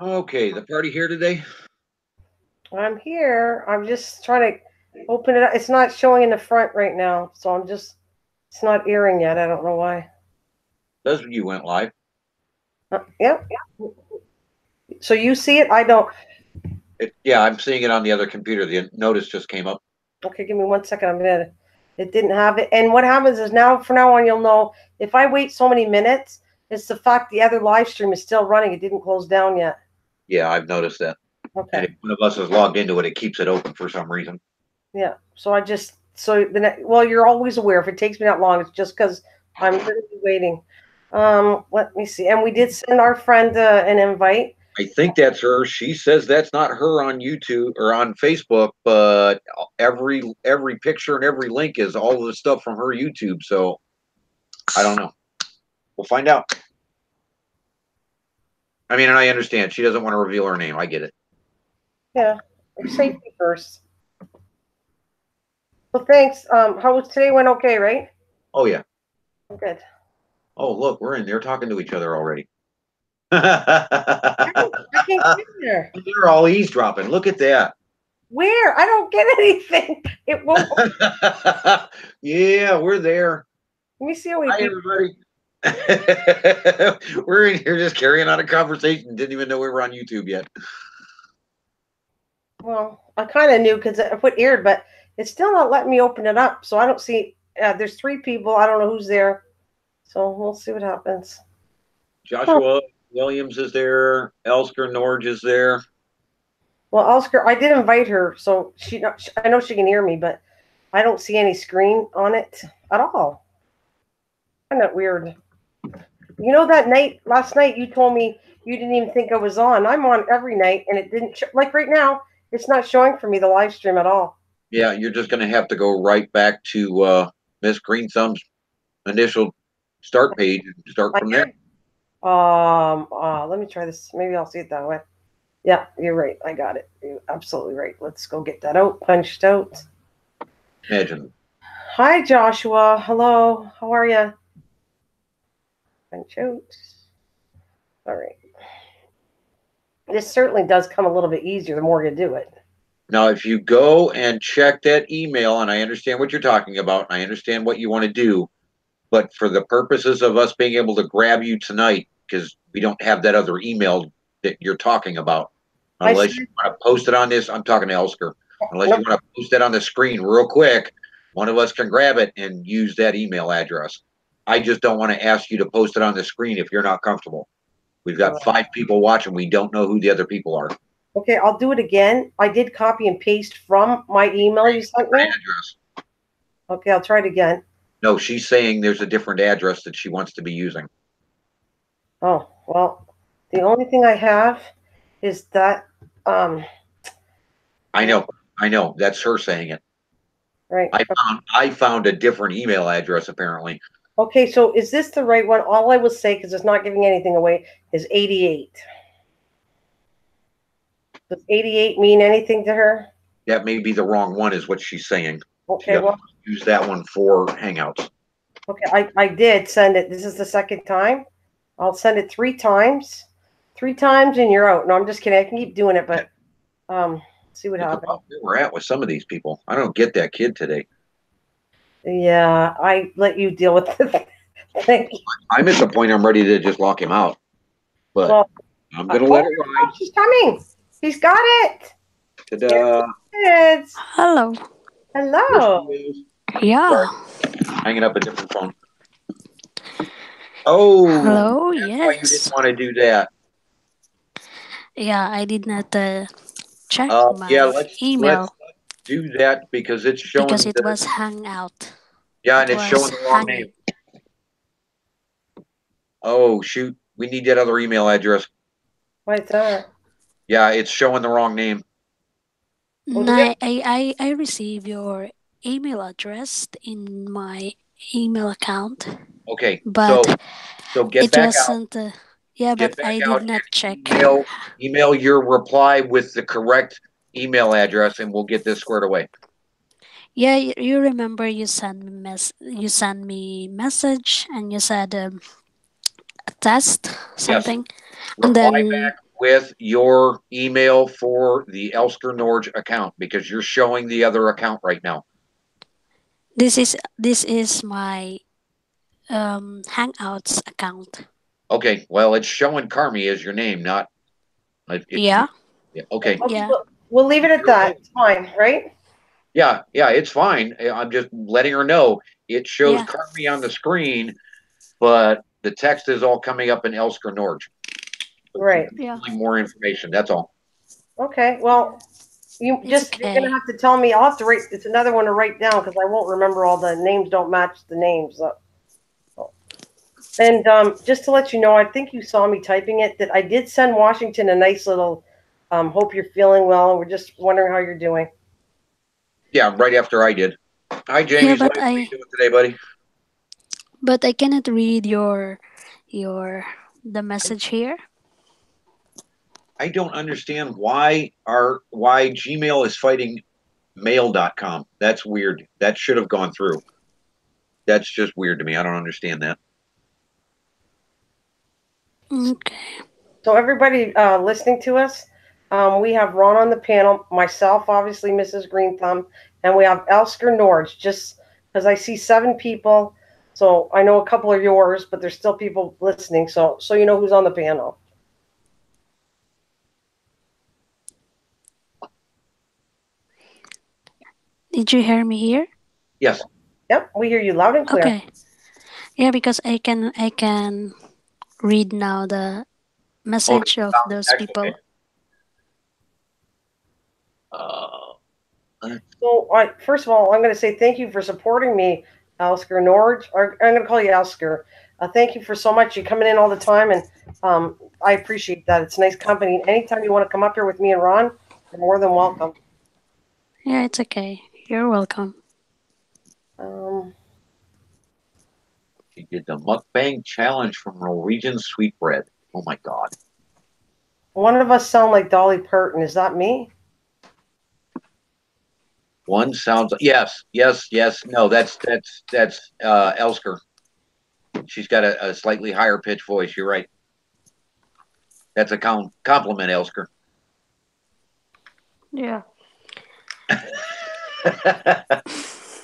Okay, the party here today? I'm here. I'm just trying to open it up. It's not showing in the front right now, so it's not airing yet. I don't know why. Does you went live? Yep. So you see it? I don't. Yeah, I'm seeing it on the other computer. The notice just came up. Okay, give me 1 second. I'm gonna. It didn't have it. And what happens is now, from now on, you'll know if I wait so many minutes, it's the fact the other live stream is still running. It didn't close down yet. Yeah, I've noticed that. And Okay. if one of us is logged into it, it keeps it open for some reason. Yeah. So I just well, you're always aware if it takes me that long, it's just because I'm literally waiting. Let me see. And we did send our friend an invite. I think that's her. She says that's not her on YouTube or on Facebook, but every picture and every link is all of the stuff from her YouTube. So I don't know. We'll find out. I mean, and I understand she doesn't want to reveal her name. I get it. Yeah. Safety first. Well, thanks. How was today? Went okay, right? Oh yeah. Good. Oh look, we're in there talking to each other already. I can't get in there. They're all eavesdropping. Look at that. Where? I don't get anything. It won't. Yeah, we're there. Let me see how many Hi, people. everybody. We're in here just carrying on a conversation. Didn't even know we were on YouTube yet. Well, I kind of knew because I put aired, but it's still not letting me open it up. So I don't see. There's three people. I don't know who's there. So we'll see what happens. Huh. Joshua Williams is there. Elsker Norge is there. Well, Oscar, I did invite her, so I know she can hear me, but I don't see any screen on it at all. Kind of weird. You know that night last night you told me you didn't even think I was on. I'm on every night, and it didn't like right now. It's not showing for me the live stream at all. Yeah, you're just going to have to go right back to Miss Green Thumb's initial start page and start I from there. let me try this. Maybe I'll see it that way. Yeah, you're right. I got it. You're absolutely right. Let's go get that out. Punched out. Imagine. Hi, Joshua. Hello. How are you? Punch out. All right. This certainly does come a little bit easier the more you do it. Now, if you go and check that email, and I understand what you're talking about, and I understand what you want to do, but for the purposes of us being able to grab you tonight, because we don't have that other email that you're talking about, I unless you said, want to post it on this, I'm talking to Elsker, unless no, you want to post it on the screen real quick, one of us can grab it and use that email address. I just don't want to ask you to post it on the screen if you're not comfortable. We've got 5 people watching. We don't know who the other people are. okay, I'll do it again. I did copy and paste from my email you sent me. Address. Okay, I'll try it again. No, she's saying there's a different address that she wants to be using. Oh, well, the only thing I have is that, um, I know, I know. That's her saying it. right. I found a different email address apparently. Okay, so is this the right one? All I will say, because it's not giving anything away, is 88. Does 88 mean anything to her? That may be the wrong one, is what she's saying. She Okay, doesn't well, use that one for Hangouts. okay, I did send it. This is the second time. I'll send it 3 times. 3 times and you're out. No, I'm just kidding. I can keep doing it, but see what It's happens. about where we're at with some of these people. I don't get that kid today. Yeah, I let you deal with it. Thank you. I'm at the point I'm ready to just lock him out, but Well, I'm gonna let it oh, ride. she's coming. He's got it. Ta-da! There it is. Hello. There she Hello. is. Yeah. Sorry, hanging up a different phone. Oh, Hello. that's why you Yes. didn't want to do that. Yeah, I did not check Yeah, my let's email do that because it's because showing it the was Hangout. yeah, and It it's showing was the wrong name. Oh shoot, we need that other email address. What's that? Yeah, it's showing the wrong name. Oh, did it? I received your email address in my email account, Okay, but so get it back out. wasn't. Yeah, but Get back I out did not and check. email your reply with the correct email address, and we'll get this squared away. Yeah, you remember you sent me message and you said a test Yes, something, and reply then back with your email for the Elsker Norge account because you're showing the other account right now. This is my Hangouts account. Okay, well, it's showing Carmi as your name, not it's Yeah, yeah, okay. Okay, yeah, we'll leave it at that. It's fine, right? Yeah, yeah, it's fine. I'm just letting her know it shows yeah, Carmi on the screen, but the text is all coming up in Elsker Norge. So she's Right. yeah, filling more information. That's all. Okay. yeah. Well, It's you're gonna okay. have to tell me. I'll have to write. It's another one to write down because I won't remember all the names. Don't match the names. And just to let you know, I think you saw me typing it. That I did send Washington a nice little. Hope you're feeling well. We're just wondering how you're doing. Yeah, right after I did. Hi, Yeah, Jamie's wife. but How you I doing today, buddy? but I cannot read your the message here. I don't understand why Gmail is fighting mail.com. That's weird. That should have gone through. That's just weird to me. I don't understand that. Okay. So everybody listening to us, we have Ron on the panel, myself, obviously Mrs. Green Thumb, and we have Elsker Norge. Just because I see 7 people, so I know a couple are yours, but there's still people listening. So you know who's on the panel. Did you hear me here? Yes. Yep, we hear you loud and clear. Okay. Yeah, because I can read now the Okay. message of those That's okay. people. Uh, So first of all, I'm going to say thank you for supporting me, Elsker Norge. Or I'm going to call you Elsker. Thank you for so much. You coming in all the time, and I appreciate that. It's nice company. Anytime you want to come up here with me and Ron, you're more than welcome. Yeah, it's okay. You're welcome. Um, she did the mukbang challenge from Norwegian sweetbread. Oh my God. One of us sound like Dolly Parton. Is that me? One sounds yes, yes, yes. No, that's Elsker. She's got a slightly higher pitched voice. You're right. That's a compliment, Elsker. Yeah.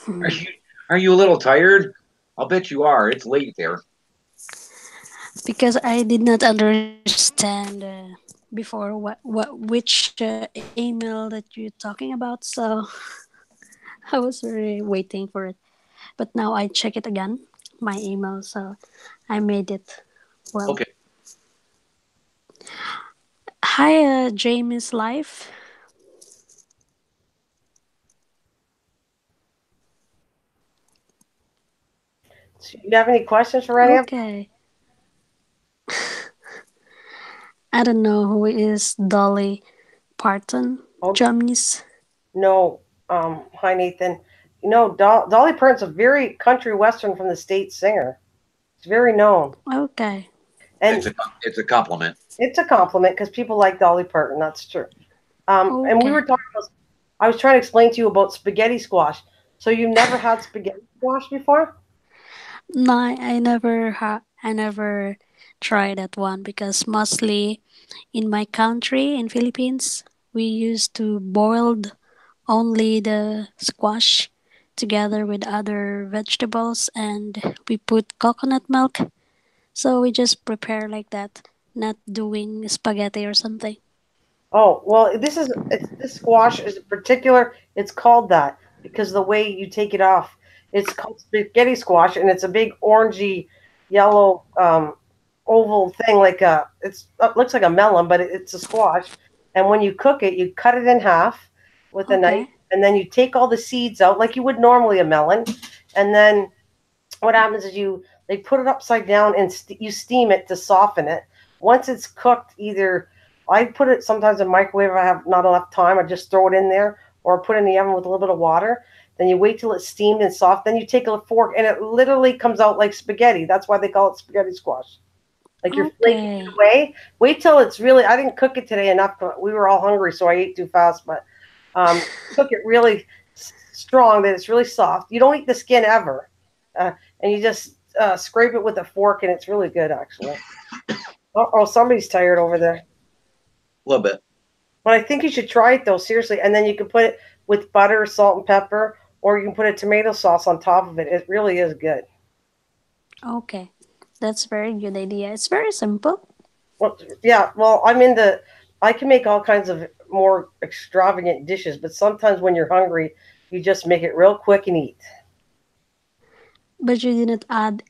Are you are you a little tired? I'll bet you are. It's late there. Because I did not understand before what which email that you're talking about, so I was really waiting for it. But now I check it again, my email, so I made it. Well, Okay. hi, Jamie's life. Do you have any questions for any of us? Okay, I don't know who is Dolly Parton. Oh, Jamie's. no. Hi, Nathan. Dolly Parton's a very country western from the state singer. It's very known. Okay, It's And a it's a compliment. it's a compliment because people like Dolly Parton. That's true. And we okay. were talking about, I was trying to explain to you about spaghetti squash. So you've never had spaghetti squash before? No, I never tried that one because mostly in my country in Philippines we used to boiled only the squash together with other vegetables and we put coconut milk. So we just prepare like that, not doing spaghetti or something. Oh, well, this squash is particular. It's called that because the way you take it off. It's called spaghetti squash, and it's a big orangey yellow oval thing it looks like a melon, but it's a squash. And when you cook it, you cut it in half with a knife, Okay. and then you take all the seeds out like you would normally a melon, and then what happens is they put it upside down and you steam it to soften it. Once it's cooked, either I put it sometimes in microwave if I have not enough time. I just throw it in there or put it in the oven with a little bit of water. Then you wait till it's steamed and soft. Then you take a fork and it literally comes out like spaghetti. That's why they call it spaghetti squash. Like you're flaking it Okay. away. Wait till it's really. I didn't cook it today enough. But we were all hungry, so I ate too fast. But cook it really strong that it's really soft. You don't eat the skin ever, and you just scrape it with a fork, and it's really good actually. Oh, somebody's tired over there. A little bit. But I think you should try it though, seriously. And then you can put it with butter, salt, and pepper, or you can put a tomato sauce on top of it. It really is good. Okay, that's very good idea. It's very simple. Well, yeah. Well, I'm into. I can make all kinds of more extravagant dishes, but sometimes when you're hungry, you just make it real quick and eat. But you didn't add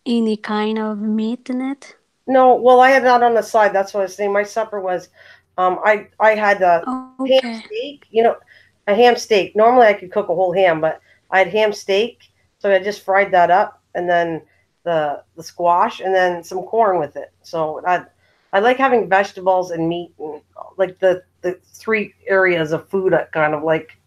any kind of meat in it? No, well, I had that on the side. That's what I was saying. My supper was, I had a Okay. ham steak. A ham steak. Normally, I could cook a whole ham, but I had ham steak, so I just fried that up, and then the squash, and then some corn with it. So I like having vegetables and meat, and like the three areas of food I kind of like.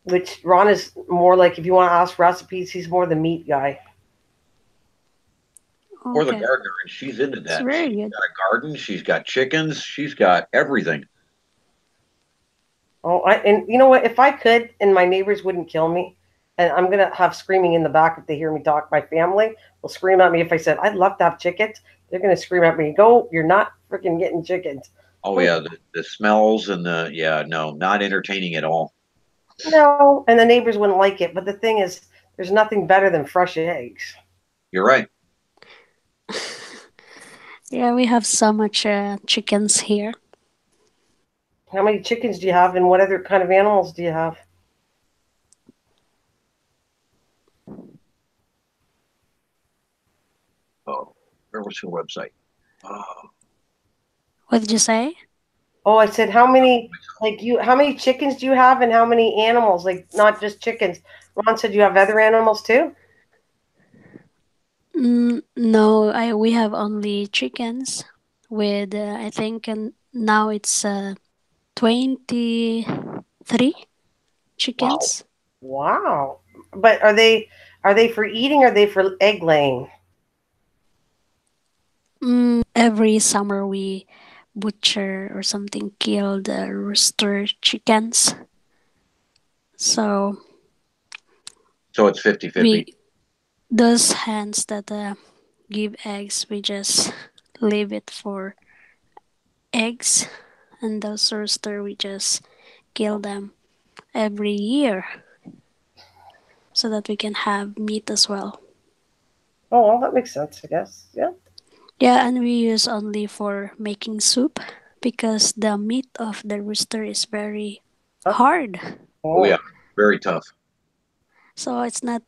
Which Ron is more like, if you want to ask recipes, he's more the meat guy. Or the Okay. gardener, and she's into It's that. very She's good. got a garden. She's got chickens. She's got everything. Oh, and you know what? If I could, and my neighbors wouldn't kill me, and I'm gonna have screaming in the back if they hear me talk. My family will scream at me if I said I'd love to have chickens. They're gonna scream at me. Go! You're not freaking getting chickens. Oh yeah, the smells and the yeah, no, not entertaining at all. No, and the neighbors wouldn't like it. But the thing is, there's nothing better than fresh eggs. You're right. Yeah, we have so much chickens here. How many chickens do you have, and what other kind of animals do you have? Oh, where was her website? Oh, What did you say? Oh, I said how many like you how many chickens do you have and how many animals? Like not just chickens. Ron said you have other animals too? No, I we have only chickens. With I think now it's 23 wow. chickens. Wow. But are they for eating or are they for egg laying? Every summer we butcher or something kill the rooster chickens. So So it's 50-50. we those hens that give eggs, we just leave it for eggs, and those rooster we just kill them every year so that we can have meat as well. Oh, well, that makes sense, I guess. Yeah. Yeah, and we use only for making soup because the meat of the rooster is very Huh? hard. Oh yeah, Oh. very tough. So it's not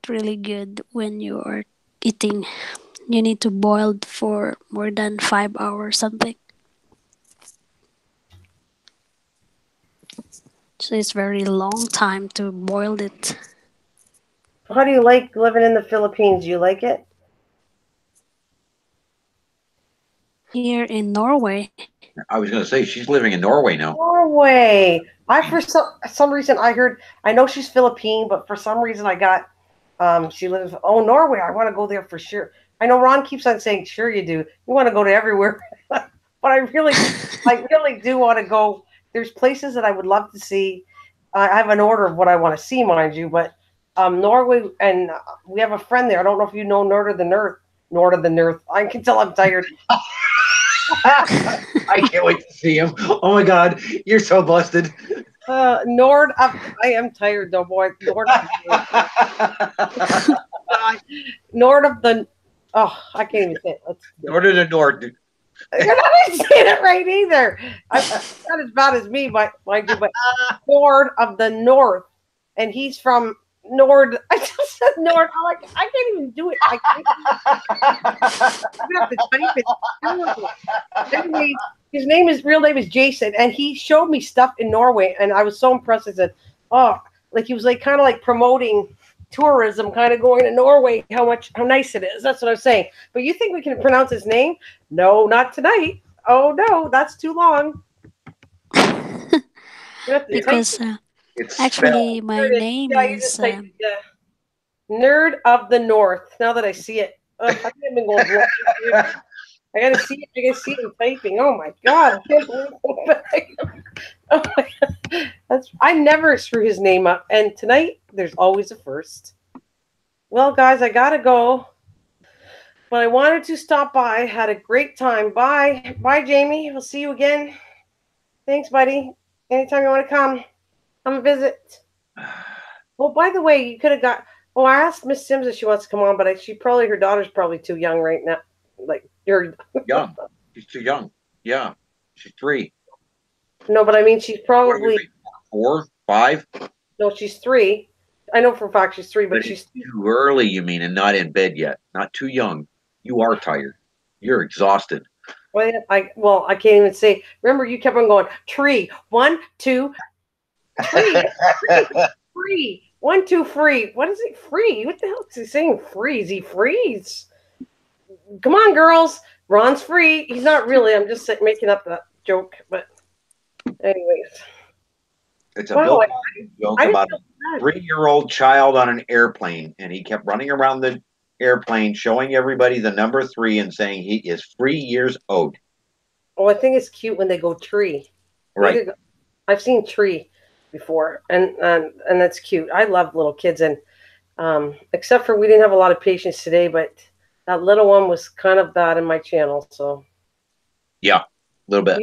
really good when you are eating. You need to boil for more than 5 hours something. So it's very long time to boil it. How do you like living in the Philippines? Do you like it? Here in Norway, I was going to say she's living in Norway now. Norway. I for some reason I heard I know she's Philippine, but for some reason I got she lives Norway. I want to go there for sure. I know Ron keeps on saying, sure you do. You want to go to everywhere. But I really do want to go. There's places that I would love to see. I have an order of what I want to see, mind you, but Norway, and we have a friend there. I don't know if you know Nord of the North. Nord of the North. I can tell I'm tired. I can't wait to see him. Oh my God, you're so busted. Nord of. I am tired though, boy. Nord of the Nord of the. Oh, I can't even say it. North to the north. You're not even saying it right either. Not as bad as me, mind you, but Nord of the North, and he's from Nord. I just said Nord. I'm like, I can't even do it. I'm gonna have to type it. Terrible. Anyway, his real name is Jason, and he showed me stuff in Norway, and I was so impressed. I said, "Oh, like he was like kind of like promoting tourism, kind of going to Norway. How nice it is." That's what I'm saying. But you think we can pronounce his name? No, not tonight. Oh no, that's too long. You have to type because it. It's actually spelled. There my it is. name Yeah, you is just typed it. Yeah. Nerd of the North. Now that I see it, I haven't been going blind. I gotta see it. I gotta see him typing. Oh my god! I can't believe it. Oh my god. I never screw his name up. And tonight there's always a first. Well, guys, I gotta go. But I wanted to stop by. Had a great time. Bye. Bye, Jamie. We'll see you again. Thanks, buddy. Anytime you want to come and visit. Well, by the way, you could have got. Oh, I asked Miss Sims if she wants to come on, but she probably her daughter's probably too young right now. Like you're Young. She's too young. Yeah. She's 3. no, but I mean she's What are we probably reading? 4, 5? no, she's 3. I know for a fact she's 3, but But she's it's too early, you mean, and not in bed yet. Not too young. You are tired. You're exhausted. I can't even say. Remember, you kept on going tree 1, 2, tree, free 1, 2, free. What is it? Free? What the hell is he saying? Freeze? He freeze? Come on, girls. Ron's free. He's not really. I'm just making up that joke. But anyways, It's a wow, built joke I didn't about feel a bad. 3-year-old child on an airplane, and he kept running around the airplane, showing everybody the number 3 and saying he is 3 years old. Oh, I think it's cute when they go tree. They Right. did. I've seen tree before, and that's cute. I love little kids, and except for we didn't have a lot of patients today, but that little one was kind of bad in my channel. So Yeah. A little bit.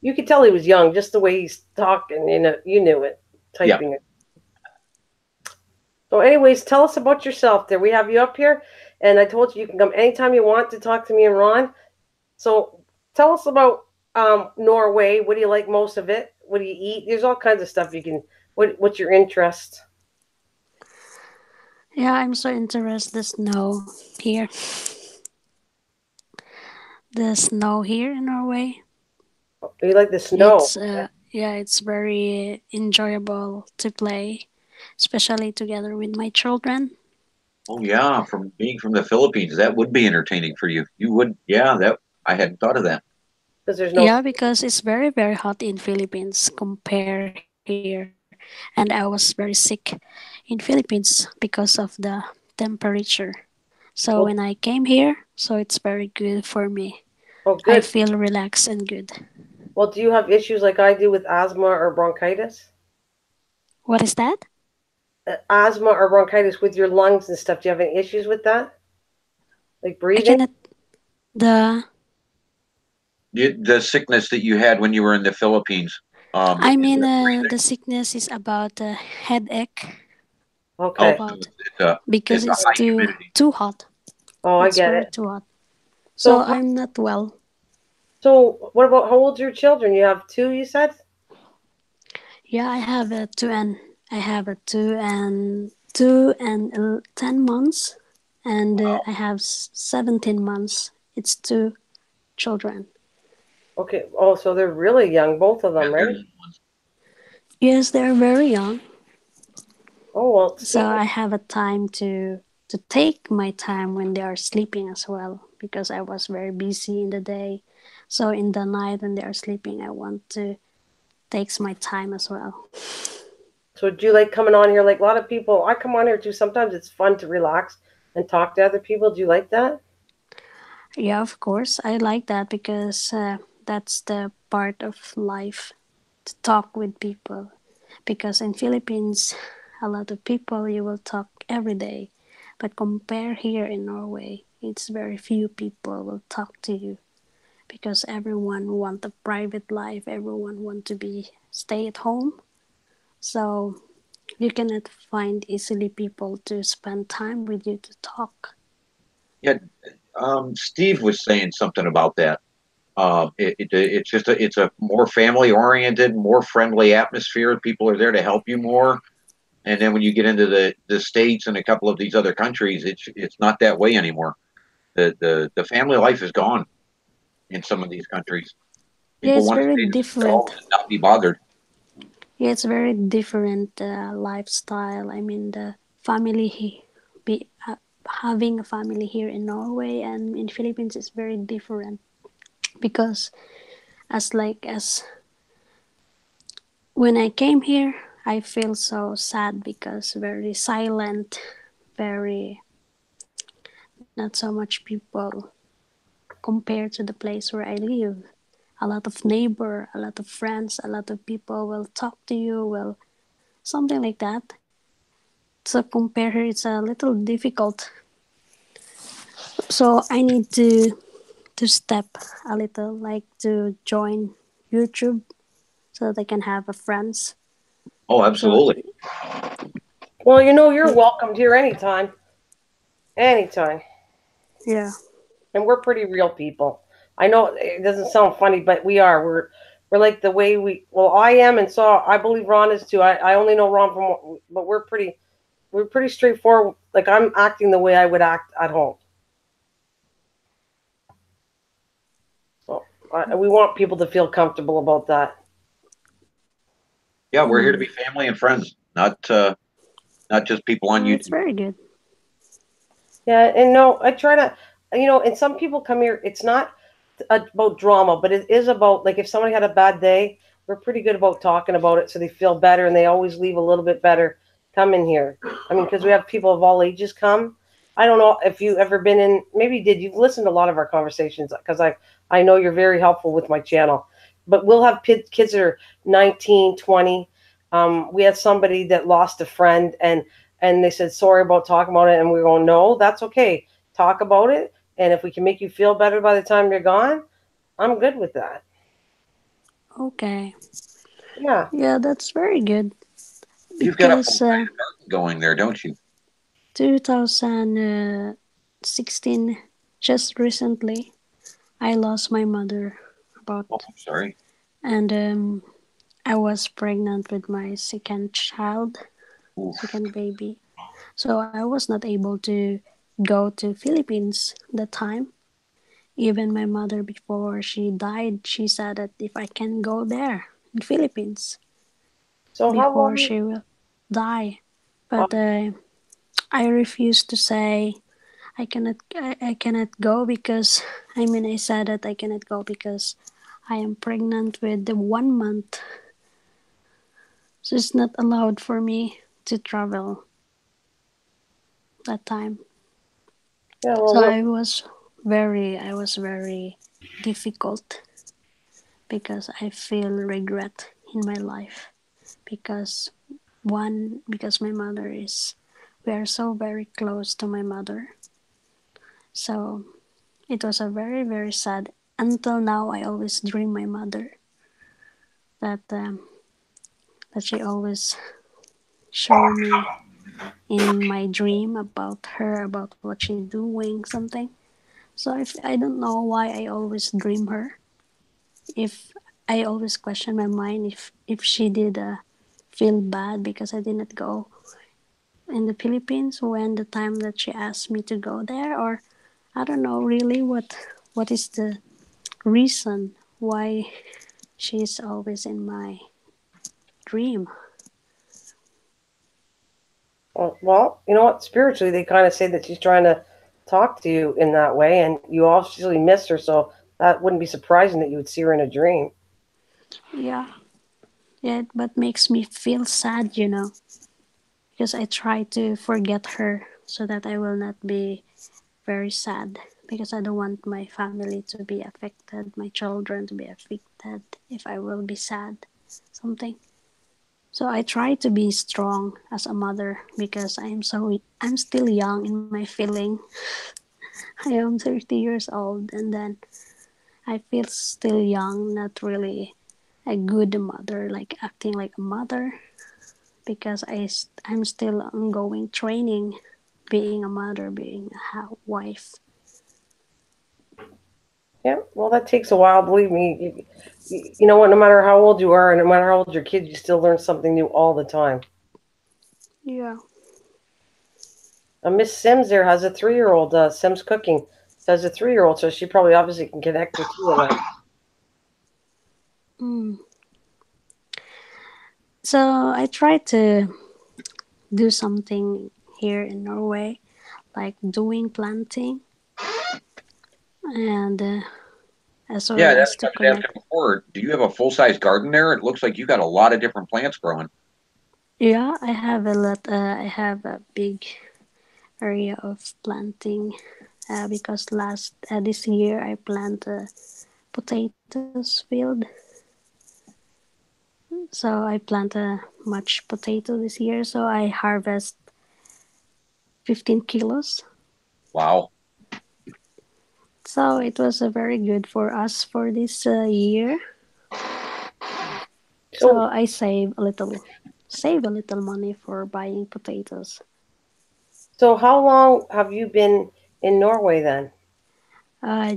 you could tell he was young just the way he's talking. You knew it, Yeah. typing it. So, anyways, tell us about yourself. There, we have you up here, and I told you you can come anytime you want to talk to me and Ron. So, tell us about Norway. What do you like most of it? What do you eat? There's all kinds of stuff you can. What's your interest? Yeah, I'm so interested the snow here. The snow here in Norway. You like the snow? It's yeah, it's very enjoyable to play, especially together with my children. Oh yeah, from being from the Philippines, that would be entertaining for you. You would, yeah, that I hadn't thought of that. Because there's no. Yeah, because it's very very hot in Philippines compare here, and I was very sick in Philippines because of the temperature. So when I Well, came here, so it's very good for me. oh, I good. feel relaxed and good. Well, do you have issues like I do with asthma or bronchitis? What is that? Asthma or bronchitis with your lungs and stuff. Do you have any issues with that? Like I breathing? cannot the The sickness that you had when you were in the Philippines, I is mean that breathing? the sickness is about headache Oh, Okay. so about it's because a it's high humidity. too hot. Oh, I It's get very it. too hot. So So, I'm not well. so what about how old's your children? You have 2, you said? Yeah, I have a I have a 10 months, and Wow. I have 17 months. It's 2 children. Okay. Oh, so they're really young, both of Yeah, them, they're right? little ones. Yes, they're very young. Oh, well, So see, I have a time to take my time when they are sleeping as well because I was very busy in the day. So in the night when they are sleeping, I want to takes my time as well. so do you like coming on here? Like a lot of people, I come on here too. Sometimes it's fun to relax and talk to other people. Do you like that? Yeah, of course, I like that because that's the part of life to talk with people. Because in Philippines, a lot of people you will talk every day, but compare here in Norway, it's very few people will talk to you because everyone want a private life. Everyone want to be stay at home, so you cannot find easily people to spend time with you to talk. Yeah, Steve was saying something about that. It's just it's a more family oriented, more friendly atmosphere. People are there to help you more. And then when you get into the states and a couple of these other countries, it's not that way anymore. The family life is gone in some of these countries. Yeah, People it's want to very stay to different. themselves and not be bothered. Yeah, it's very different lifestyle. I mean, the family be having a family here in Norway and in Philippines is very different because as when I came here, I feel so sad because very silent, very not so much people compared to the place where I live. A lot of neighbor, a lot of friends, a lot of people will talk to you, will something like that. So compare here, it's a little difficult So I need to step a little, like to join YouTube so that I can have a friends. Oh, So absolutely. Well, you're welcomed here anytime. Anytime. yeah, And we're pretty real people. I know it doesn't sound funny, but we are. We're like the way well, I am, and so I believe Ron is too. I only know Ron but we're pretty straightforward. Like I'm acting the way I would act at home. So we want people to feel comfortable about that. Yeah, we're here to mm, be family and friends, not just people on that's YouTube. very good. Yeah, and no, I try to, and some people come here. It's not about drama, but it is about like if somebody had a bad day, we're pretty good about talking about it so they feel better and they always leave a little bit better. Come in here. I mean, because we have people of all ages come. I don't know if you ever been in. Maybe you did. You've listened to a lot of our conversations because I know you're very helpful with my channel. But we'll have kids that are 19, 20. We had somebody that lost a friend and they said sorry about talking about it, and we go no, that's okay. Talk about it, and if we can make you feel better by the time you're gone, I'm good with that. Okay, Yeah. yeah, that's very good You've got a full because size garden going there, don't you? 2016, just recently, I lost my mother Oh, about, I'm sorry. and I was pregnant with my second child, Oof. second baby. So I was not able to go to Philippines that time. Even my mother before she died, she said that if I can go there in Philippines So how before long? she will die. Uh, But I refused to say I cannot go because I said that I cannot go because I am pregnant with the 1 month, so it's not allowed for me to travel that time. yeah. Well, So I was very difficult because I feel regret in my life because because my mother is we are so very close to my mother. So it was a very sad. Until now, I always dream my mother that that she always show me in my dream about her, about what she doing something. So if I don't know why I always dream her. If I always question my mind if she did feel bad because I did not go in the Philippines when the time that she asked me to go there, or I don't know really what is the reason why she's always in my dream. well, you know what? Spiritually, they kind of say that she's trying to talk to you in that way, and you obviously missed her, so that wouldn't be surprising that you would see her in a dream. Yeah, yeah, but makes me feel sad, because I try to forget her so that I will not be very sad because I don't want my family to be affected, my children to be affected if I will be sad, something. So I try to be strong as a mother because I'm still young in my feeling. I am 30 years old and then I feel still young, not really a good mother, like acting like a mother because I'm still ongoing training being a mother, being a wife. Yeah. Well, that takes a while. Believe me. You know what? No matter how old you are, and no matter how old your kid, you still learn something new all the time. Yeah. Miss Sims there has a 3 year old. Sims Cooking has a 3 year old, so she probably obviously can connect with you. And Mm. So I try to do something here in Norway, like doing planting and as Yeah, well that's as to what I was connect. asking before. Do you have a full size garden there? It looks like you got a lot of different plants growing. Yeah, I have a lot. I have a big area of planting because last this year I planted potatoes field. So I planted much potato this year. So I harvest 15 kilos. Wow. So it was very good for us for this year. So So, save a little money for buying potatoes. so how long have you been in Norway then?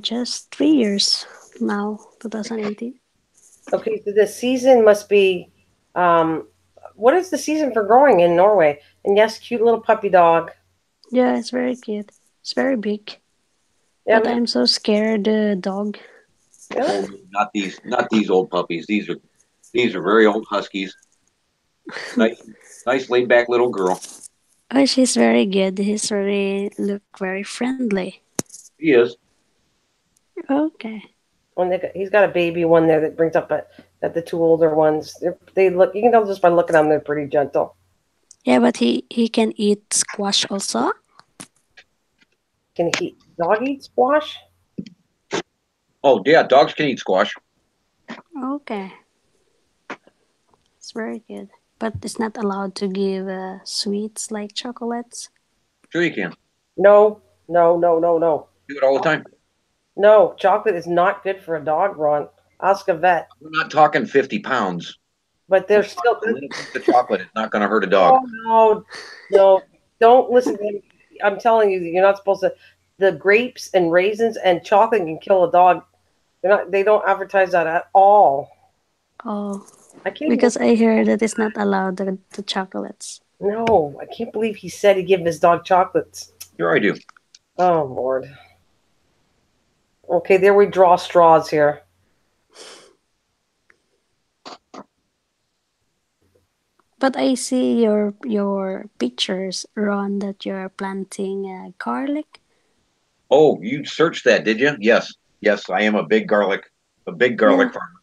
Just 3 years now, 2018. Okay, so the season must be, um, what is the season for growing in Norway? And yes, cute little puppy dog. Yeah, it's very cute. It's very big, Yeah, but but I'm so scared the dog. Oh really? no, not these old puppies. These are very old huskies. Nice, nice laid back little girl. Oh, she's very good. He's very look very friendly. She is. Okay. He's got a baby one there that brings up that the two older ones, they look, you can tell just by looking at them, they're pretty gentle. Yeah, but he can eat squash also. Can he dog eat squash? Oh yeah, dogs can eat squash. Okay, it's very good. But it's not allowed to give sweets like chocolates. Sure you can. No, no, no, no, no. Do it all the time. No, chocolate is not good for a dog, Ron. Ask a vet. We're not talking 50 pounds. But We're they're talking still a little piece of chocolate. It's not going to hurt a dog. Oh no, no! Don't listen to him. I'm telling you, you're not supposed to. The grapes and raisins and chocolate can kill a dog. They're not. They don't advertise that at all. Oh, I can't even. because I heard that it's not allowed the chocolates. No, I can't believe he said he'd give his dog chocolates. Sure I do. Oh Lord. Okay, there we draw straws here. But I see your pictures, Ron, that you're planting garlic. Oh, you searched that, did you? Yes. Yes, I am a big Yeah, garlic farmer.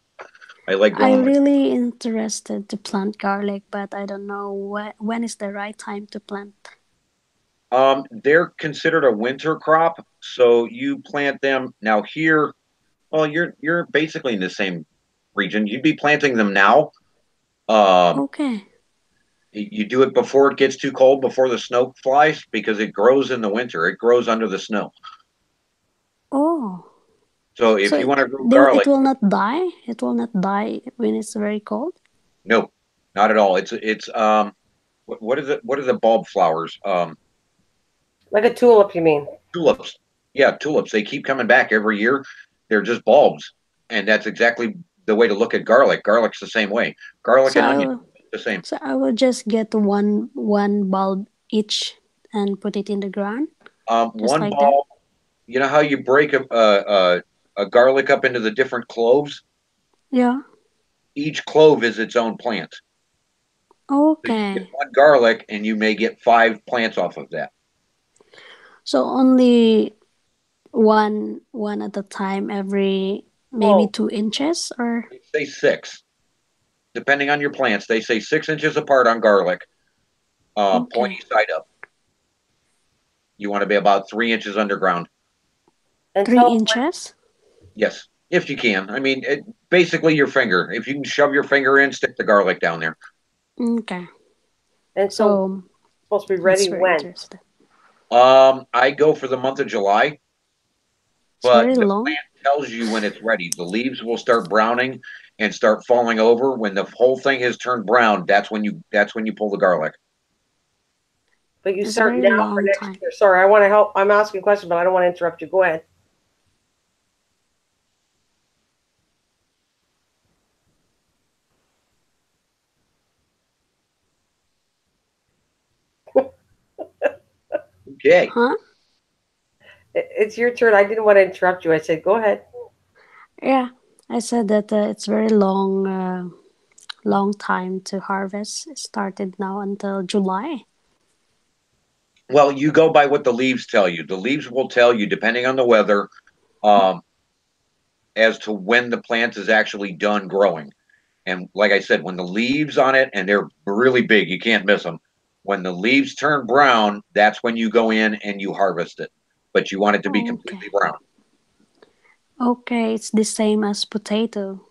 I like I growing my. really interested to plant garlic, but I don't know when is the right time to plant. They're considered a winter crop, so you plant them now here. Well, you're basically in the same region. You'd be planting them now. Um, Okay. you do it before it gets too cold, before the snow flies, because it grows in the winter. It grows under the snow. Oh, So so if you want to grow it garlic, will not die. It will not die when it's very cold. no, not at all. It's what is it? What are the bulb flowers? Like a tulip, you mean? Tulips. Yeah, tulips. They keep coming back every year. They're just bulbs, and that's exactly the way to look at garlic. Garlic's the same way. Garlic So and I onion, will, the same. so I will just get one bulb each and put it in the ground, just One like that. bulb. You know how you break a garlic up into the different cloves? Yeah. Each clove is its own plant. So you get Okay. one garlic, and you may get five plants off of that. So only one at a time every maybe Oh, 2 inches or They say six, depending on your plants. They say 6 inches apart on garlic, okay. pointy side up. You want to be about 3 inches underground. and three tell us inches. Yes, if you can. I mean, basically your finger. If you can shove your finger in, stick the garlic down there. Okay. and so So supposed to be it's ready very when? interesting. I go for the month of July, It's but very the long. plant tells you when it's ready. The leaves will start browning and start falling over. When the whole thing has turned brown, that's when you pull the garlic. But you It's a start very now for long next time. year. Sorry, I want to help. I'm asking a question, but I don't want to interrupt you. Go ahead. Okay. Huh? It's your turn. I didn't want to interrupt you. I said, go ahead. Yeah. I said that it's very long time to harvest. It started now until July. Well, you go by what the leaves tell you. The leaves will tell you, depending on the weather, um, as to when the plant is actually done growing. And like I said, when the leaves on it, and they're really big, you can't miss them. When the leaves turn brown, that's when you go in and you harvest it. But you want it to be Okay. completely brown. Okay, it's the same as potato.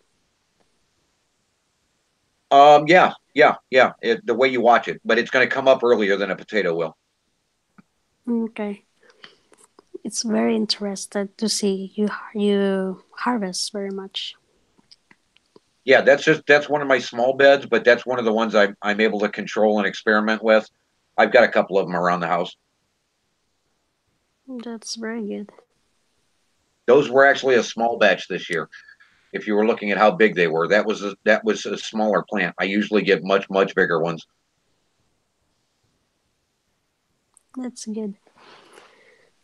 Yeah, yeah, yeah. The way you watch it, but it's going to come up earlier than a potato will. Okay. It's very interested to see you harvest very much. Yeah, that's one of my small beds, but that's one of the ones I'm able to control and experiment with. I've got a couple of them around the house. That's very good. Those were actually a small batch this year. If you were looking at how big they were, that was a smaller plant. I usually get much bigger ones. That's good.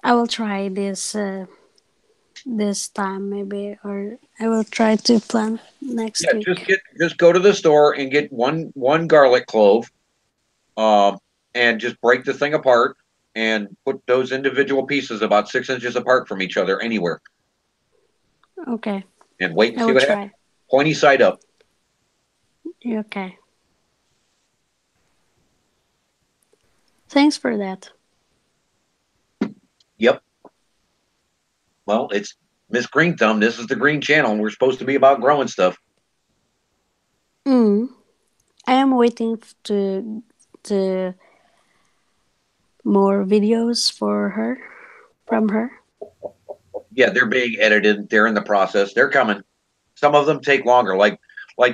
I will try this time maybe, or I will try to plant next Yeah, just week. get just go to the store and get one garlic clove, um, and just break the thing apart and put those individual pieces about 6 inches apart from each other anywhere, Okay, and wait and I see will what happens. try. Pointy side up. Okay, thanks for that. Yep. Well, it's Miss Green Thumb. This is the Green Channel. And we're supposed to be about growing stuff. Mm. I am waiting to more videos for her from her. Yeah, they're being edited. They're in the process. They're coming. Some of them take longer. Like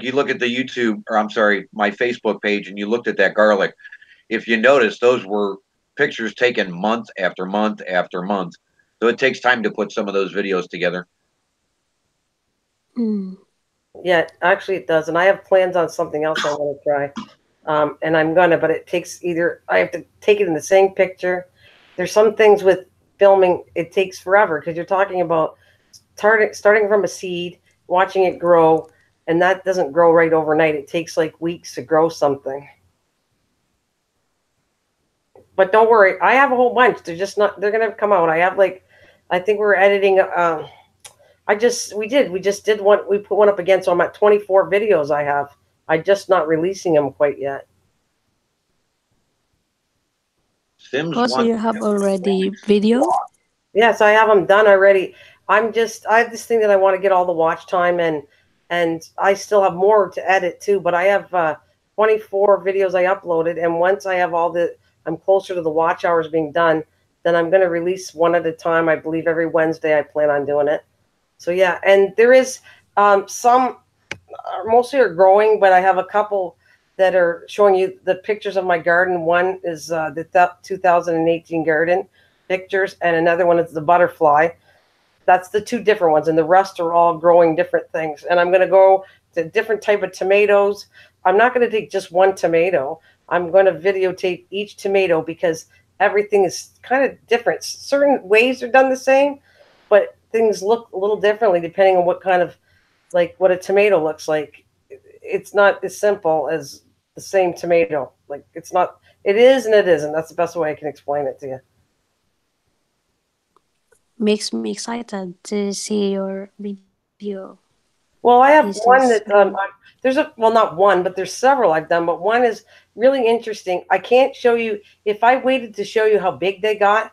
you look at the YouTube, or I'm sorry, my Facebook page, and you looked at that garlic. If you notice, those were pictures taken month after month after month. So it takes time to put some of those videos together. Mm. Yeah, actually it does. And I have plans on something else I want to try. And I'm gonna, but it takes either I have to take it in the same picture. There's some things with filming, it takes forever because you're talking about starting from a seed, watching it grow, and that doesn't grow right overnight. It takes like weeks to grow something. But don't worry, I have a whole bunch. They're just not. They're gonna come out. I have like, I think we're editing. We just did one. We put one up again, so I'm at 24 videos. I have. I just not releasing them quite yet. Sims Also, wants you have already video. Yes, I have them done already. I have this thing that I want to get all the watch time and I still have more to edit too. But I have 24 videos I uploaded, and once I have I'm closer to the watch hours being done. Then I'm going to release one at a time. I believe every Wednesday I plan on doing it. So yeah, and there is some mostly are growing, but I have a couple that are showing you the pictures of my garden. One is the 2018 garden pictures, and another one is the butterfly. That's the two different ones, and the rest are all growing different things. And I'm going to go to different type of tomatoes. I'm not going to take just one tomato. I'm going to videotape each tomato because everything is kind of different. Certain ways are done the same, but things look a little differently depending on what kind of like what a tomato looks like. It's not as simple as the same tomato. Like it's not. It is and it isn't. That's the best way I can explain it to you. Makes me excited to see your video. Well, I This have is one that really there's a well, not one, but there's several I've done. But one is really interesting. I can't show you if I waited to show you how big they got.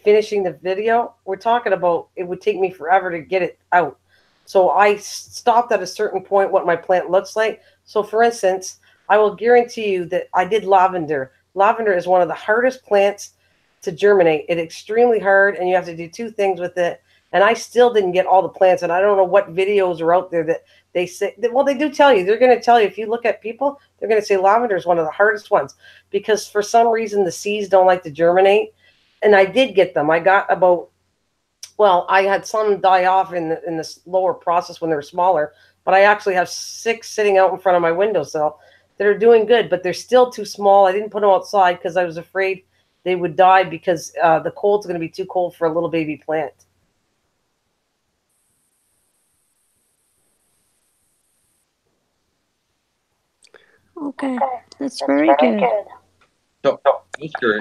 Finishing the video, we're talking about it would take me forever to get it out. So I stopped at a certain point what my plant looks like. So for instance, I will guarantee you that I did lavender. Lavender is one of the hardest plants to germinate. It's extremely hard, and you have to do two things with it. And I still didn't get all the plants, and I don't know what videos are out there that they say. Well, they do tell you. They're going to tell you if you look at people, they're going to say lavender is one of the hardest ones because for some reason the seeds don't like to germinate. And I did get them. I got about well, I had some die off in this lower process when they were smaller, but I actually have 6 sitting out in front of my windowsill that are doing good, but they're still too small. I didn't put them outside because I was afraid they would die because the cold's going to be too cold for a little baby plant. okay. That's very good. so. Oscar,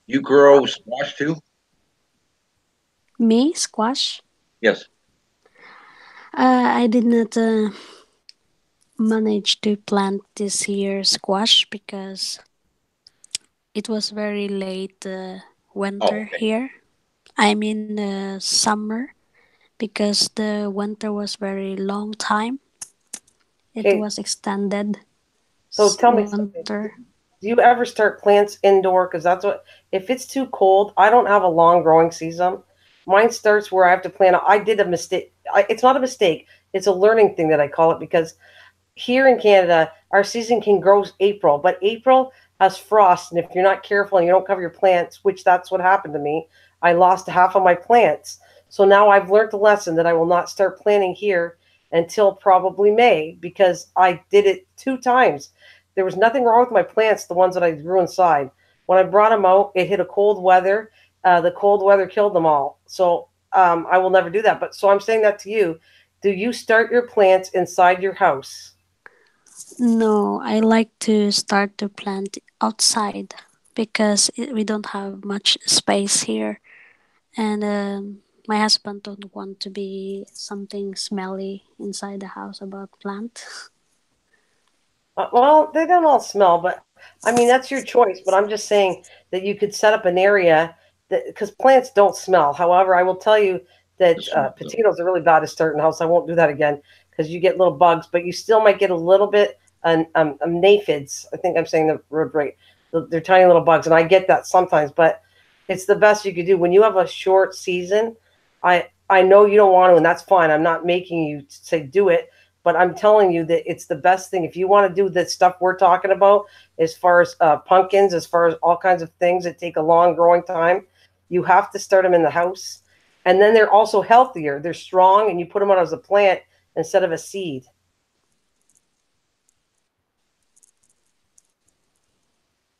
you grow squash too? Me squash. Yes. I did not manage to plant this year squash because it was very late Oh, winter okay. here. I mean summer because the winter was very long time. It Okay, was extended so tell me something. winter. Do you ever start plants indoor? Because that's what, if it's too cold, I don't have a long growing season. Mine starts where I have to plant. I did a mistake. It's not a mistake. It's a learning thing that I call it because here in Canada, our season can grow April, but April has frost, and if you're not careful and you don't cover your plants, which that's what happened to me, I lost half of my plants. So now I've learned the lesson that I will not start planting here until probably May because I did it 2 times. There was nothing wrong with my plants, the ones that I grew inside. When I brought them out, it hit a cold weather. The cold weather killed them all. So I will never do that. But so I'm saying that to you. Do you start your plants inside your house? No, I like to start to plant outside because we don't have much space here, and my husband don't want to be something smelly inside the house about plant. Well, they don't all smell, but I mean that's your choice. But I'm just saying that you could set up an area that because plants don't smell. However, I will tell you that potatoes are really bad to start in the house. I won't do that again because you get little bugs, but you still might get a little bit aphids. I think I'm saying the word right. They're tiny little bugs, and I get that sometimes, but it's the best you could do when you have a short season. I know you don't want to, and that's fine. I'm not making you say do it, but I'm telling you that it's the best thing if you want to do the stuff we're talking about, as far as pumpkins, as far as all kinds of things that take a long growing time. You have to start them in the house, and then they're also healthier. They're strong, and you put them out as a plant instead of a seed.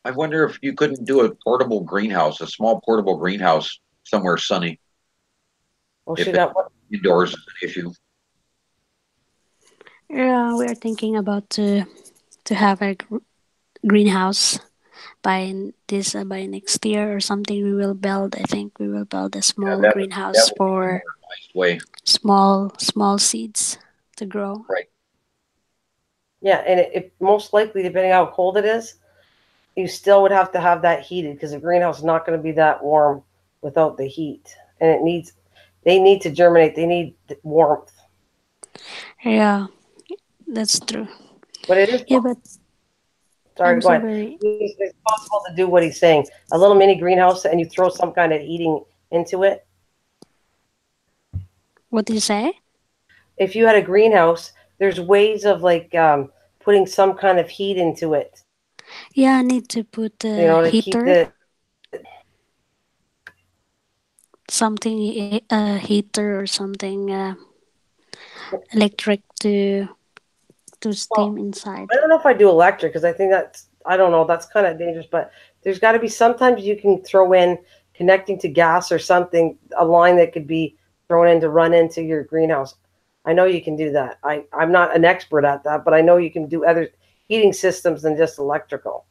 I wonder if you couldn't do a portable greenhouse, a small portable greenhouse somewhere sunny, Oh if shit! it, indoors is an issue. Yeah, we are thinking about to have a greenhouse by next year or something. We will build. I think we will build a Yeah, small that greenhouse would be a for more nice way, small seeds to grow. right? Yeah, and it most likely, depending on how cold it is, you still would have to have that heated because the greenhouse is not going to be that warm without the heat, and it needs. They need to germinate. They need warmth, Yeah, that's true. but it is. Yeah, but Sorry, I'm go so ahead. very. It's possible to do what he's saying. A little mini greenhouse, and you throw some kind of heating into it. What do you say? If you had a greenhouse, there's ways of like putting some kind of heat into it. Yeah, I need to put You a know, to keep heater, the. something a heater or something electric to Well, steam inside. I don't know if I do electric because I think that's. I don't know. That's kind of dangerous, but there's got to be sometimes you can throw in connecting to gas or something, a line that could be thrown in to run into your greenhouse. I know you can do that. I'm not an expert at that, but I know you can do other heating systems than just electrical.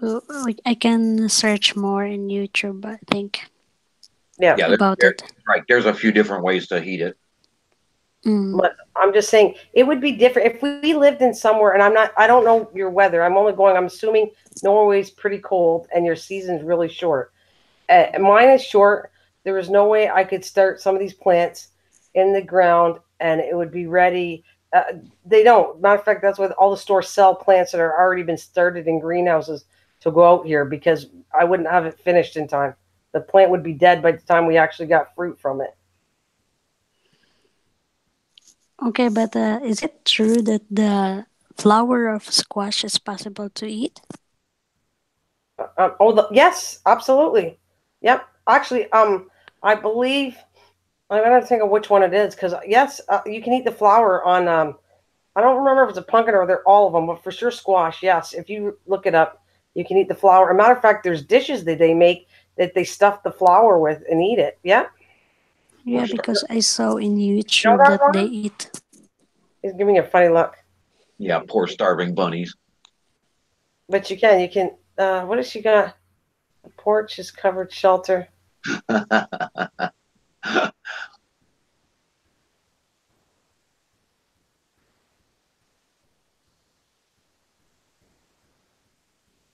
Well, I can search more in YouTube. I think Yeah, Yeah, about it. right. There's a few different ways to heat it. Mm. but I'm just saying it would be different if we lived in somewhere, and I'm not. I don't know your weather. I'm only going. I'm assuming Norway's pretty cold and your season's really short. Mine is short. There was no way I could start some of these plants in the ground and it would be ready. They don't. Matter of fact, that's why all the stores sell plants that are already been started in greenhouses to go out here because I wouldn't have it finished in time. The plant would be dead by the time we actually got fruit from it. Okay, but is it true that the flower of squash is possible to eat? Yes, absolutely. Yep. Actually, I believe I'm gonna think of which one it is because yes, you can eat the flower on I don't remember if it's a pumpkin or they're all of them, but for sure squash. Yes, if you look it up, you can eat the flower. As a matter of fact, there's dishes that they make that they stuff the flower with and eat it. Yeah, Yeah, because I saw in you know YouTube that that they one? eat. He's giving me a funny look, Yeah, poor starving bunnies. but you can. What has she got? The porch is covered shelter.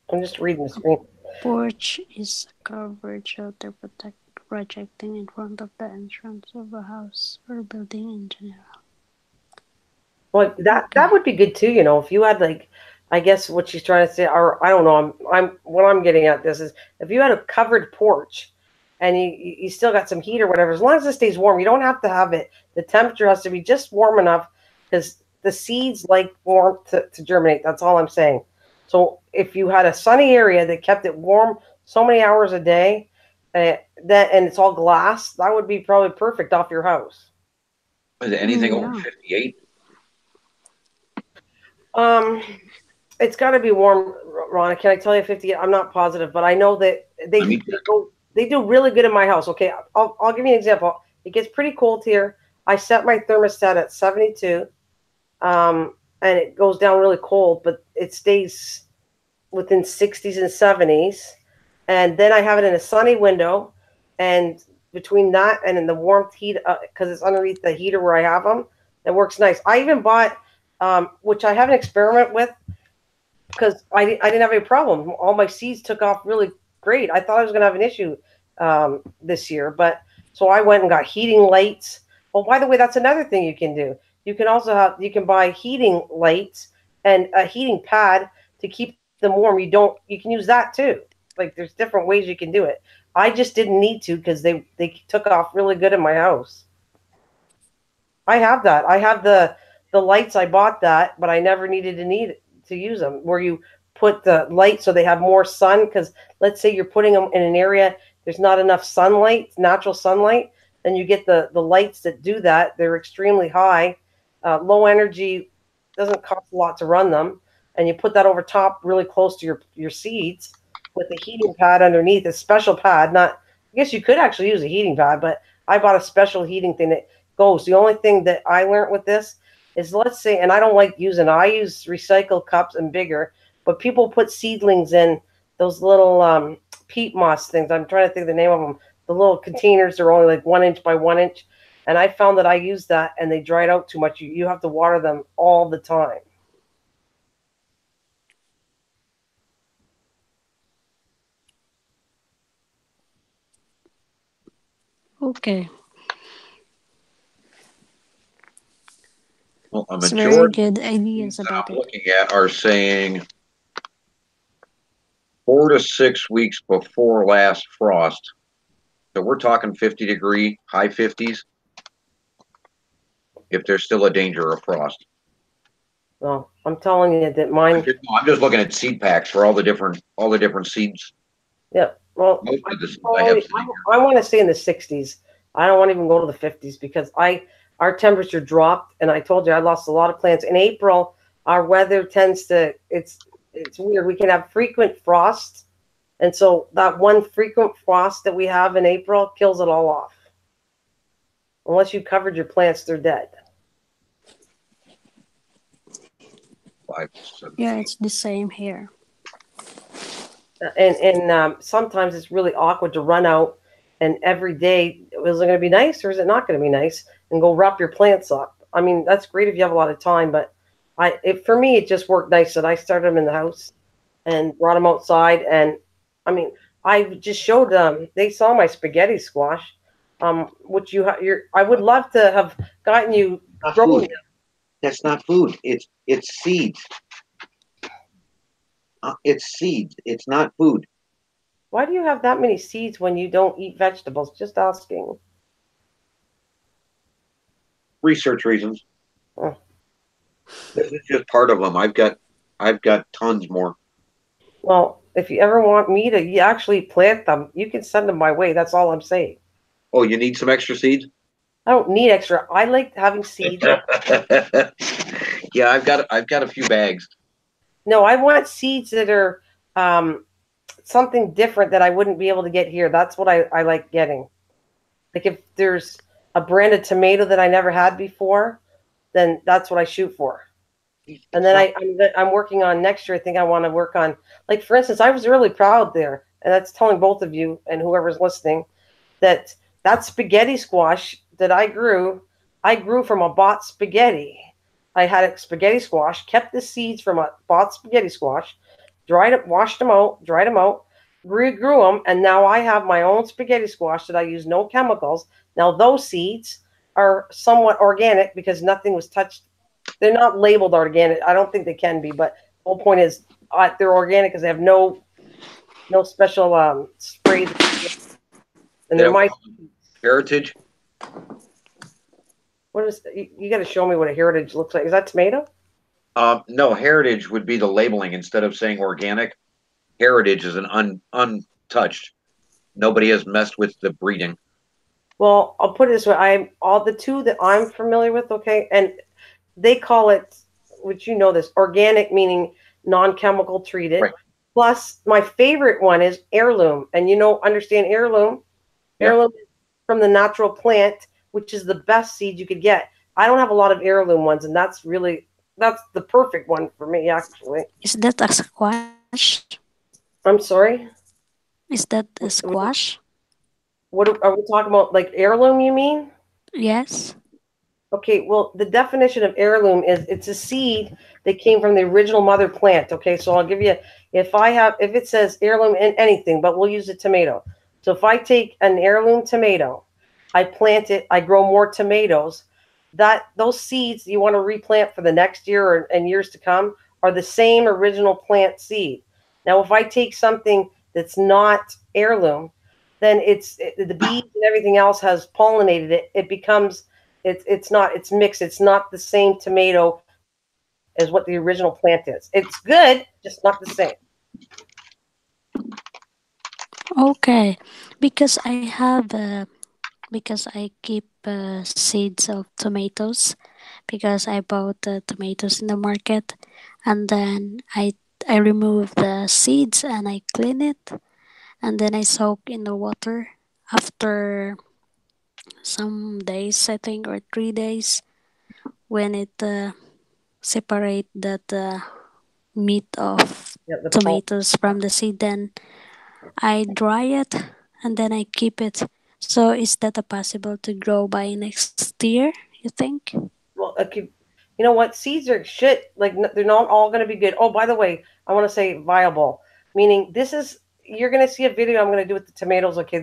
I'm just reading the screen. Porch is a covered shelter projecting in front of the entrance of a house or building in general. Well, that Okay. would be good too. You know, if you had like I guess what she's trying to say, or I don't know. I'm what I'm getting at this is if you had a covered porch and you still got some heat or whatever, as long as it stays warm, you don't have to have it. The temperature has to be just warm enough because the seeds like warmth to germinate. That's all I'm saying. So if you had a sunny area that kept it warm so many hours a day, that and it's all glass, that would be probably perfect off your house. Is it anything over Yeah. 58? Um, it's got to be warm, Ronna. Can I tell you 50? I'm not positive, but I know that Let me check. they do really good in my house. Okay, I'll give you an example. It gets pretty cold here. I set my thermostat at 72, and it goes down really cold, but it stays within 60s and 70s. And then I have it in a sunny window, and between that and in the warmth heat, because it's underneath the heater where I have them, it works nice. I even bought, which I have an experiment with because I didn't have any problem. All my seeds took off really great. I thought I was going to have an issue this year, but so I went and got heating lights. Oh, by the way, that's another thing you can do. You can buy heating lights and a heating pad to keep them warm. You can use that too. Like there's different ways you can do it. I just didn't need to because they took off really good in my house. I have that. I have the lights. I bought that, but I never needed to use them. Where you put the light so they have more sun. Because let's say you're putting them in an area there's not enough sunlight, natural sunlight, then you get the lights that do that. They're extremely high, low energy. Doesn't cost a lot to run them, and you put that over top, really close to your seeds, with a heating pad underneath. A special pad. Not. I guess you could actually use a heating pad, but I bought a special heating thing that goes. The only thing that I learned with this is let's say, and I don't like using, I use recycled cups and bigger, but people put seedlings in those little peat moss things. I'm trying to think of the name of them. The little containers are only like 1 inch by 1 inch. And I found that I use that and they dried out too much. You have to water them all the time. Okay. Well, a It's very majority of good the ideas things that about I'm it. looking at are saying 4 to 6 weeks before last frost. So we're talking 50-degree, high 50s, if there's still a danger of frost. Well, I'm telling you that I'm mine, just, I'm just looking at seed packs for all the different seeds. yeah. Well, Most of the seeds I have sitting I want to stay in the 60s. I don't want to even go to the 50s because our temperature dropped, and I told you I lost a lot of plants in April. Our weather tends to it's weird. We can have frequent frost, and so that one frequent frost that we have in April kills it all off. Unless you covered your plants, they're dead. here. 5 to 7 Yeah, feet. it's the same here. And sometimes it's really awkward to run out and every day is it going to be nice or is it not going to be nice and go wrap your plants up. I mean that's great if you have a lot of time, but for me it just worked nice that I started them in the house and brought them outside. And I mean I just showed them, they saw my spaghetti squash, which I would love to have gotten you Not growing. food. That's not food. It's seeds. It's seeds. It's not food. Why do you have that many seeds when you don't eat vegetables? Just asking. Research reasons. Oh. This is just part of them. I've got tons more. Well, if you ever want me to actually plant them, you can send them my way. That's all I'm saying. Oh, you need some extra seeds? I don't need extra. I like having seeds. Yeah, I've got a few bags. No, I want seeds that are um, something different that I wouldn't be able to get here. That's what I like getting. Like if there's a brand of tomato that I never had before, then that's what I shoot for. And then I'm working on next year. I think I want to work on, like for instance, I was really proud there, and that's telling both of you and whoever's listening that that spaghetti squash that I grew from a bought spaghetti. I had a spaghetti squash, kept the seeds from a bought spaghetti squash, dried it, washed them out, dried them out, grew them, and now I have my own spaghetti squash that I use no chemicals. Now those seeds are somewhat organic because nothing was touched. They're not labeled organic. I don't think they can be, but whole point is they're organic because they have no special sprays, and They they're don't my. call them heritage. What is you got to show me what a heritage looks like? Is that tomato? No, heritage would be the labeling instead of saying organic. Heritage is an untouched. Nobody has messed with the breeding. Well, I'll put it this way: I'm all the two that I'm familiar with. Okay, and they call it, which you know this, organic meaning non-chemical treated. Right. Plus, my favorite one is heirloom, and understand heirloom. Yeah. Heirloom is from the natural plant, which is the best seed you could get. I don't have a lot of heirloom ones, and that's the perfect one for me, actually. Is that a squash? I'm sorry. Is that a squash? What are we talking about? Like heirloom, you mean? Yes. Okay, well, the definition of heirloom is it's a seed that came from the original mother plant. Okay, so I'll give you if it says heirloom in anything, but we'll use a tomato. So if I take an heirloom tomato, I plant it, I grow more tomatoes. Those seeds you want to replant for the next year and years to come are the same original plant seed. Now, if I take something that's not heirloom, then the bees and everything else has pollinated it. It becomes it's mixed. It's not the same tomato as what the original plant is. It's good, just not the same. Okay. Because I keep seeds of tomatoes because I bought the tomatoes in the market, and then I remove the seeds and I clean it, and then I soak in the water after some days, I think, or 3 days, when it separate that meat of Yeah, the pulp. tomatoes from the seed. Then I dry it and then I keep it. So is that a possible to grow by next year, you think? Well, okay, you know what? Seeds are shit. Like they're not all going to be good. Oh, by the way, I want to say viable, meaning this is you're going to see a video I'm going to do with the tomatoes. Okay,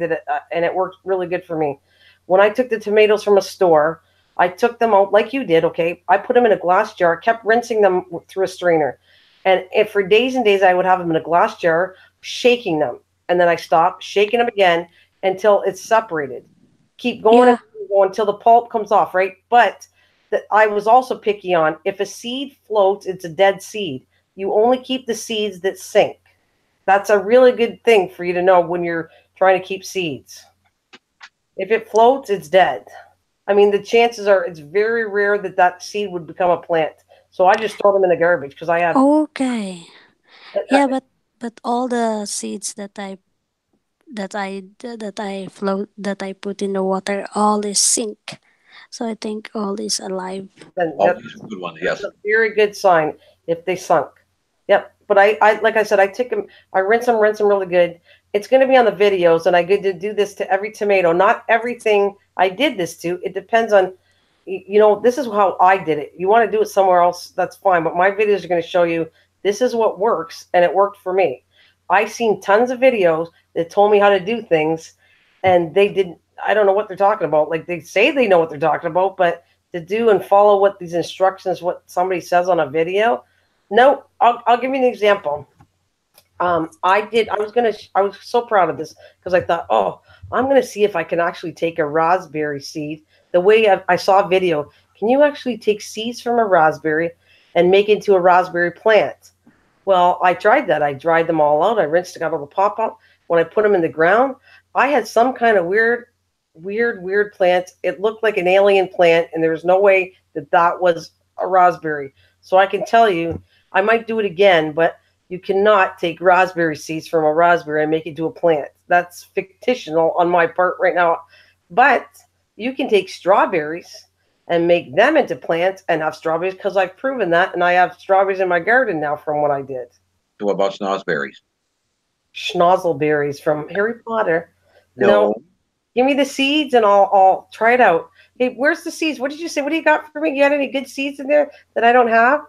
and it worked really good for me. When I took the tomatoes from a store, I took them out like you did. Okay, I put them in a glass jar, kept rinsing them through a strainer, and if for days and days I would have them in a glass jar, shaking them, and then I stopped shaking them again until it's separated. Keep going Yeah. and going until the pulp comes off, right? But that I was also picky on. If a seed floats, it's a dead seed. You only keep the seeds that sink. That's a really good thing for you to know when you're trying to keep seeds. If it floats, it's dead. I mean, the chances are it's very rare that that seed would become a plant. So I just throw them in the garbage because I have. Okay. uh, Yeah, but all the seeds that I put in the water, all is sink. So I think all is alive. All these are good ones. That's Yes. a very good sign if they sunk. Yep. But I like I said, I took them, I rinse them really good. It's going to be on the videos, and I get to do this to every tomato. Not everything I did this to. It depends on, this is how I did it. You want to do it somewhere else, that's fine. But my videos are going to show you this is what works, and it worked for me. I seen tons of videos that told me how to do things, and they didn't. I don't know what they're talking about. Like they say they know what they're talking about, but to do and follow what these instructions, what somebody says on a video. No, I'll give you an example. I was so proud of this because I thought, oh, I'm gonna see if I can actually take a raspberry seed. The way I saw a video, can you actually take seeds from a raspberry and make it into a raspberry plant? Well, I tried that. I dried them all out. I rinsed, got all the pop out. When I put them in the ground, I had some kind of weird plant. It looked like an alien plant, and there was no way that that was a raspberry. So I can tell you, I might do it again, but you cannot take raspberry seeds from a raspberry and make it to a plant. That's fictional on my part right now. But you can take strawberries and make them into plants and have strawberries because I've proven that, and I have strawberries in my garden now from what I did. So what about snozzberries? Schnozzleberries from Harry Potter. No, No, give me the seeds and I'll try it out. Hey, where's the seeds? What did you say? What do you got for me? You got any good seeds in there that I don't have?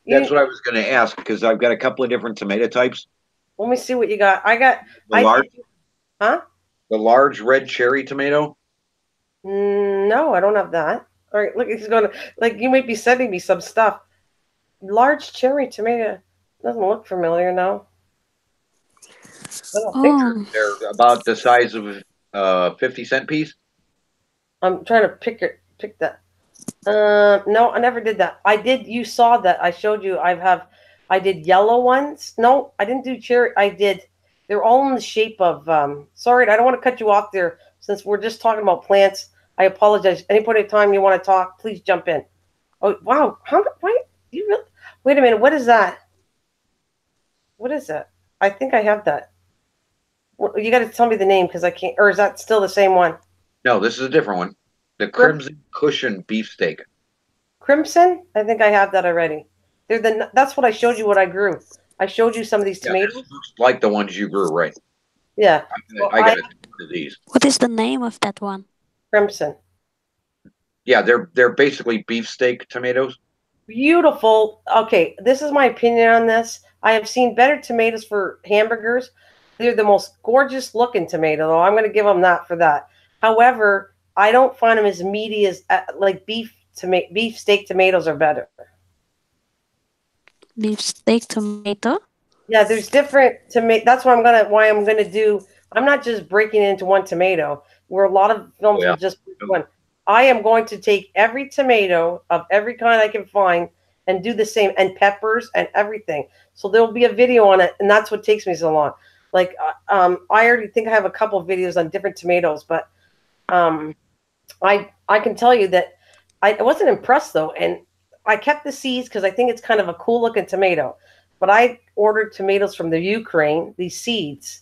that's You what I was going to ask because I've got a couple of different tomato types. let me see what you got. The I large, huh? the large red cherry tomato. No, I don't have that. All right, look, he's going to like you might be sending me some stuff. Large cherry tomato. Doesn't look familiar now. I don't think so. Oh, They're about the size of a 50-cent piece. I'm trying to pick that. No, I never did that. I did. You saw that. I showed you. I did yellow ones. No, I didn't do cherry. I did. They're all in the shape of. Sorry, I don't want to cut you off there. Since we're just talking about plants, I apologize. Any point in time you want to talk, please jump in. Oh wow, why you really? Wait a minute. What is that? What is that? I think I have that. You got to tell me the name because I can't. Or is that still the same one? No, this is a different one. The Crim- Crimson Cushion beefsteak. Crimson. I think I have that already. That's what I showed you. What I grew. I showed you some of these Yeah, this tomatoes. looks like the ones you grew, right? Yeah. So I I got have a ton of these. what is the name of that one? crimson. Yeah, they're basically beefsteak tomatoes. Beautiful. Okay, this is my opinion on this. I have seen better tomatoes for hamburgers. They're the most gorgeous looking tomato, though. I'm going to give them that for that. However, I don't find them as meaty as like beef steak tomatoes are better. Beef steak tomato? Yeah, there's different tomato. That's why I'm gonna do. I'm not just breaking it into one tomato. Where a lot of Oh films will yeah. just pick one. I am going to take every tomato of every kind I can find and do the same, and peppers and everything. So there'll be a video on it, and that's what takes me so long. Like, I already think I have a couple of videos on different tomatoes, but um, I can tell you that I wasn't impressed though, and I kept the seeds because I think it's kind of a cool looking tomato. But I ordered tomatoes from the Ukraine, these seeds.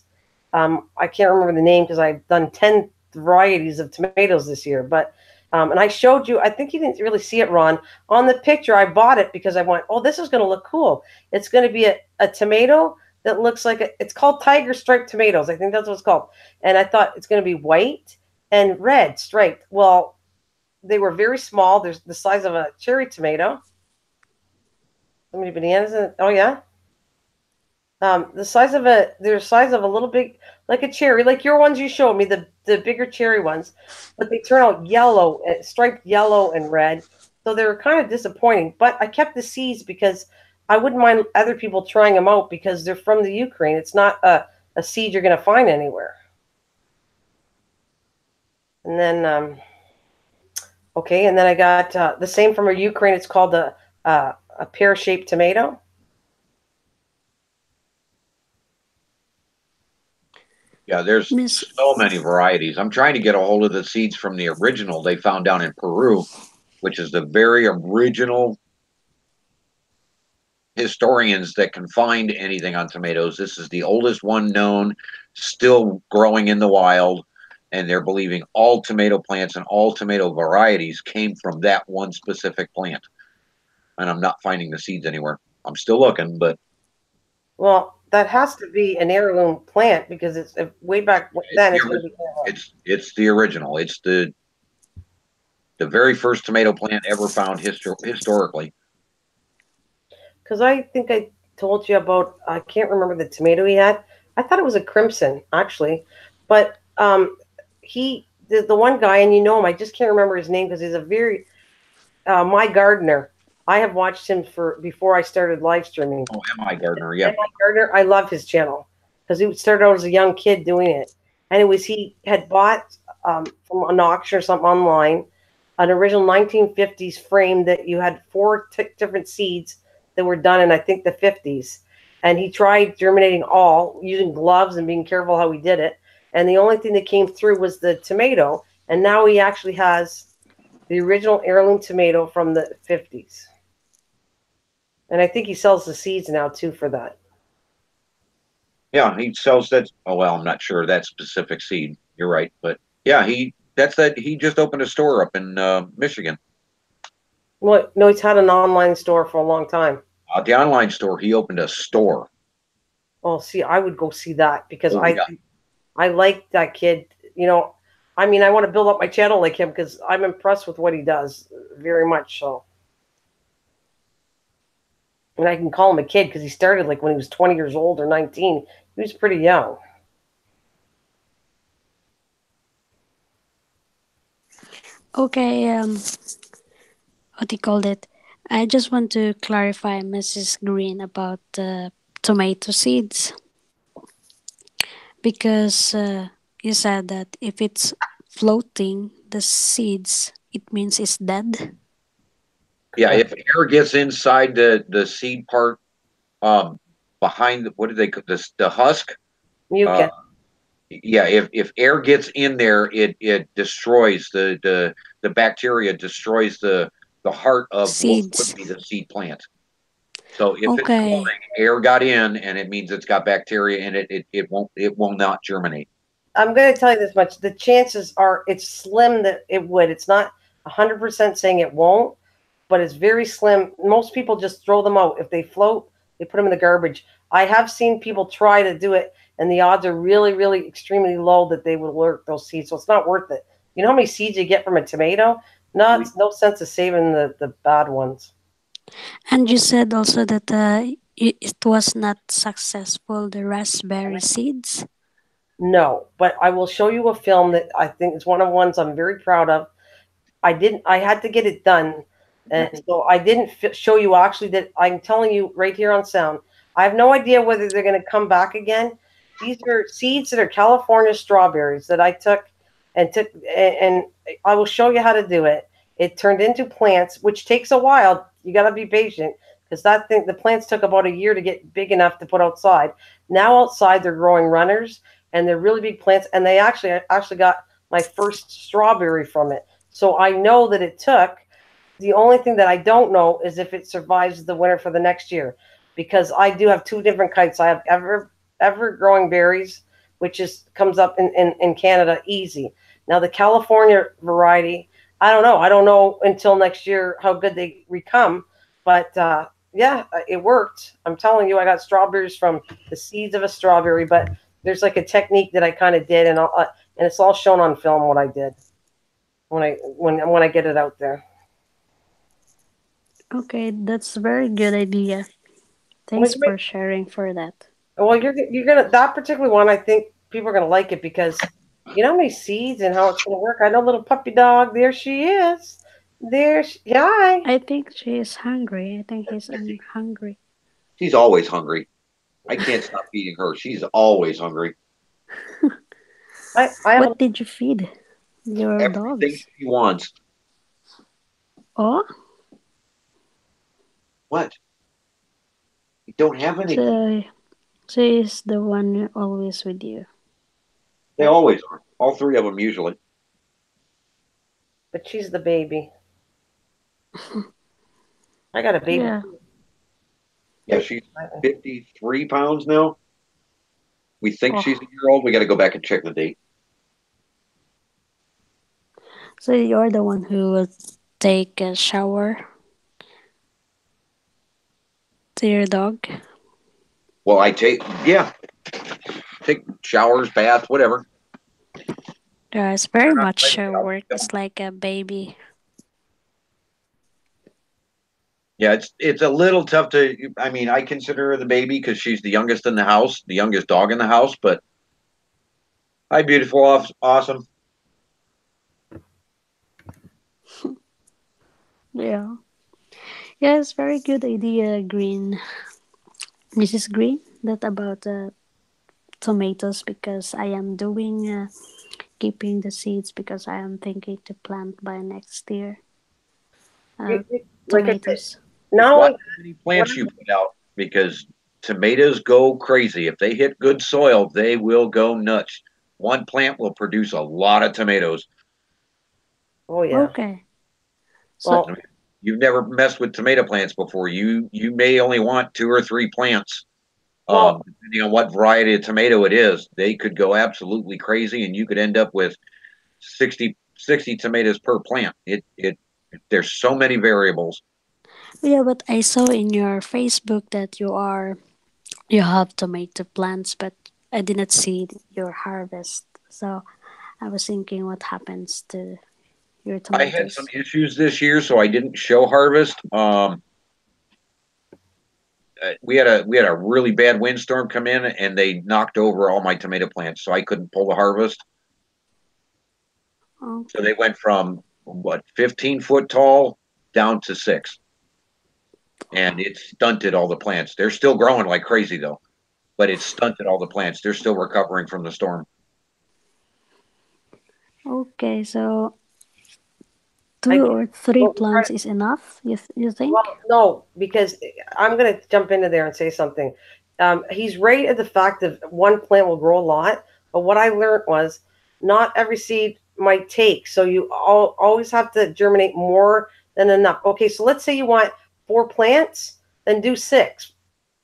I can't remember the name because I've done 10 varieties of tomatoes this year. But and I showed you. I think you didn't really see it, Ron. On the picture, I bought it because I went, oh, this is going to look cool. It's going to be a tomato that looks like it's called tiger striped tomatoes. I think that's what it's called. And I thought it's going to be white and red striped. Well, they were very small. There's the size of a cherry tomato. How many bananas in it? Oh yeah. They're the size of a little big, like a cherry, like your ones you showed me, the bigger cherry ones, but they turn out yellow, striped yellow and red. So they were kind of disappointing. But I kept the seeds because I wouldn't mind other people trying them out because they're from the Ukraine. It's not a seed you're going to find anywhere. And then okay, and then I got the same from a Ukraine. It's called a pear-shaped tomato. Yeah, there's Miss so many varieties. I'm trying to get a hold of the seeds from the original they found down in Peru, which is the very original historians that can find anything on tomatoes. This is the oldest one known, still growing in the wild, and they're believing all tomato plants and all tomato varieties came from that one specific plant. And I'm not finding the seeds anywhere. I'm still looking, but Well, that has to be an heirloom plant because it's way back it's then. the It's going to be original. It's the original. It's the very first tomato plant ever found historically. because I think I told you about. I can't remember the tomato he had. I thought it was a crimson actually, but the one guy, and you know him. I just can't remember his name because he's a very my gardener. I have watched him for before I started live streaming. Oh, M.I. Gardner. Yep. My Gardner, I love his channel because he started out as a young kid doing it. Anyways, he had bought from an auction or something online an original 1950s frame that you had four different seeds that were done in, I think, the 50s. And he tried germinating all using gloves and being careful how he did it. And the only thing that came through was the tomato. And now he actually has the original heirloom tomato from the 50s. And I think he sells the seeds now too for that. Yeah, he sells that. Oh well, I'm not sure that specific seed. You're right, but yeah, he just opened a store up in Michigan. Well, no, he's had an online store for a long time. The online store, he opened a store. Oh, see, I would go see that because Oh yeah, I like that kid. You know, I mean, I want to build up my channel like him because I'm impressed with what he does very much. So, and I can call him a kid because he started like when he was 20 years old or 19. He was pretty young. okay, what do you call it? I just want to clarify, Mrs. Green, about the tomato seeds because you said that if it's floating, the seeds, it means it's dead. Yeah, Correct. if air gets inside the seed part, um, behind what do they this the husk? Uh, Mucus. yeah, if air gets in there, it destroys the bacteria, destroys the heart of what would Seeds. be the seed plant. So if it's Okay. floating, air got in, and it means it's got bacteria in it. It will not germinate. I'm going to tell you this much: the chances are it's slim that it would. It's not 100% saying it won't, but it's very slim. Most people just throw them out. If they float, they put them in the garbage. I have seen people try to do it, and the odds are really, really extremely low that they would work those seeds. So it's not worth it. You know how many seeds you get from a tomato? Not no sense of saving the bad ones. And you said also that it was not successful, the raspberry seeds. No, but I will show you a film that I think is one of the ones I'm very proud of. I didn't. I had to get it done, and so I didn't show you actually that I'm telling you right here on sound. I have no idea whether they're going to come back again. These are seeds that are California strawberries that I took and took, and I will show you how to do it. It turned into plants, which takes a while. You got to be patient because that thing, the plants took about a year to get big enough to put outside. Now outside they're growing runners and they're really big plants, and they actually got my first strawberry from it. So I know that it took. The only thing that I don't know is if it survives the winter for the next year, because I do have two different kites. I have ever growing berries, which is comes up in Canada easy. Now the California variety, I don't know. I don't know until next year how good they become, but yeah, it worked. I'm telling you, I got strawberries from the seeds of a strawberry, but there's like a technique that I kind of did, and it's all shown on film what I did when I get it out there. Okay, that's a very good idea. Well, Thanks for sharing for that. you're gonna that particular one. I think people are gonna like it because you know how many seeds and how it's gonna work. I know little puppy dog. There she is. Hi. I think she is hungry. I think he's hungry. She's always hungry. I can't stop feeding her. She's always hungry. I have a, What did you feed your Everything dogs? she wants. Oh, What? You don't have anything. so she is the one always with you. They always are. All three of them usually. but she's the baby. I got a baby. Yeah. Yeah, she's 53 pounds now. We think she's a Oh, year old. We got to go back and check the date. so you're the one who will take a shower to your dog? Well, yeah, take showers, baths, whatever. Yeah, it's very Turn on much the light. works like a baby. Yeah, it's a little tough to. I mean, I consider her the baby because she's the youngest in the house, the youngest dog in the house. But hi, beautiful, awesome. Yeah. Yeah, it's very good idea, Green. Mrs. Green, that about tomatoes because I am doing keeping the seeds because I am thinking to plant by next year Like I said, tomatoes. Just not watch only how many what plants you put out because tomatoes go crazy. If they hit good soil, they will go nuts. One plant will produce a lot of tomatoes. oh yeah. Okay. So I Well, mean, you've never messed with tomato plants before. You may only want two or three plants, well, depending on what variety of tomato it is. They could go absolutely crazy, and you could end up with 60 tomatoes per plant. It there's so many variables. yeah, but I saw in your Facebook that you have tomato plants, but I did not see your harvest. So I was thinking what happens to your I had some tomatoes. issues this year, so I didn't show harvest. We had a really bad windstorm come in, and they knocked over all my tomato plants, so I couldn't pull the harvest. So they Okay. went from what 15 foot tall down to 6. and it stunted all the plants. They're still growing like crazy though, but it stunted all the plants. They're still recovering from the storm. Okay, so I two or three well, plants is enough, you think? well, no, because I'm going to jump into there and say something. He's right at the fact that one plant will grow a lot, but what I learned was not every seed might take. So you always have to germinate more than enough. Okay, so let's say you want 4 plants, then do 6.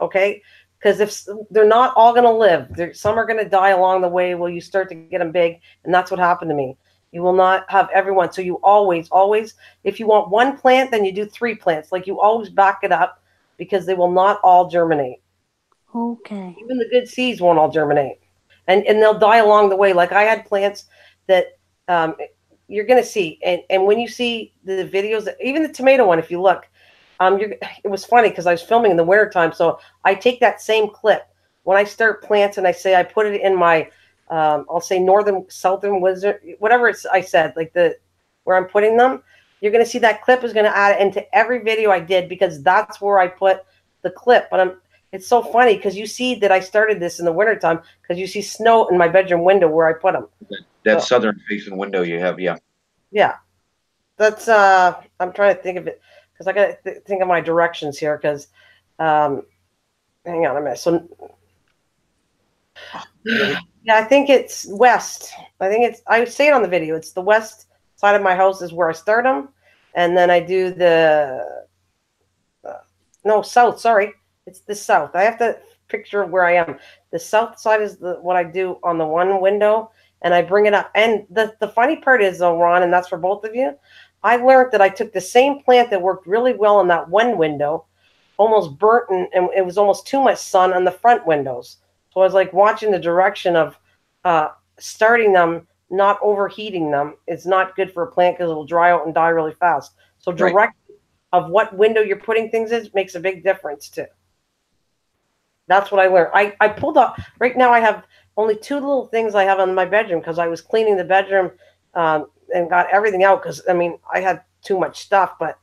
Okay, because if they're not all going to live, some are going to die along the way. Will you start to get them big? And that's what happened to me. You will not have everyone. So you always, if you want 1 plant, then you do 3 plants. Like you always back it up because they will not all germinate. Okay. Even the good seeds won't all germinate, and they'll die along the way. Like I had plants that um, you're going to see, and when you see the videos, even the tomato one, if you look, it was funny because I was filming in the wintertime, so I take that same clip when I start plants and I say I put it in my I'll say northern southern wizard, whatever I said, like the where I'm putting them. You're going to see that clip is going to add it into every video I did because that's where I put the clip. But it's so funny because you see that I started this in the wintertime because you see snow in my bedroom window where I put them. That So, southern facing window you have, yeah. yeah, that's I'm trying to think of it because I got to think of my directions here because um, hang on a minute. So yeah, I think it's west. I say it on the video. It's the west side of my house is where I start them, and then I do the no south. Sorry, it's the south. I have to picture where I am. The south side is what I do on the one window, and I bring it up. And the funny part is though, Ron, and that's for both of you. I learned that I took the same plant that worked really well in that one window, almost burnt, and it was almost too much sun on the front windows. So I was like watching the direction of starting them, not overheating them. It's not good for a plant because it'll dry out and die really fast. So Right. direct of what window you're putting things in makes a big difference too. That's what I learned. I pulled up right now. I have only 2 little things I have in my bedroom because I was cleaning the bedroom and got everything out because I mean I had too much stuff, but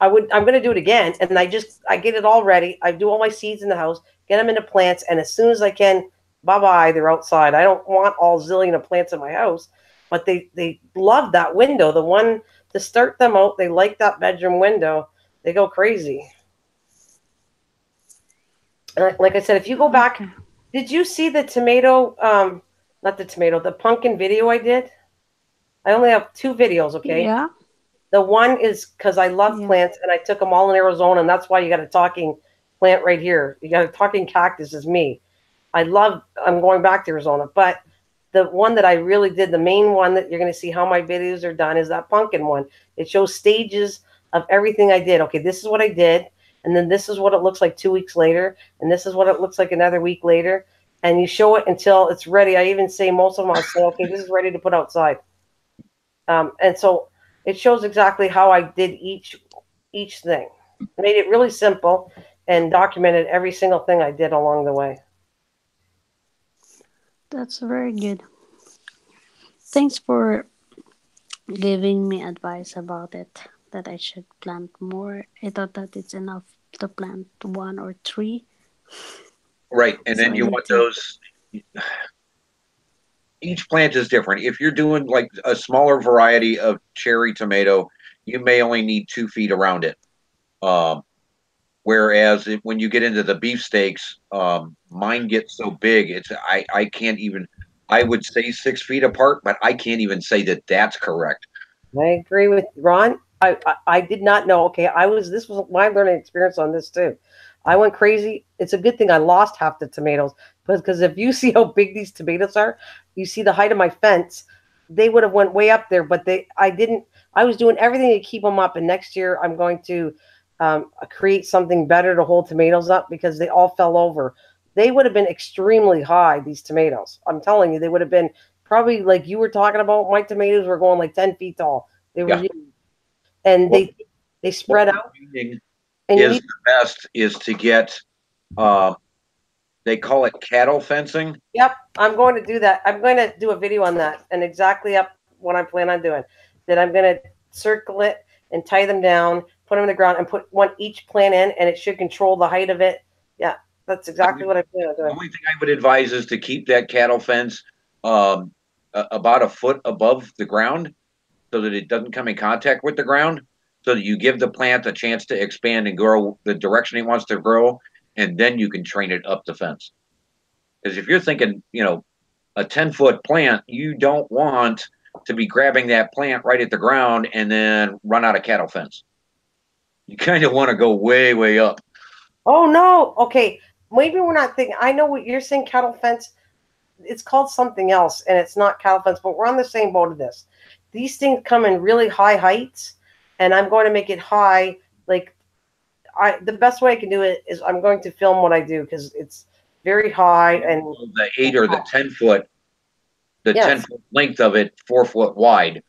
I'm going to do it again. And I get it all ready. I do all my seeds in the house, get them into plants. And as soon as I can, bye-bye, they're outside. I don't want all zillion of plants in my house, but they love that window. The one to start them out, they like that bedroom window. They go crazy. Like I said, if you go back, Okay. did you see the tomato, not the tomato, the pumpkin video I did? I only have 2 videos, okay? Yeah. The one is because I love Yeah. plants and I took them all in Arizona, and that's why you got a talking plant right here. You got a talking cactus is me. I'm going back to Arizona, but the one that I really did, the main one that you're going to see how my videos are done is that pumpkin one. It shows stages of everything I did. Okay, this is what I did, and then this is what it looks like 2 weeks later, and this is what it looks like another week later, and you show it until it's ready. I even say most of them, I'll say, okay, this is ready to put outside. And so it shows exactly how I did each thing. Made it really simple and documented every single thing I did along the way. That's very good. Thanks for giving me advice about it. That I should plant more. I thought that it's enough to plant 1 or 3. Right. And So then I you need want to. those, each plant is different. If you're doing like a smaller variety of cherry tomato, you may only need 2 feet around it. Um, Whereas when you get into the beefsteaks, mine get so big, I can't even. I would say 6 feet apart, but I can't even say that that's correct. I agree with Ron. I did not know. Okay, this was my learning experience on this too. I went crazy. It's a good thing I lost half the tomatoes, because if you see how big these tomatoes are, you see the height of my fence. They would have went way up there, but I didn't. I was doing everything to keep them up, and next year I'm going to create something better to hold tomatoes up because they all fell over. They would have been extremely high. These tomatoes, I'm telling you, they would have been probably like you were talking about. My tomatoes were going like 10 feet tall. They were Yeah. huge, and What, they what spread out. we're doing And you is need, the best is to get. Uh, they call it cattle fencing. yep, I'm going to do that. I'm going to do a video on that and exactly up what I plan on doing. That I'm going to circle it. and tie them down, put them in the ground, and put each plant in, and it should control the height of it. Yeah, that's exactly what I'm doing. The only thing I would advise is to keep that cattle fence about a foot above the ground so that it doesn't come in contact with the ground, so that you give the plant a chance to expand and grow the direction it wants to grow, and then you can train it up the fence. Because if you're thinking, a 10-foot plant, you don't want to be grabbing that plant right at the ground and then run out of cattle fence. You kind of want to go way, way up. Oh, no. Okay. Maybe we're not thinking. I know what you're saying, cattle fence. It's called something else, and it's not cattle fence, but we're on the same boat of this. These things come in really high heights, and I'm going to make it high. Like, the best way I can do it is I'm going to film what I do because it's very high and the 8 or the 10-foot, the Yes. 10-foot length of it, 4-foot wide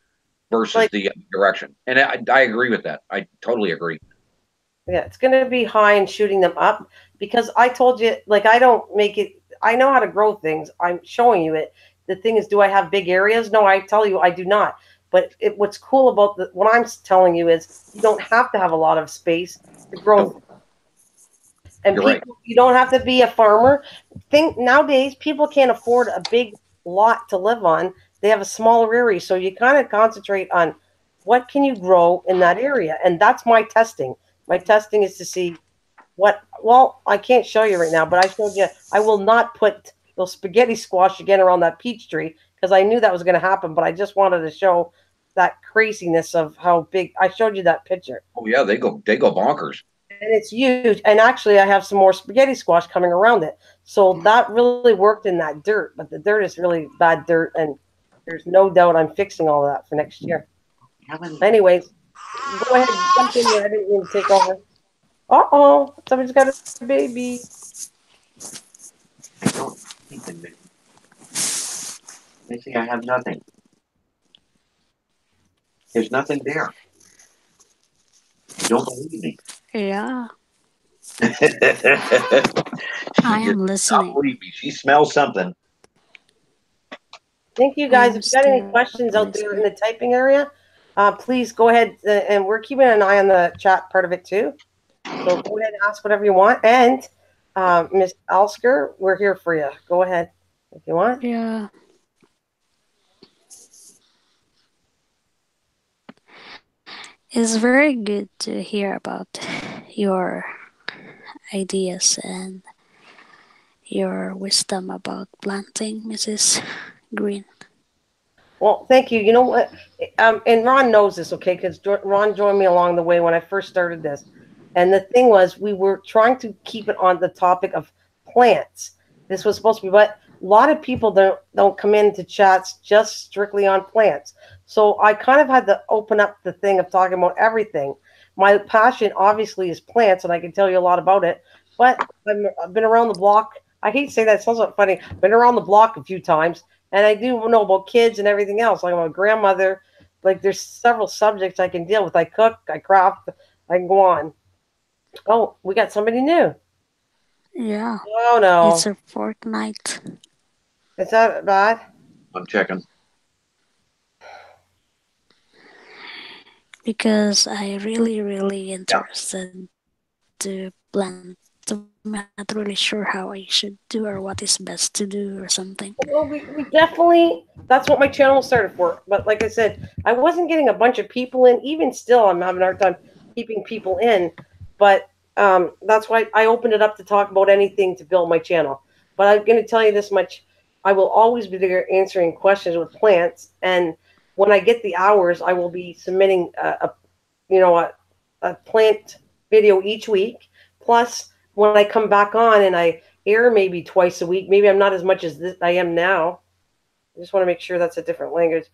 versus Like- the direction. And I agree with that. I totally agree. Yeah, it's going to be high and shooting them up because I told you, like, I don't make it. I know how to grow things. I'm showing you it. The thing is, do I have big areas? No, I tell you, I do not. But what's cool about what I'm telling you is you don't have to have a lot of space to grow. And You're people, right. you don't have to be a farmer. Nowadays, people can't afford a big lot to live on. They have a smaller area, so you kind of concentrate on what can you grow in that area, and that's my testing. My testing is to see what. Well, I can't show you right now, but I showed you. I will not put those spaghetti squash again around that peach tree because I knew that was going to happen. But I just wanted to show that craziness of how big. I showed you that picture. Oh yeah, they go bonkers. And it's huge. And actually, I have some more spaghetti squash coming around it. So that really worked in that dirt. But the dirt is really bad dirt. And there's no doubt I'm fixing all of that for next year. Anyways, go ahead. Jump in there. I didn't mean to take over. Uh-oh. Somebody's got a baby. I don't think they say I have nothing. There's nothing there. You don't believe me. Yeah, I I am listening. believe me. She smells something. Thank you, I guys. am If you got any still questions out there in listening. the typing area, please go ahead. And we're keeping an eye on the chat part of it too. So go ahead and ask whatever you want. And Miss Alsker, we're here for you. Go ahead if you want. Yeah. It's very good to hear about your ideas and your wisdom about planting, Mrs. Green. Well, thank you. You know what? And Ron knows this, okay? Because Ron joined me along the way when I first started this. And the thing was, we were trying to keep it on the topic of plants. This was supposed to be, but a lot of people don't come into chats just strictly on plants. So I kind of had to open up the thing of talking about everything. My passion obviously is plants, and I can tell you a lot about it. But I've been around the block. I hate to say that; it sounds like funny. Been around the block a few times, and I do know about kids and everything else. Like I'm a grandmother. Like there's several subjects I can deal with. I cook, I craft, I can go on. Oh, we got somebody new. Yeah, Oh it's no, a fortnight. is that bad? I'm checking. Because I really interested to plant. So I'm not really sure how I should do or what is best to do or something. Well, we definitely, that's what my channel started for. But like I said, I wasn't getting a bunch of people in. Even still, I'm having a hard time keeping people in. But that's why I opened it up to talk about anything to build my channel. But I'm going to tell you this much. I will always be there answering questions with plants. And when I get the hours, I will be submitting a plant video each week. Plus, when I come back on and I air maybe twice a week, maybe I'm not as much as I am now. I just want to make sure that's a different language.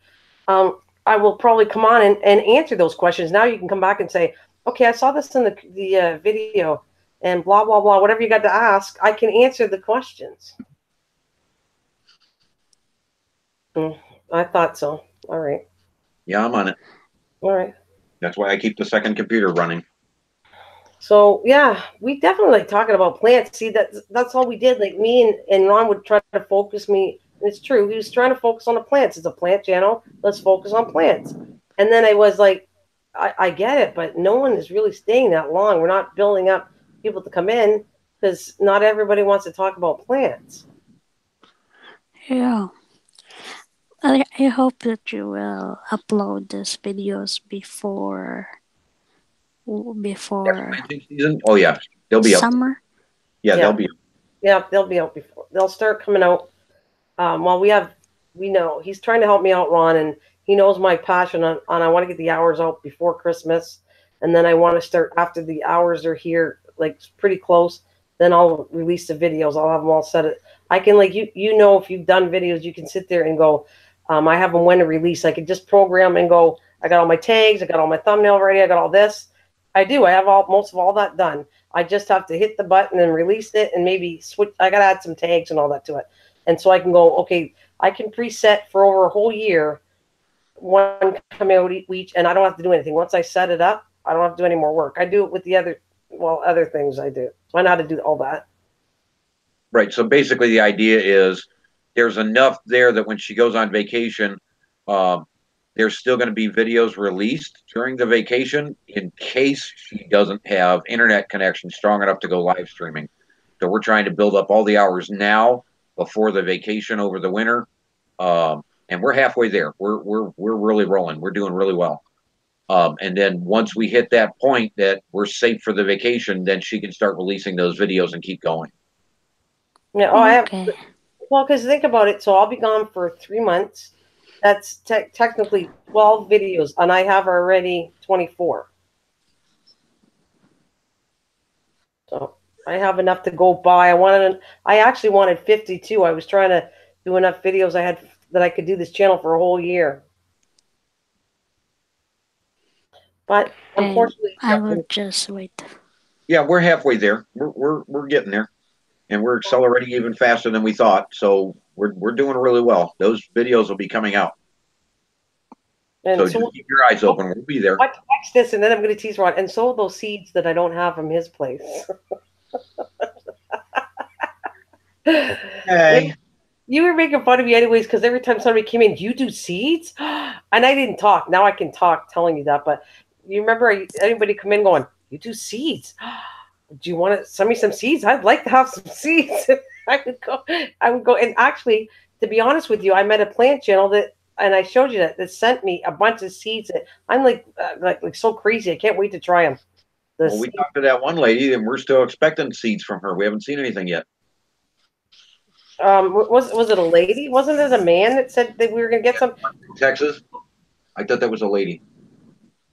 I will probably come on and answer those questions. Now you can come back and say, okay, I saw this in the video and blah, blah, blah, whatever you got to ask, I can answer the questions. I thought so. All right. Yeah, I'm on it. All right. That's why I keep the second computer running. So yeah, we definitely like talking about plants. See, that's all we did. Like me and Ron would try to focus me. And it's true. He was trying to focus on the plants. It's a plant channel. Let's focus on plants. And then I was like, I get it, but no one is really staying that long. We're not building up people to come in because not everybody wants to talk about plants. Yeah. I hope that you will upload these videos before Planting season? Oh yeah, they'll be up. summer. Yeah, they'll Yeah, be. yeah, they'll be out before. They'll start coming out. Well, we know he's trying to help me out, Ron, and he knows my passion on I want to get the hours out before Christmas, and then I want to start after the hours are here, like pretty close. Then I'll release the videos. I'll have them all set. I can like you know if you've done videos, you can sit there and go. I have them when to release. I could just program and go. I got all my tags. I got all my thumbnail ready. I got all this. I do. I have all most of all that done. I just have to hit the button and release it, and maybe switch. I got to add some tags and all that to it, and so I can go. Okay, I can preset for over a whole year, one coming out each, and I don't have to do anything. Once I set it up, I don't have to do any more work. I do it with the other things I do. So I know how to do all that. Right. So basically, the idea is there's enough there that when she goes on vacation, um, there's still going to be videos released during the vacation in case she doesn't have internet connection strong enough to go live streaming. So we're trying to build up all the hours now before the vacation over the winter, and we're halfway there. We're really rolling. We're doing really well. And then once we hit that point that we're safe for the vacation, then she can start releasing those videos and keep going. Yeah. Oh, I have. Okay. Well, because think about it. So I'll be gone for 3 months. That's technically 12 videos, and I have already 24. So I have enough to go by. I actually wanted 52. I was trying to do enough videos I had that I could do this channel for a whole year. But unfortunately, I will just wait. Yeah, we're halfway there. We're getting there, and we're accelerating even faster than we thought. So we're doing really well. Those videos will be coming out. and So so just keep your eyes open. We'll be there. I text this, and then I'm going to tease Ron. And so those seeds that I don't have from his place. Hey. You were making fun of me anyways, because every time somebody came in, you do seeds? And I didn't talk. Now I can talk telling you that. But you remember anybody come in going, you do seeds? Do you want to send me some seeds? I'd like to have some seeds. I would go. And actually, to be honest with you, I met a plant channel and I showed you that sent me a bunch of seeds. That I'm like so crazy. I can't wait to try them. Well, we talked to that one lady, and we're still expecting seeds from her. We haven't seen anything yet. Was it a lady? Wasn't it a man that said that we were going to get some? Texas? I thought that was a lady.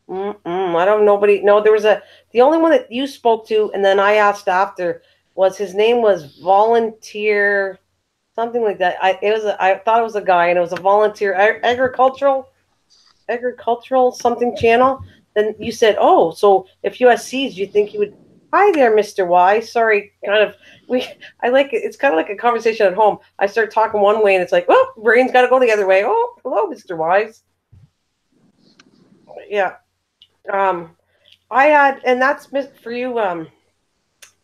I don't know. No, there was the only one that you spoke to, and then I asked after was his name was Volunteer, something like that. I thought it was a guy, and it was a volunteer agricultural something channel. Then you said, oh, so if you have seeds, you think you would. Hi there, Mr. Y. Sorry, I like it. It's kind of like a conversation at home. I start talking one way, and it's like, oh, brain's got to go the other way. Oh, hello, Mr. Wise. Yeah. I had, and that's for you,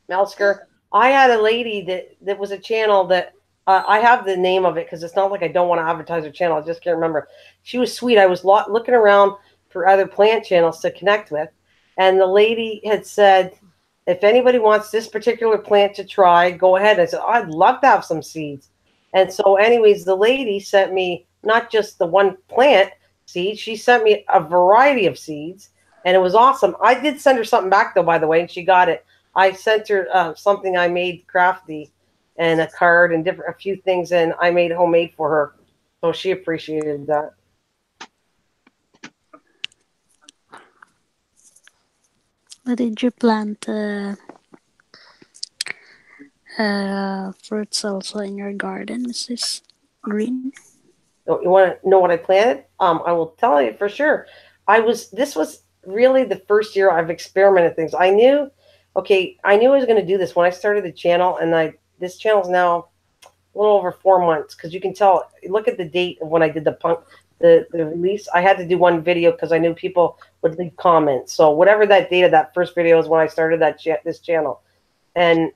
Melsker. I had a lady that was a channel that I have the name of it because it's not like I don't want to advertise her channel. I just can't remember. She was sweet. I was looking around for other plant channels to connect with, and the lady had said, if anybody wants this particular plant to try, go ahead. I said, oh, I'd love to have some seeds. And so, anyways, the lady sent me not just the one plant seed, she sent me a variety of seeds, and it was awesome. I did send her something back, though, by the way, and she got it. I sent her something I made crafty and a card and a few things, and I made homemade for her. So she appreciated that. But did you plant fruits also in your garden, Mrs. Green? You want to know what I planted? I will tell you for sure. This was really the first year I've experimented things. I knew I was going to do this when I started the channel, and this channel's now a little over 4 months because you can tell. Look at the date of when I did the release. I had to do one video because I knew people would leave comments. So whatever that date of that first video is when I started this channel. And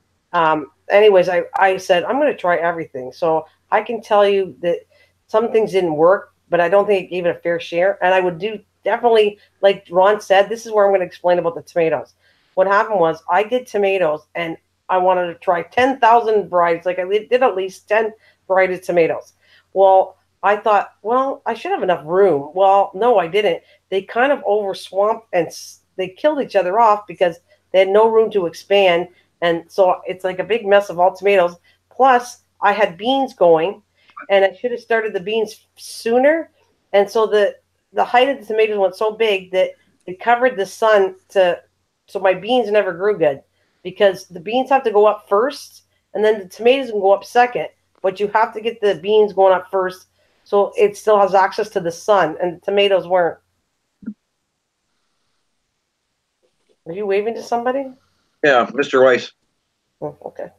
anyways, I said I'm going to try everything. So I can tell you that some things didn't work, but I don't think it gave it a fair share. And I would do definitely, like Ron said, this is where I'm going to explain about the tomatoes. What happened was I did tomatoes and I wanted to try 10,000 varieties. Like I did at least 10 varieties of tomatoes. Well, I thought, well, I should have enough room. Well, no, I didn't. They kind of over swamped and they killed each other off because they had no room to expand. And so it's like a big mess of all tomatoes. Plus, I had beans going, and I should have started the beans sooner. And so the height of the tomatoes went so big that it covered the sun so my beans never grew good because the beans have to go up first, and then the tomatoes can go up second. But you have to get the beans going up first, so it still has access to the sun, and the tomatoes weren't. Are you waving to somebody? Yeah, Mr. Weiss. Oh, okay.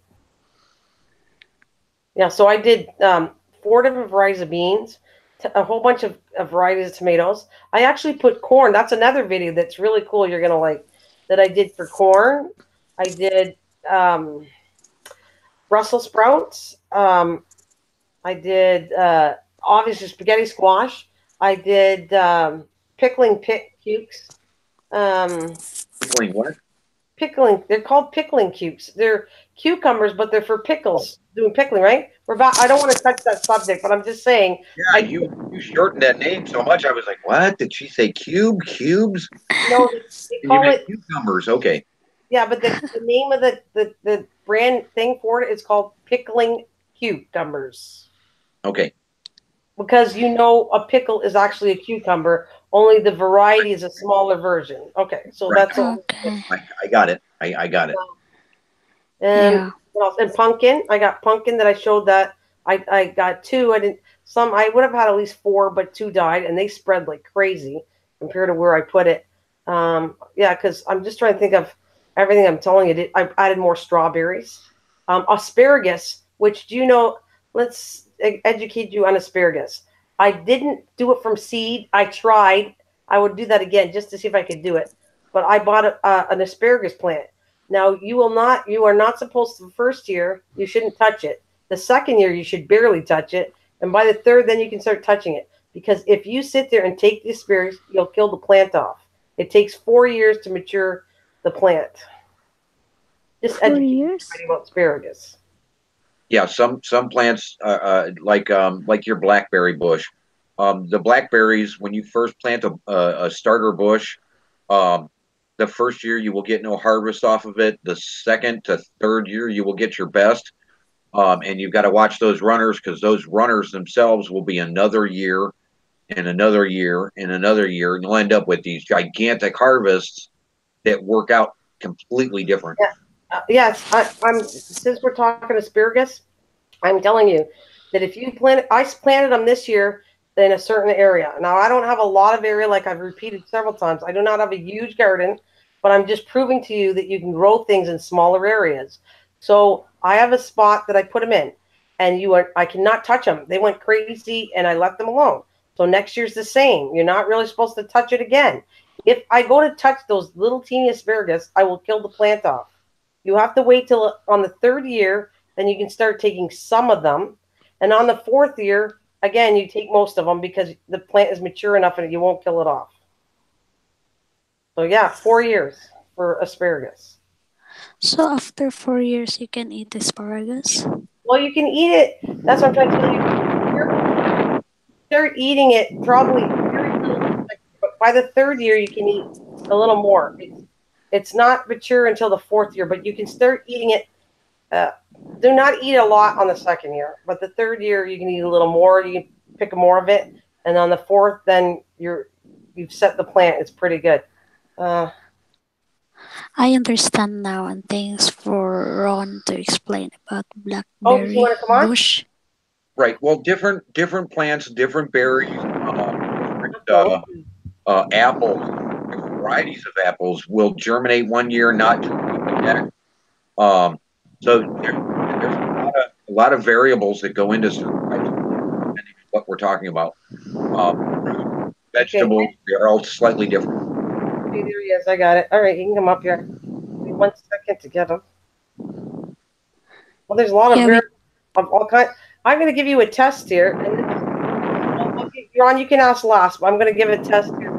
Yeah, so I did 4 different varieties of beans, a whole bunch of varieties of tomatoes. I actually put corn. That's another video that's really cool. You're gonna like that I did for corn. I did Brussels sprouts. I did obviously spaghetti squash. I did pickling cukes. Pickling what? Pickling. They're called pickling cukes. They're cucumbers, but they're for pickles. Doing pickling, right? We're about. I don't want to touch that subject, but I'm just saying. Yeah, you shortened that name so much. I was like, what? Did she say cubes? No, they And you call meant it. cucumbers. Okay. Yeah, but the name of the brand thing for it is called pickling cucumbers. Okay. Because you know a pickle is actually a cucumber, only the variety is a smaller version. Okay, so Right. that's all. Okay. I got it. I got it. And Yeah. what else? And pumpkin. I got pumpkin that I showed that I got 2. I didn't some I would have had at least 4, but 2 died and they spread like crazy compared to where I put it. Yeah, because I'm just trying to think of everything I'm telling you. I added more strawberries. Asparagus, which do you know, let's educate you on asparagus. I didn't do it from seed. I tried. I would do that again just to see if I could do it. But I bought an asparagus plant. Now you are not supposed to the first year, you shouldn't touch it. The second year you should barely touch it. And by the third, then you can start touching it. Because if you sit there and take the asparagus, you'll kill the plant off. It takes 4 years to mature the plant. Just 4 educate years? everybody about asparagus. Yeah, some plants like your blackberry bush. The blackberries, when you first plant a starter bush, um, the first year you will get no harvest off of it. The second to third year you will get your best. And you've got to watch those runners because those runners themselves will be another year and another year and another year, and you'll end up with these gigantic harvests that work out completely different. Yeah. Yes, I'm. Since we're talking asparagus, I'm telling you that if you plant, I planted them this year in a certain area. Now I don't have a lot of area, like I've repeated several times. I do not have a huge garden, but I'm just proving to you that you can grow things in smaller areas. So I have a spot that I put them in, and I cannot touch them. They went crazy, and I left them alone. So next year's the same. You're not really supposed to touch it again. If I go to touch those little teeny asparagus, I will kill the plant off. You have to wait till on the third year, then you can start taking some of them. And on the fourth year, again, you take most of them because the plant is mature enough and you won't kill it off. So yeah, 4 years for asparagus. So after 4 years, you can eat asparagus? Well, you can eat it. That's what I'm trying to tell you. Start eating it probably very little, but by the third year, you can eat a little more. It's not mature until the fourth year, but you can start eating it. Do not eat a lot on the second year, but the third year you can eat a little more. You can pick more of it, and on the fourth, then you've set the plant. It's pretty good. I understand now, and thanks for Ron to explain about Oh, did you blackberry want to come on? bush. Right. Well, different plants, different berries, apples, different varieties of apples will germinate one year, not germinate the next. So there's a lot of variables that go into certain types of plants, depending on what we're talking about. Vegetables, they're all slightly different. Okay, there he is. I got it. All right, you can come up here. Give me 1 second to get him. Well, there's a lot of Yeah, of all kinds. I'm going to give you a test here, and Ron, you can ask last, but I'm going to give a test here.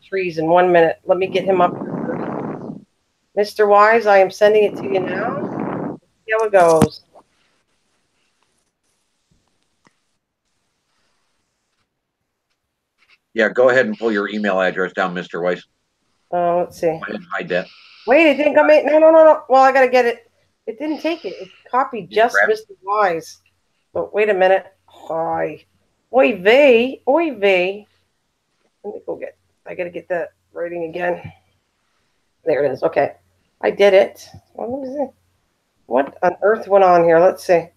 trees in 1 minute. Let me get him up here first. Mr. Wise, I am sending it to you now. See how it goes. Yeah, go ahead and pull your email address down, Mr. Weiss. Let's see. Go ahead and hide that. Wait, it didn't come in. No. Well, I gotta get it. It didn't take it. It copied just Mr. Wise. But wait a minute. Hi. Oy vey. Oy vey. Let me go get. I gotta get that writing again. There it is. Okay. I did it. What on earth went on here? Let's see.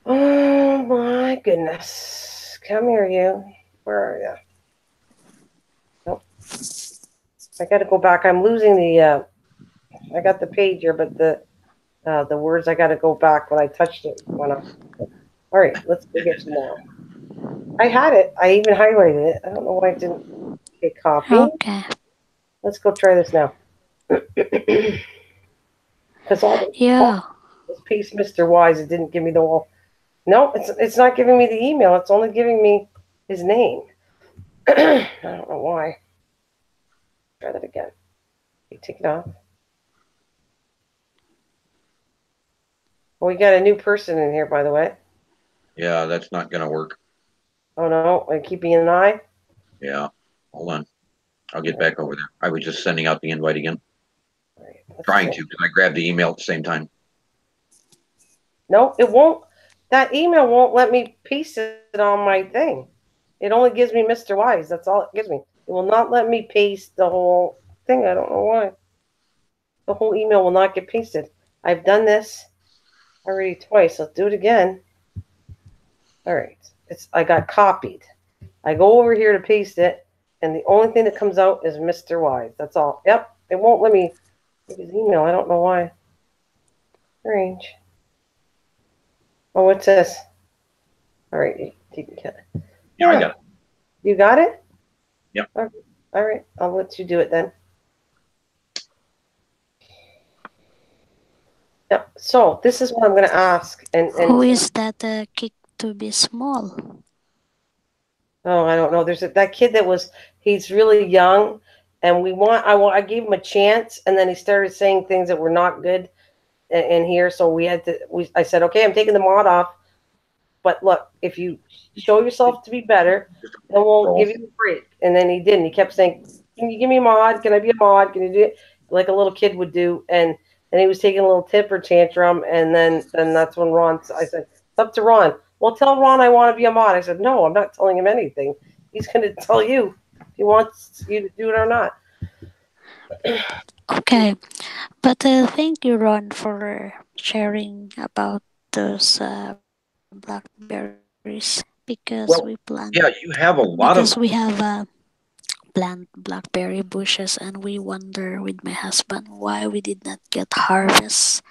Oh my goodness. Come here, you. Where are you? Nope. I gotta go back. I'm losing the I got the page here, but the words I gotta go back when I touched it went up. All right, let's go get you now. I had it. I even highlighted it. I don't know why it didn't. Okay, copy. Okay. Let's go try this now. Because Yeah. this piece, Mr. Wise, it didn't give me the whole. No, it's not giving me the email. It's only giving me his name. I don't know why. Try that again. You take it off. Well, we got a new person in here, by the way. Yeah, that's not going to work. Oh no, I'm keeping an eye. Yeah, hold on. I'll get back over there. I was just sending out the invite again. Right, Trying to, because I grabbed the email at the same time. No, it won't. That email won't let me paste it on my thing. It only gives me Mr. Wise. That's all it gives me. It will not let me paste the whole thing. I don't know why. The whole email will not get pasted. I've done this already twice. Let's do it again. All right. I got copied. I go over here to paste it, and the only thing that comes out is Mr. Wise. That's all. Yep. It won't let me take his email. I don't know why. Strange. Oh, what's this? All right. You can get it. Yeah, I got it. You got it? Yep. All right. I'll let you do it then. Yep. So this is what I'm going to ask. And Who is that kick to be small? Oh, I don't know. There's that kid that he's really young, and I gave him a chance, and then he started saying things that were not good in here. So I said, okay, I'm taking the mod off. But look, if you show yourself to be better, then we'll give you a break. And then he didn't. He kept saying, can you give me a mod? Can I be a mod? Can you do it? Like a little kid would do. And he was taking a little temper tantrum. And then that's when I said, it's up to Ron. Well, tell Ron I want to be a mod. I said, no, I'm not telling him anything. He's going to tell you if he wants you to do it or not. Okay, but thank you, Ron, for sharing about those blackberries because we plant. Yeah, you have a lot Because of. we have plant blackberry bushes, and we wonder with my husband why we did not get harvest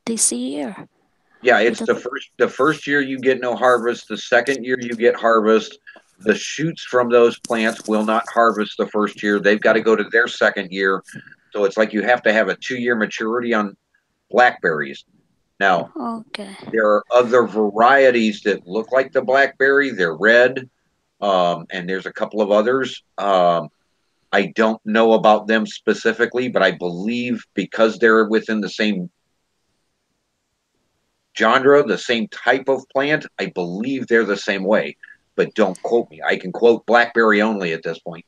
this year. Yeah, it's the first year you get no harvest. The second year you get harvest. The shoots from those plants will not harvest the first year. They've got to go to their second year. So it's like you have to have a 2-year maturity on blackberries. Now, Okay. there are other varieties that look like the blackberry. They're red, and there's a couple of others. I don't know about them specifically, but I believe because they're within the same genre, the same type of plant, I believe they're the same way. But don't quote me. I can quote blackberry only at this point.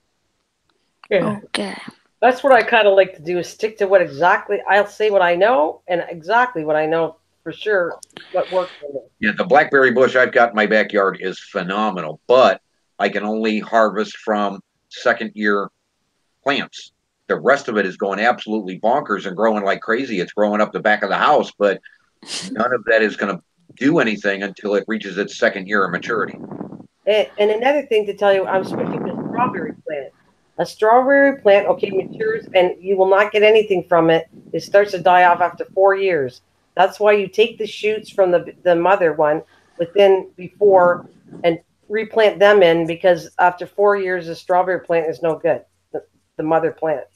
Yeah. Okay. That's what I kind of like to do is stick to what exactly I'll say what I know and exactly what I know for sure what works for me. Yeah, the blackberry bush I've got in my backyard is phenomenal, but I can only harvest from second year plants. The rest of it is going absolutely bonkers and growing like crazy. It's growing up the back of the house, but none of that is going to do anything until it reaches its second year of maturity. And another thing to tell you, I'm switching to strawberry plant. A strawberry plant, okay, matures and you will not get anything from it. It starts to die off after 4 years. That's why you take the shoots from the mother one before and replant them in because after 4 years, the strawberry plant is no good. The mother plant.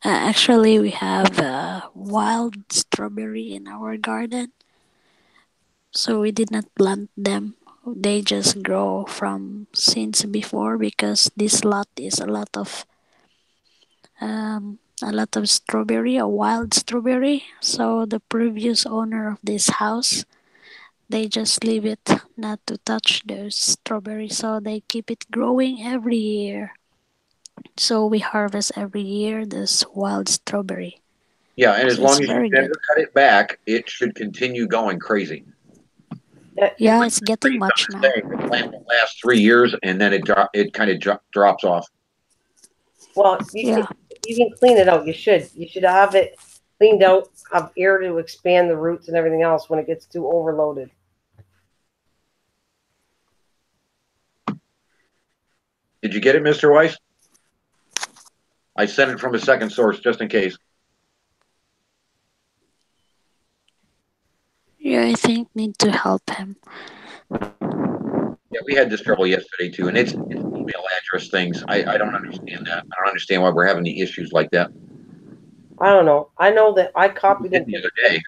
Actually, we have wild strawberry in our garden, so we did not plant them they just grow from since before because this lot is a lot of strawberry, a wild strawberry. So the previous owner of this house, they just leave it not to touch those strawberries, so they keep it growing every year. So we harvest every year this wild strawberry. Yeah, and as So it's long as you very never good. cut it back, it should continue going crazy. Yeah, it's getting Trees on much this now. thing, the plant will last 3 years, and then it kind of drops off. Well, Yeah. you can clean it out. You should have it cleaned out, have air to expand the roots and everything else when it gets too overloaded. Did you get it, Mr. Weiss? I sent it from a second source just in case. Yeah, I think need to help him. Yeah, we had this trouble yesterday too, and it's email address things. I don't understand that. I don't understand why we're having the issues like that. I don't know. I know that I We copied did and the other day.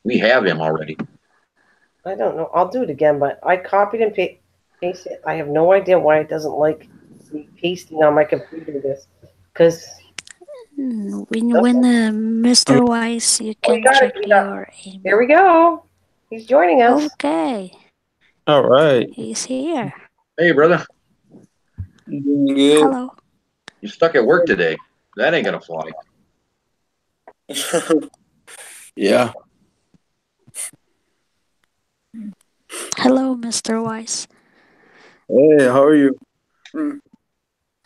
We have him already. I don't know. I'll do it again, but I copied and pasted it. I have no idea why it doesn't like me pasting on my computer this. Because When Mr. Wise, you we can got it. check We got. your Here email. we go. He's joining us. Okay, All right. he's here. Hey, brother, Doing good. Hello. you stuck at work today. That ain't gonna fly. Yeah. Hello, Mr. Wise. Hey, how are you? Mm.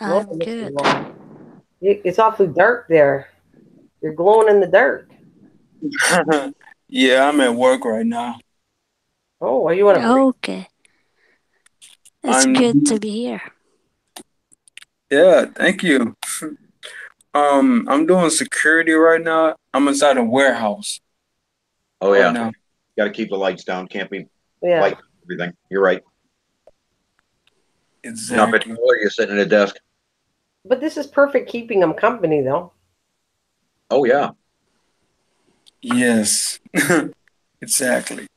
Welcome, I'm Mr. good. Long. It's awfully dark there. You're glowing in the dark. Yeah, I'm at work right now. Oh, are you on a break? Okay, it's I'm good to be here. yeah, thank you. I'm doing security right now. I'm inside a warehouse Oh right yeah, now. got to keep the lights down. Can't be Yeah. light everything. You're right. You're not Exactly. patrol, or you're sitting at a desk. But this is perfect keeping them company, though. Oh yeah. Yes. Exactly.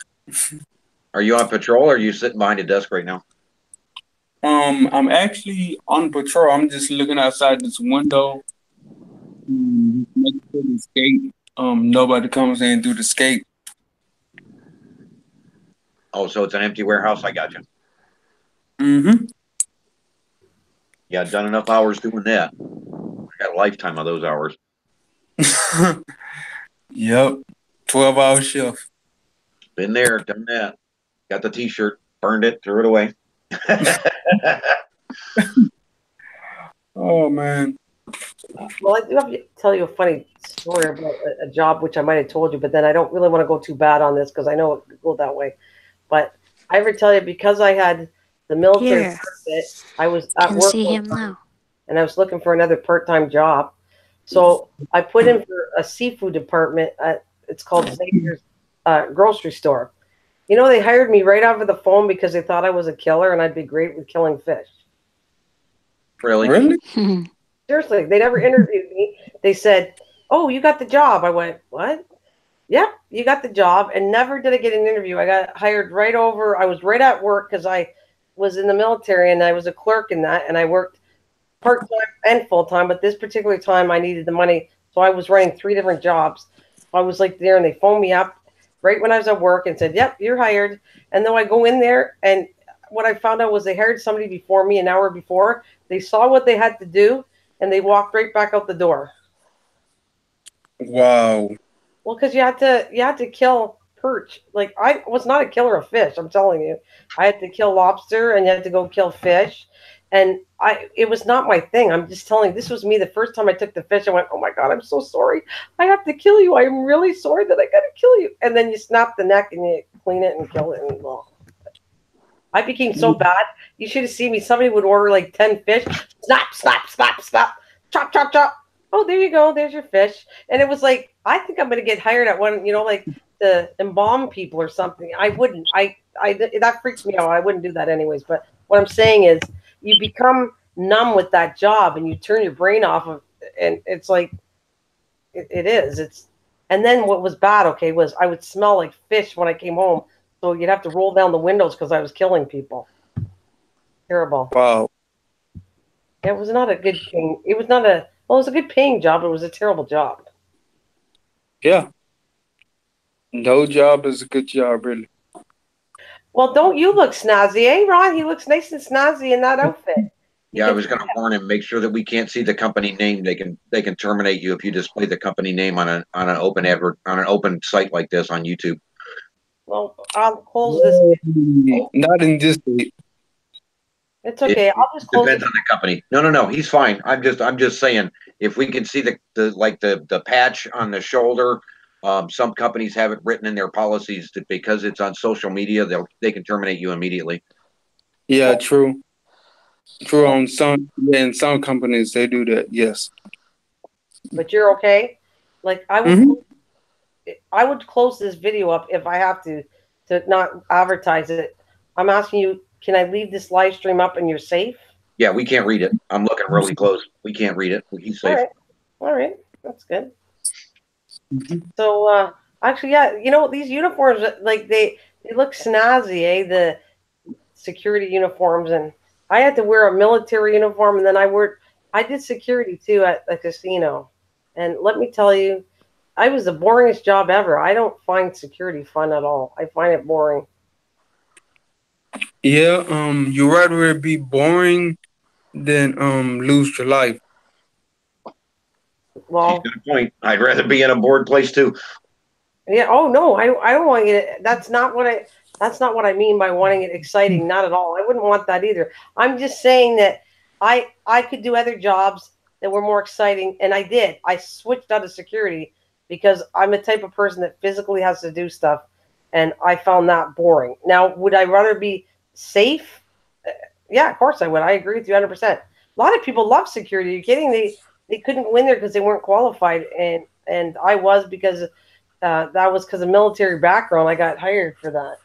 Are you on patrol, or are you sitting behind a desk right now? I'm actually on patrol. I'm just looking outside this window. Make sure this gate. Nobody comes in through the skate. Oh, so it's an empty warehouse. I got you. Mm-hmm. Yeah, done enough hours doing that. I got a lifetime of those hours. Yep. 12-hour shift. Been there, done that. Got the T-shirt, burned it, threw it away. Oh man. Well, I do have to tell you a funny story about a job which I might have told you, but then I don't really want to go too bad on this because I know it could go that way. But I ever tell you because I had the military Here, benefit, I was at can work see one him time now. and I was looking for another part-time job. So I put in for a seafood department at it's called Savior's grocery store. You know, they hired me right over the phone because they thought I was a killer and I'd be great with killing fish. Really? Really? Seriously, they never interviewed me. They said, "Oh, you got the job." I went, "What?" Yep, you got the job, and never did I get an interview. I got hired right over. I was right at work because I was in the military and I was a clerk in that, and I worked part time and full time. But this particular time, I needed the money, so I was running three different jobs. I was like there, and they phoned me up right when I was at work and said, "Yep, you're hired." And then I go in there, and what I found out was they hired somebody before me an hour before. They saw what they had to do, and they walked right back out the door. Wow. Well, because you had to kill perch. Like I was not a killer of fish. I'm telling you, I had to kill lobster, and you had to go kill fish, and I it was not my thing. I'm just telling you, this was me the first time I took the fish. I went, oh my god, I'm so sorry. I have to kill you. I'm really sorry that I got to kill you. And then you snap the neck and you clean it and kill it. And well, I became so bad. You should have seen me. Somebody would order like 10 fish. Snap, snap, snap, snap. Chop, chop, chop. Oh, there you go. There's your fish. And it was like, I think I'm going to get hired at one, like to embalm people or something. I wouldn't. That freaks me out. I wouldn't do that anyways. But what I'm saying is you become numb with that job and you turn your brain off of, and it's like, it is. And then what was bad, okay, was I would smell like fish when I came home. So you'd have to roll down the windows because I was killing people. Terrible. Wow. It was not a good paying. It was not a. Well, it was a good paying job. It was a terrible job. Yeah. No job is a good job, really. Well, don't you look snazzy, eh, Ron? He looks nice and snazzy in that outfit. Yeah, I was going to warn him. Make sure that we can't see the company name. They can terminate you if you display the company name on an open advert on an open site like this on YouTube. Well, I'll close this. Not in this state. It's okay. I'll just close Depends it. on the company. No. He's fine. I'm just saying if we can see the patch on the shoulder. Some companies have it written in their policies that because it's on social media, they can terminate you immediately. Yeah, true. True. On some, yeah, in some companies they do that. Yes. But you're okay. Like Hmm. I would close this video up if I have to not advertise it. I'm asking you, can I leave this live stream up and you're safe? Yeah, we can't read it. I'm looking really close. We can't read it. He's All safe. right. All right. That's good. Mhm. So actually, yeah, these uniforms like they look snazzy, eh? The security uniforms, and I had to wear a military uniform, and then I did security too at the casino, and let me tell you, I was the boringest job ever. I don't find security fun at all. I find it boring. Yeah. You rather it be boring than lose your life. She's Well, got a point. I'd rather be in a bored place too. yeah. Oh no, I don't want it. That's not what I mean by wanting it exciting. Not at all. I wouldn't want that either. I'm just saying that I could do other jobs that were more exciting, and I did. I switched out of security because I'm the type of person that physically has to do stuff, and I found that boring. Now, would I rather be safe? Yeah, of course I would. I agree with you 100%. A lot of people love security. Are you kidding? They couldn't win there because they weren't qualified, and I was because that was because of military background. I got hired for that.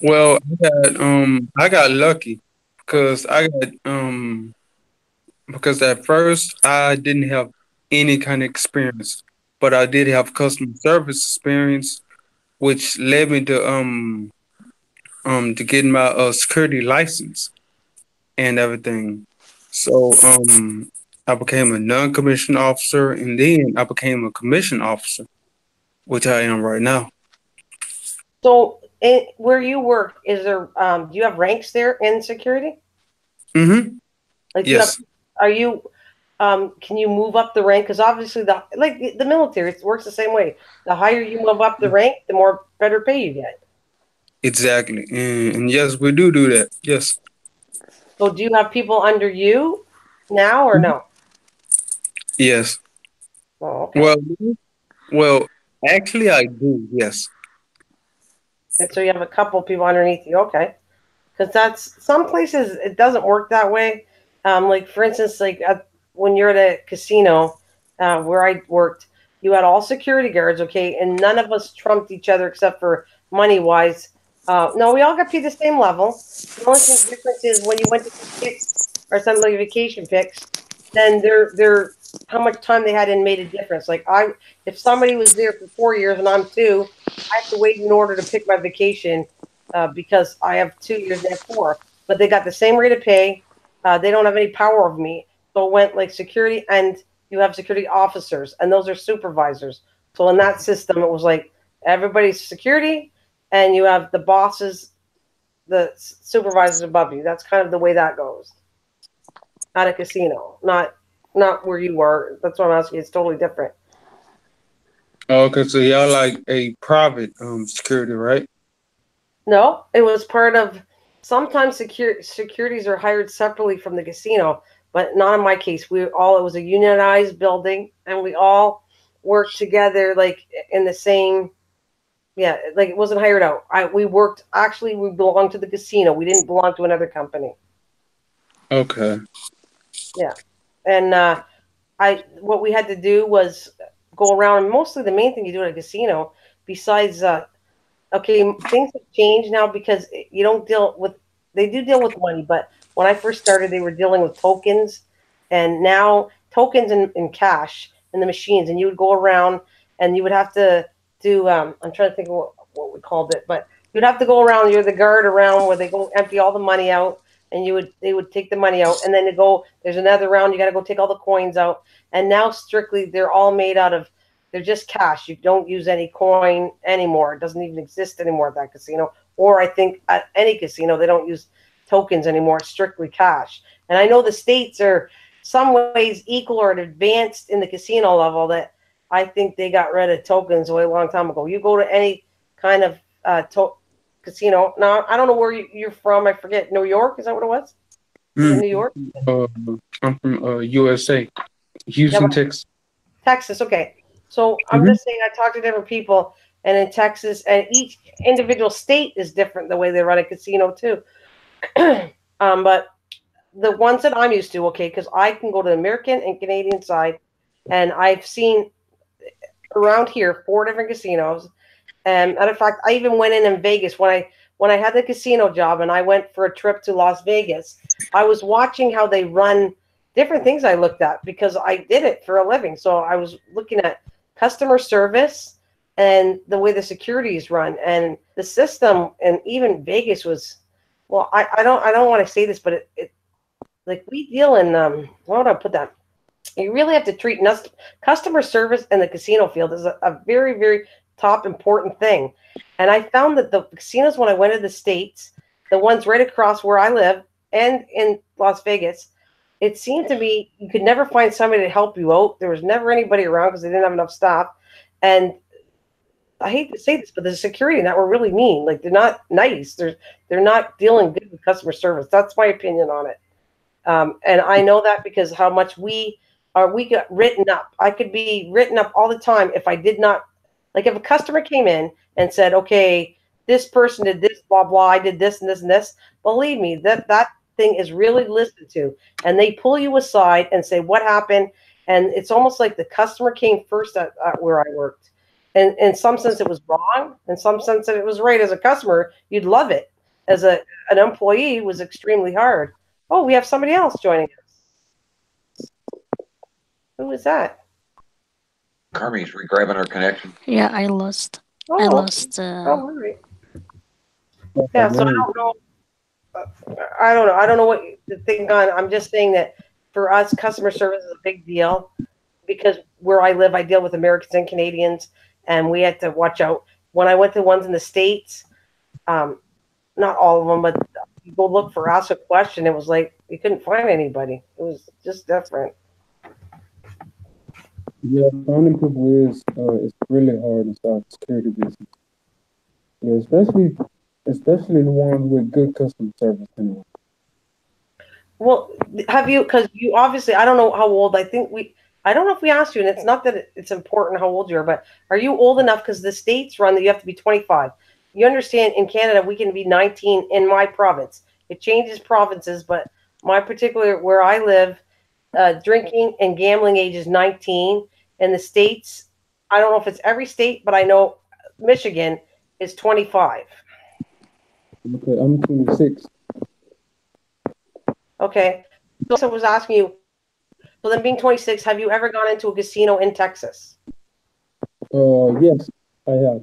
Well, I got lucky because because at first I didn't have any kind of experience, but I did have customer service experience, which led me to getting my security license and everything. So I became a non-commissioned officer, and then I became a commissioned officer, which I am right now. So, where you work, is there? Do you have ranks there in security? Mm-hmm. Like, do you have? Yes, Are you? Can you move up the rank? Because obviously, the military, it works the same way. The higher you move up the rank, the more better pay you get. exactly, and yes, we do that. Yes, So, do you have people under you now or no? yes. Oh, okay. Well, well, actually, I do. Yes. And so you have a couple people underneath you. Okay. Because that's some places it doesn't work that way. Like for instance, when you're at a casino where I worked, you had all security guards, okay, and none of us trumped each other except for money wise. No, we all got paid the same level. The only thing difference is when you went to get picks or something like vacation picks, then their how much time they had in made a difference. If somebody was there for 4 years and I'm two, I have to wait in order to pick my vacation because I have 2 years and they have four. But they got the same rate of pay. They don't have any power over me. So it went like security, and you have security officers, and those are supervisors. So in that system, it was like everybody's security, and you have the bosses, the supervisors above you. That's kind of the way that goes at a casino, not where you are. That's what I'm asking. It's totally different. Okay, so y'all like a private security, right? No, it was part of. Sometimes securities are hired separately from the casino, but not in my case. It was a unionized building, and we all worked together, like in the same. Yeah, like it wasn't hired out. We worked. Actually, we belonged to the casino. We didn't belong to another company. Okay. Yeah, and I what we had to do was go around. And mostly, the main thing you do at a casino, besides okay, things have changed now because you don't deal with. They do deal with money, but when I first started, they were dealing with tokens, and now tokens and cash in the machines, and you would go around and you would have to do. I'm trying to think of what we called it, but you'd have to go around. You're the guard around where they go empty all the money out, and they would take the money out, and then they go. There's another round. You got to go take all the coins out, and now strictly they're all made out of. They're just cash. You don't use any coin anymore. It doesn't even exist anymore at that casino. Or I think at any casino they don't use tokens anymore. It's strictly cash. And I know the states are some ways equal or advanced in the casino level that I think they got rid of tokens a long time ago. You go to any kind of casino. Now, I don't know where you're from. I forget. New York? Is that what it was? Is it New York? I'm from USA, Yeah, Houston, Texas. Texas. Okay. So I'm just saying I talked to different people, and in Texas, and each individual state is different the way they run a casino too. But the ones that I'm used to, okay, because I can go to the American and Canadian side, and I've seen around here 4 different casinos. And matter of fact, I even went in Vegas when I had the casino job, and I went for a trip to Las Vegas. I was watching how they run different things. I looked at because I did it for a living, so I was looking at customer service and the way the security is run and the system. And even Vegas was, well, I don't want to say this, but it like we deal in how would I put that? You really have to treat customer service in the casino field is a very, very top important thing. And I found that the casinos when I went to the States, the ones right across where I live and in Las Vegas, it seemed to me you could never find somebody to help you out. There was never anybody around because they didn't have enough staff. And I hate to say this, but the security that were really mean. Like they're not nice. They're not dealing good with customer service. That's my opinion on it. And I know that because how much we got written up. I could be written up all the time if I did not, like if a customer came in and said, okay, this person did this, blah, blah, I did this and this and this. Believe me, that thing is really listened to. And they pull you aside and say, what happened? And it's almost like the customer came first at where I worked. And in some sense it was wrong. In some sense that it was right. As a customer, you'd love it. As an employee, it was extremely hard. Oh, we have somebody else joining us. Who is that? Carmi's re-grabbing our connection. Yeah, I lost. Oh, I lost. all right. Yeah, so I don't know. I don't know. I don't know what to think on. I'm just saying that for us, customer service is a big deal because where I live, I deal with Americans and Canadians, and we had to watch out. When I went to ones in the States, not all of them, but you go look for ask a question, it was like you couldn't find anybody. It was just different. Yeah, finding people is it's really hard inside the security business. Yeah, especially the ones with good customer service anyway. Well, have you? Because you obviously, I don't know how old. I don't know if we asked you, and it's not that it's important how old you are, but are you old enough? Because the states run that you have to be 25. You understand? In Canada, we can be 19 in my province. It changes provinces, but my particular where I live, drinking and gambling age is 19. In the states, I don't know if it's every state, but I know Michigan is 25. Okay, I'm 26. Okay. So I was asking you, so then being 26, have you ever gone into a casino in Texas? Yes, I have.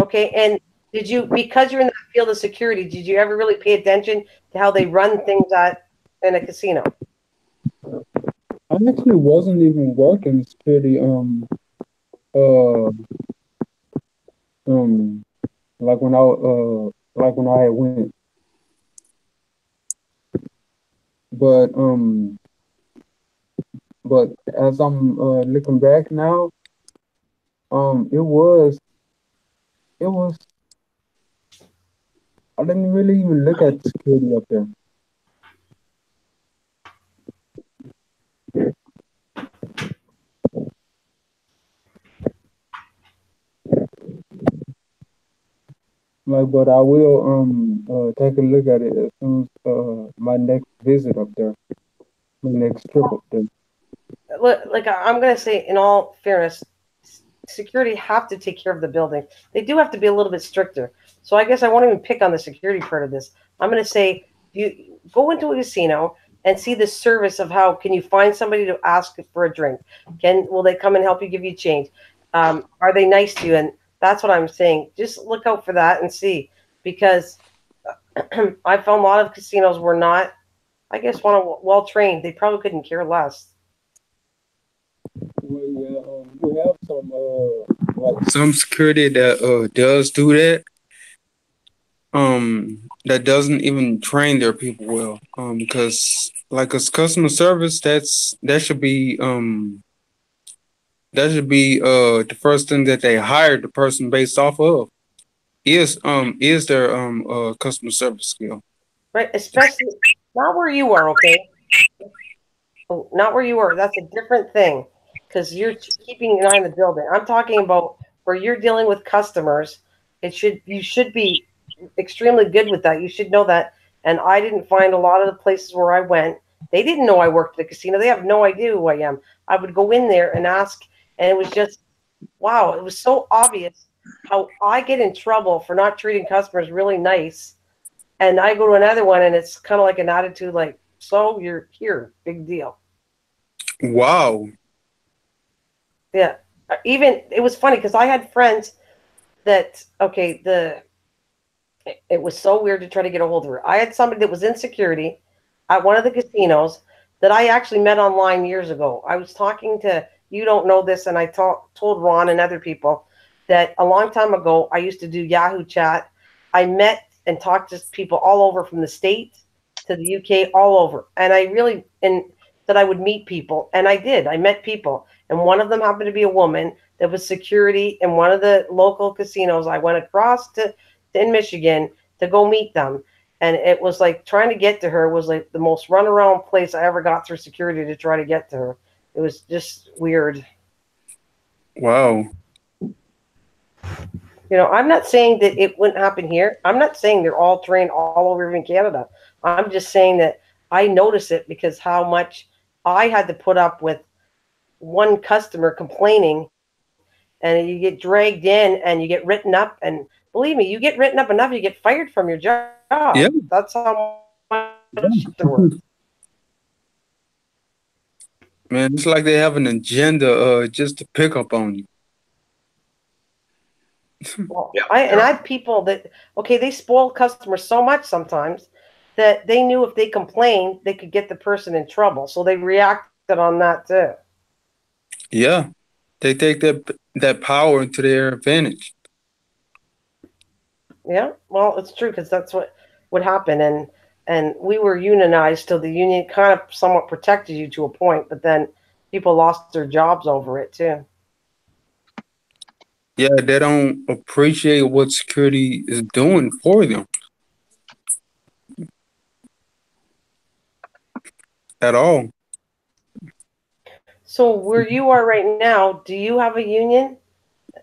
Okay. And did you, because you're in that field of security, did you ever really pay attention to how they run things in a casino? I actually wasn't even working security. Like when I had went, but as I'm looking back now, it was I didn't really even look at security up there. Like, but I will take a look at it as soon as my next visit up there, my next trip up there. Like I'm going to say, in all fairness, security have to take care of the building. They do have to be a little bit stricter. So I guess I won't even pick on the security part of this. I'm going to say, you go into a casino and see the service of how can you find somebody to ask for a drink? Will they come and help you give you change? Are they nice to you? And That's what I'm saying. Just look out for that and see, because I found a lot of casinos were not, I guess, well trained. They probably couldn't care less. Well, yeah, we have some like some security that does do that. That doesn't even train their people well. Because like as customer service, that should be the first thing that they hire the person based off of is their customer service skill. Right? Especially not where you are, okay? Oh, not where you are. That's a different thing because you're keeping an eye on the building. I'm talking about where you're dealing with customers. You should be extremely good with that. You should know that. And I didn't find a lot of the places where I went. They didn't know I worked at the casino. They have no idea who I am. I would go in there and ask, and it was just wow. It was so obvious how I get in trouble for not treating customers really nice, and I go to another one, and it's kind of like an attitude like, "So you're here, big deal." Wow. Yeah. Even it was funny because I had friends that okay, the it was so weird to try to get a hold of her. I had somebody that was in security at one of the casinos that I actually met online years ago. I was talking to, you don't know this, and I told Ron and other people that a long time ago I used to do Yahoo chat. I met and talked to people all over from the States to the UK, all over. And I really, and that I would meet people. And I did. I met people. And one of them happened to be a woman that was security in one of the local casinos. I went across to in Michigan to go meet them. And it was like trying to get to her was like the most runaround place I ever got through security to try to get to her. It was just weird. Wow. I'm not saying that it wouldn't happen here. I'm not saying they're all trained all over even Canada. I'm just saying that I notice it because how much I had to put up with one customer complaining, and you get dragged in and you get written up. And believe me, you get written up enough, you get fired from your job. Yeah. That's how much it works. Man, it's like they have an agenda just to pick up on you. Well, Yeah, I had people that okay, they spoil customers so much sometimes that they knew if they complained, they could get the person in trouble. So they reacted on that too. Yeah. They take that power into their advantage. Yeah, well, it's true because that's what would happen, and we were unionized, so the union kind of somewhat protected you to a point, but then people lost their jobs over it too. Yeah, they don't appreciate what security is doing for them at all. So where you are right now, do you have a union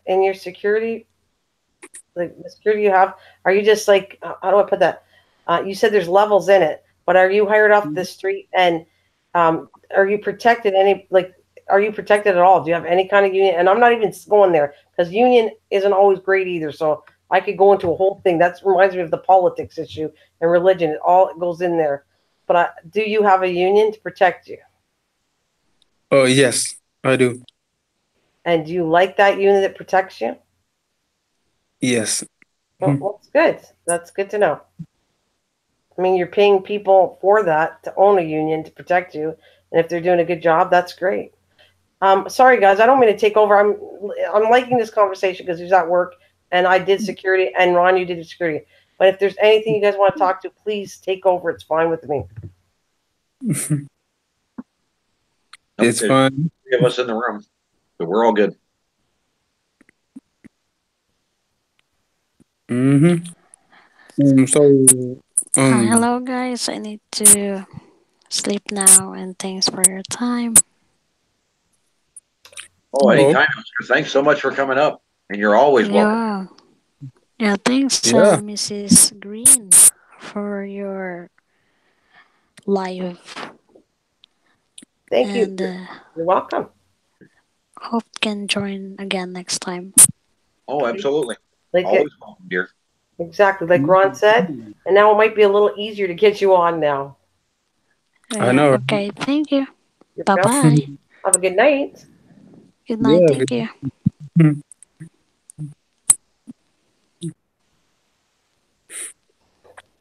in your security? Like the security you have, are you just like how do I put that? You said there's levels in it, but are you hired off the street and are you protected any like are you protected at all? Do you have any kind of union? And I'm not even going there because union isn't always great either. So I could go into a whole thing. That reminds me of the politics issue and religion. It goes in there. But do you have a union to protect you? Oh, yes, I do. And do you like that union that protects you? Yes. Mhm. Well, that's good. That's good to know. I mean, you're paying people for that to own a union to protect you, and if they're doing a good job, that's great. Sorry guys, I don't mean to take over. I'm liking this conversation because he's at work, and I did security, and Ron, you did security. But if there's anything you guys want to talk to, please take over. It's fine with me. It's there's fun. three of us in the room, so we're all good. Mm-hmm. So, um, Hello, guys. I need to sleep now, and thanks for your time. Oh, oh, anytime. Thanks so much for coming up, and you're always welcome. Yeah. Yeah, thanks, yeah. Mrs. Green, for your live, Thank you. and You're welcome. hope can join again next time. Oh, absolutely. Like Always welcome, dear. exactly like Ron said, and now it might be a little easier to get you on now. I Yeah, know. okay, thank you. You're Bye welcome. bye. Have a good night. Good night, Yeah. thank you.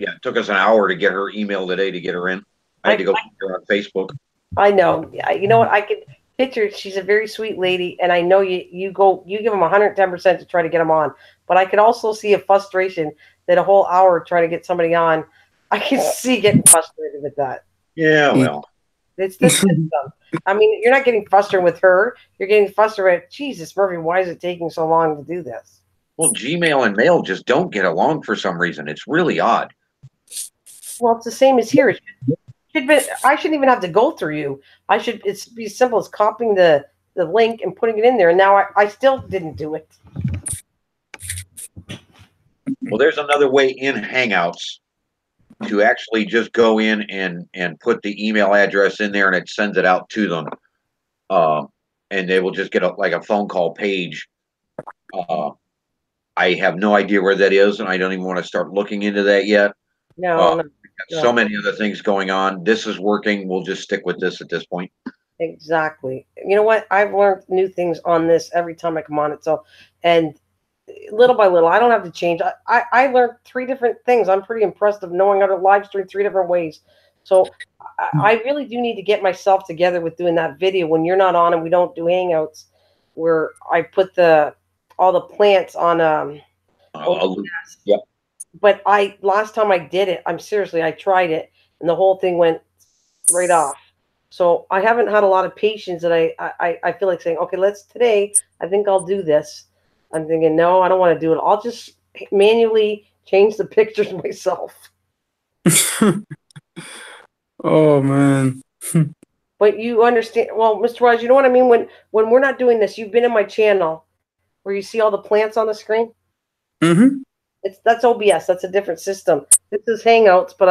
Yeah, it took us an hour to get her email today to get her in. I had to go find her on Facebook. I know. You know what? I could picture. She's a very sweet lady, and I know you give them 110% to try to get them on. But I could also see a frustration that a whole hour trying to get somebody on. I can see getting frustrated with that. Yeah, well, It's the system. I mean, you're not getting frustrated with her. You're getting frustrated. Jesus, Murphy, why is it taking so long to do this? well, Gmail and mail just don't get along for some reason. It's really odd. Well, it's the same as here. I shouldn't even have to go through you. It's be as simple as copying the link and putting it in there. And now I still didn't do it. Well, there's another way in Hangouts to actually just go in and put the email address in there, and it sends it out to them. And they will just get like a phone call page. I have no idea where that is, and I don't even want to start looking into that yet. No. So many other things going on. This is working. We'll just stick with this at this point. Exactly. You know what? I've learned new things on this every time I come on it. So, and little by little, I don't have to change. I learned 3 different things. I'm pretty impressed of knowing how to live stream 3 different ways. So I really do need to get myself together with doing that video when you're not on and we don't do Hangouts, where I put all the plants on Yep. But last time I did it, I tried it and the whole thing went right off. So I haven't had a lot of patience that I feel like saying, okay, today, I think I'll do this. I'm thinking, no, I don't want to do it. I'll just manually change the pictures myself. Oh man. But you understand, well, Mr. Rogers, you know what I mean? When we're not doing this, you've been in my channel where you see all the plants on the screen. Mm-hmm. That's OBS. That's a different system. This is Hangouts, but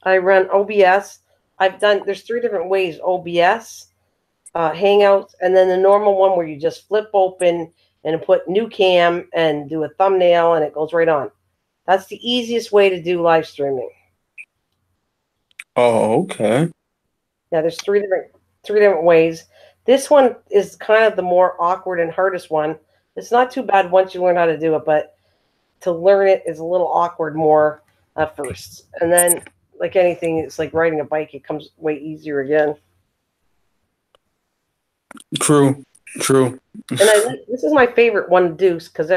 I run OBS. There's 3 different ways: OBS, Hangouts, and then the normal one where you just flip open and put new cam and do a thumbnail, and it goes right on. That's the easiest way to do live streaming. Oh, okay. Yeah, there's 3 different ways. This one is kind of the more awkward and hardest one. It's not too bad once you learn how to do it, but to learn it is a little awkward more at first. And then, like anything, it's like riding a bike. It comes way easier again. True. And this is my favorite one to do because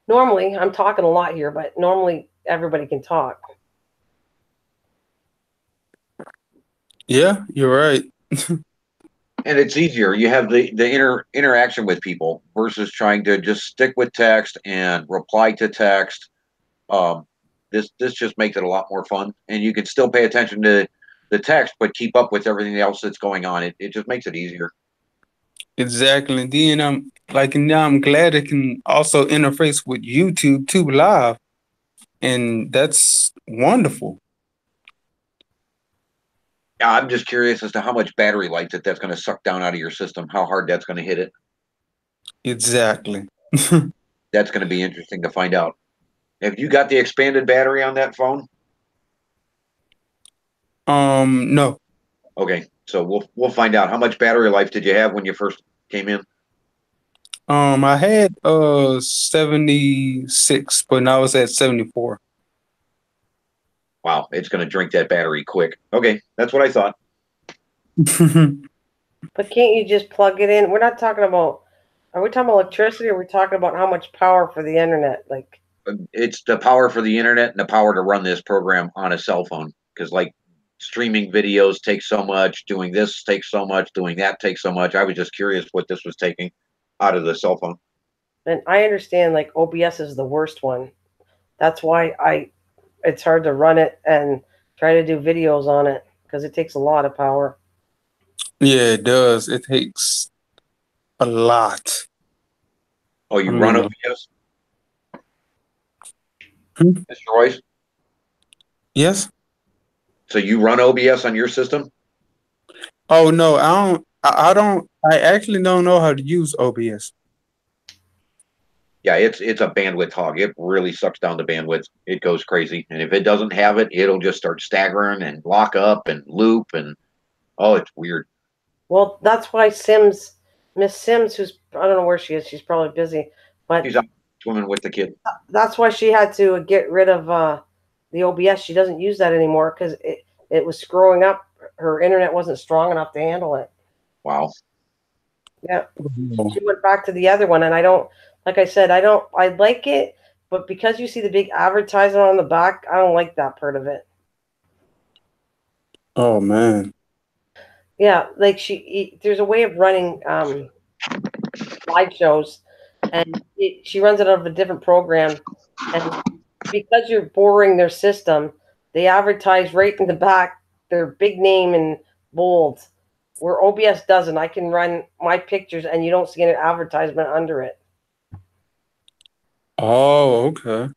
normally, I'm talking a lot here, but normally everybody can talk. Yeah, you're right. And it's easier. You have the interaction with people versus trying to just stick with text and reply to text. This just makes it a lot more fun, and you can still pay attention to the text, but keep up with everything else that's going on. It just makes it easier. Exactly. And then now I'm glad it can also interface with YouTube too live. And that's wonderful. I'm just curious as to how much battery life that's going to suck down out of your system, how hard that's going to hit it. Exactly. That's going to be interesting to find out. Have you got the expanded battery on that phone? No. Okay, so we'll find out. How much battery life did you have when you first came in? I had 76, but now it's at 74. Wow, it's going to drink that battery quick. Okay, that's what I thought. But can't you just plug it in? Are we talking about electricity, or are we talking about how much power for the internet? Like, it's the power for the internet and the power to run this program on a cell phone. Because like streaming videos take so much, doing this takes so much, doing that takes so much. I was just curious what this was taking out of the cell phone. and I understand like OBS is the worst one. That's why it's hard to run it and try to do videos on it because it takes a lot of power. Yeah, it does. It takes a lot. Oh, you run OBS? Mr. Royce? Yes. So you run OBS on your system? Oh no, I don't. I don't. I actually don't know how to use OBS. Yeah, it's a bandwidth hog. It really sucks down the bandwidth. It goes crazy. And if it doesn't have it, it'll just start staggering and lock up and loop and it's weird. Well, that's why Miss Sims, who's I don't know where she is. She's probably busy, but She's out swimming with the kid. That's why she had to get rid of the OBS. She doesn't use that anymore because it was screwing up. Her internet wasn't strong enough to handle it. Wow. Yeah. She went back to the other one, and I don't, like I said, I like it, but because you see the big advertisement on the back, I don't like that part of it. Oh man. Yeah, like there's a way of running live shows, and she runs it out of a different program, and because you're boring their system, they advertise right in the back their big name in bold. Where OBS doesn't, I can run my pictures and you don't see an advertisement under it. Oh, okay.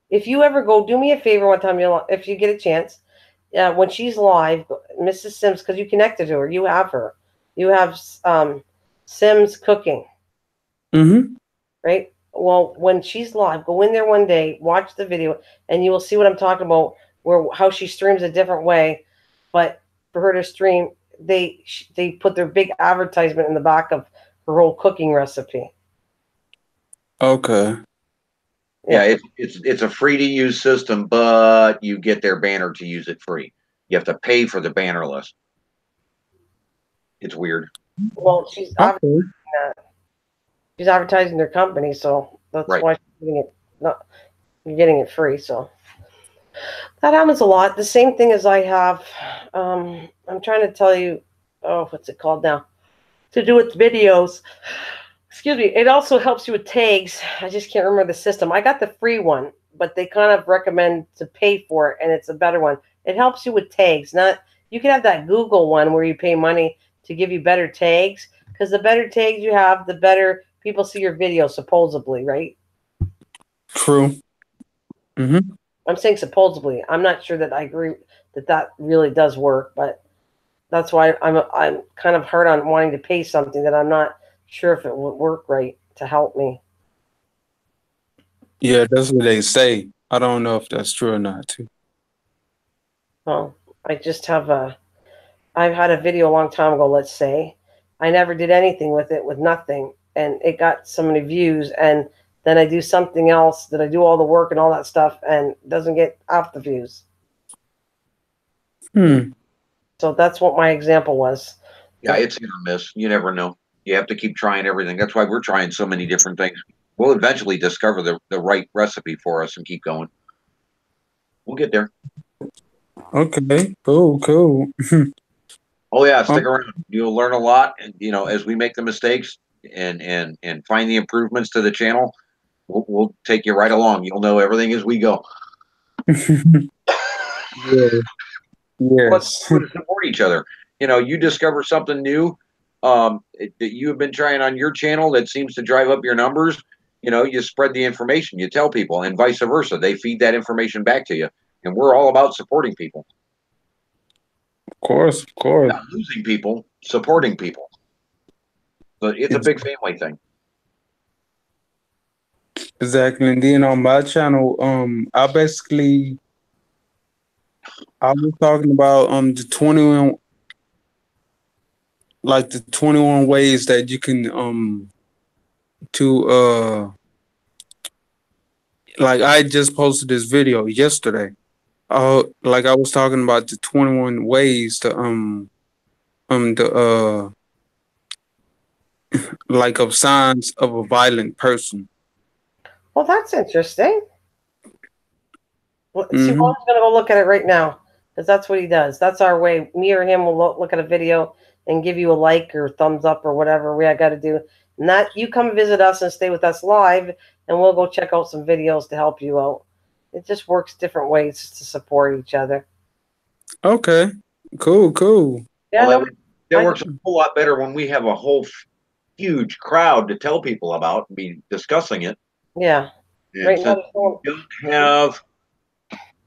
If you ever go, do me a favor one time, if you get a chance, when she's live, Mrs. Sims, because you connected to her, you have her. You have Sims Cooking, right? Well, when she's live, go in there one day, watch the video, and you will see what I'm talking about. How she streams a different way, but for her to stream, they put their big advertisement in the back of her whole cooking recipe. Okay. Yeah, it's a free to use system, but you get their banner to use it free. You have to pay for the banner list. It's weird. Well, she's advertising their company, so that's why she's getting it. You're getting it free, so that happens a lot. The same thing as I have. I'm trying to tell you. Oh, what's it called now? To do with videos. Excuse me. It also helps you with tags. I just can't remember the system. I got the free one, but they kind of recommend to pay for it, and it's a better one. It helps you with tags. You can have that Google one where you pay money to give you better tags, because the better tags you have, the better people see your video, supposedly, right? True. I'm saying supposedly. I'm not sure that I agree that really does work, but that's why I'm kind of hard on wanting to pay something that I'm not sure if it would work right to help me. Yeah, that's what they say. I don't know if that's true or not, too. Well, I just I've had a video a long time ago, let's say. I never did anything with it, with nothing, and it got so many views, and then I do something else that I do all the work and all that stuff and doesn't get half the views. So that's what my example was. Yeah, it's hit or miss. You never know. You have to keep trying everything. That's why we're trying so many different things. We'll eventually discover the right recipe for us and keep going. We'll get there. Okay, cool. Oh yeah, stick around. You'll learn a lot, and as we make the mistakes and find the improvements to the channel, we'll take you right along. You'll know everything as we go. Yeah. Yes. Let's support each other. You discover something new that you have been trying on your channel that seems to drive up your numbers. You spread the information, you tell people, and vice versa. They feed that information back to you, and we're all about supporting people. Of course. Not losing people, supporting people. So it's a big family thing. Exactly. And then on my channel, I was talking about the 21 ways that you can like I just posted this video yesterday. Like I was talking about the 21 ways to like of signs of a violent person. Well, that's interesting. See, Paul's going to go look at it right now, because that's what he does. That's our way. Me or him will look at a video and give you a like or thumbs up or whatever we got to do. And that you come visit us and stay with us live, and we'll go check out some videos to help you out. It just works different ways to support each other. Okay, cool. Yeah, well, that works a whole lot better when we have a whole huge crowd to tell people about and be discussing it. Yeah. And right now, we don't have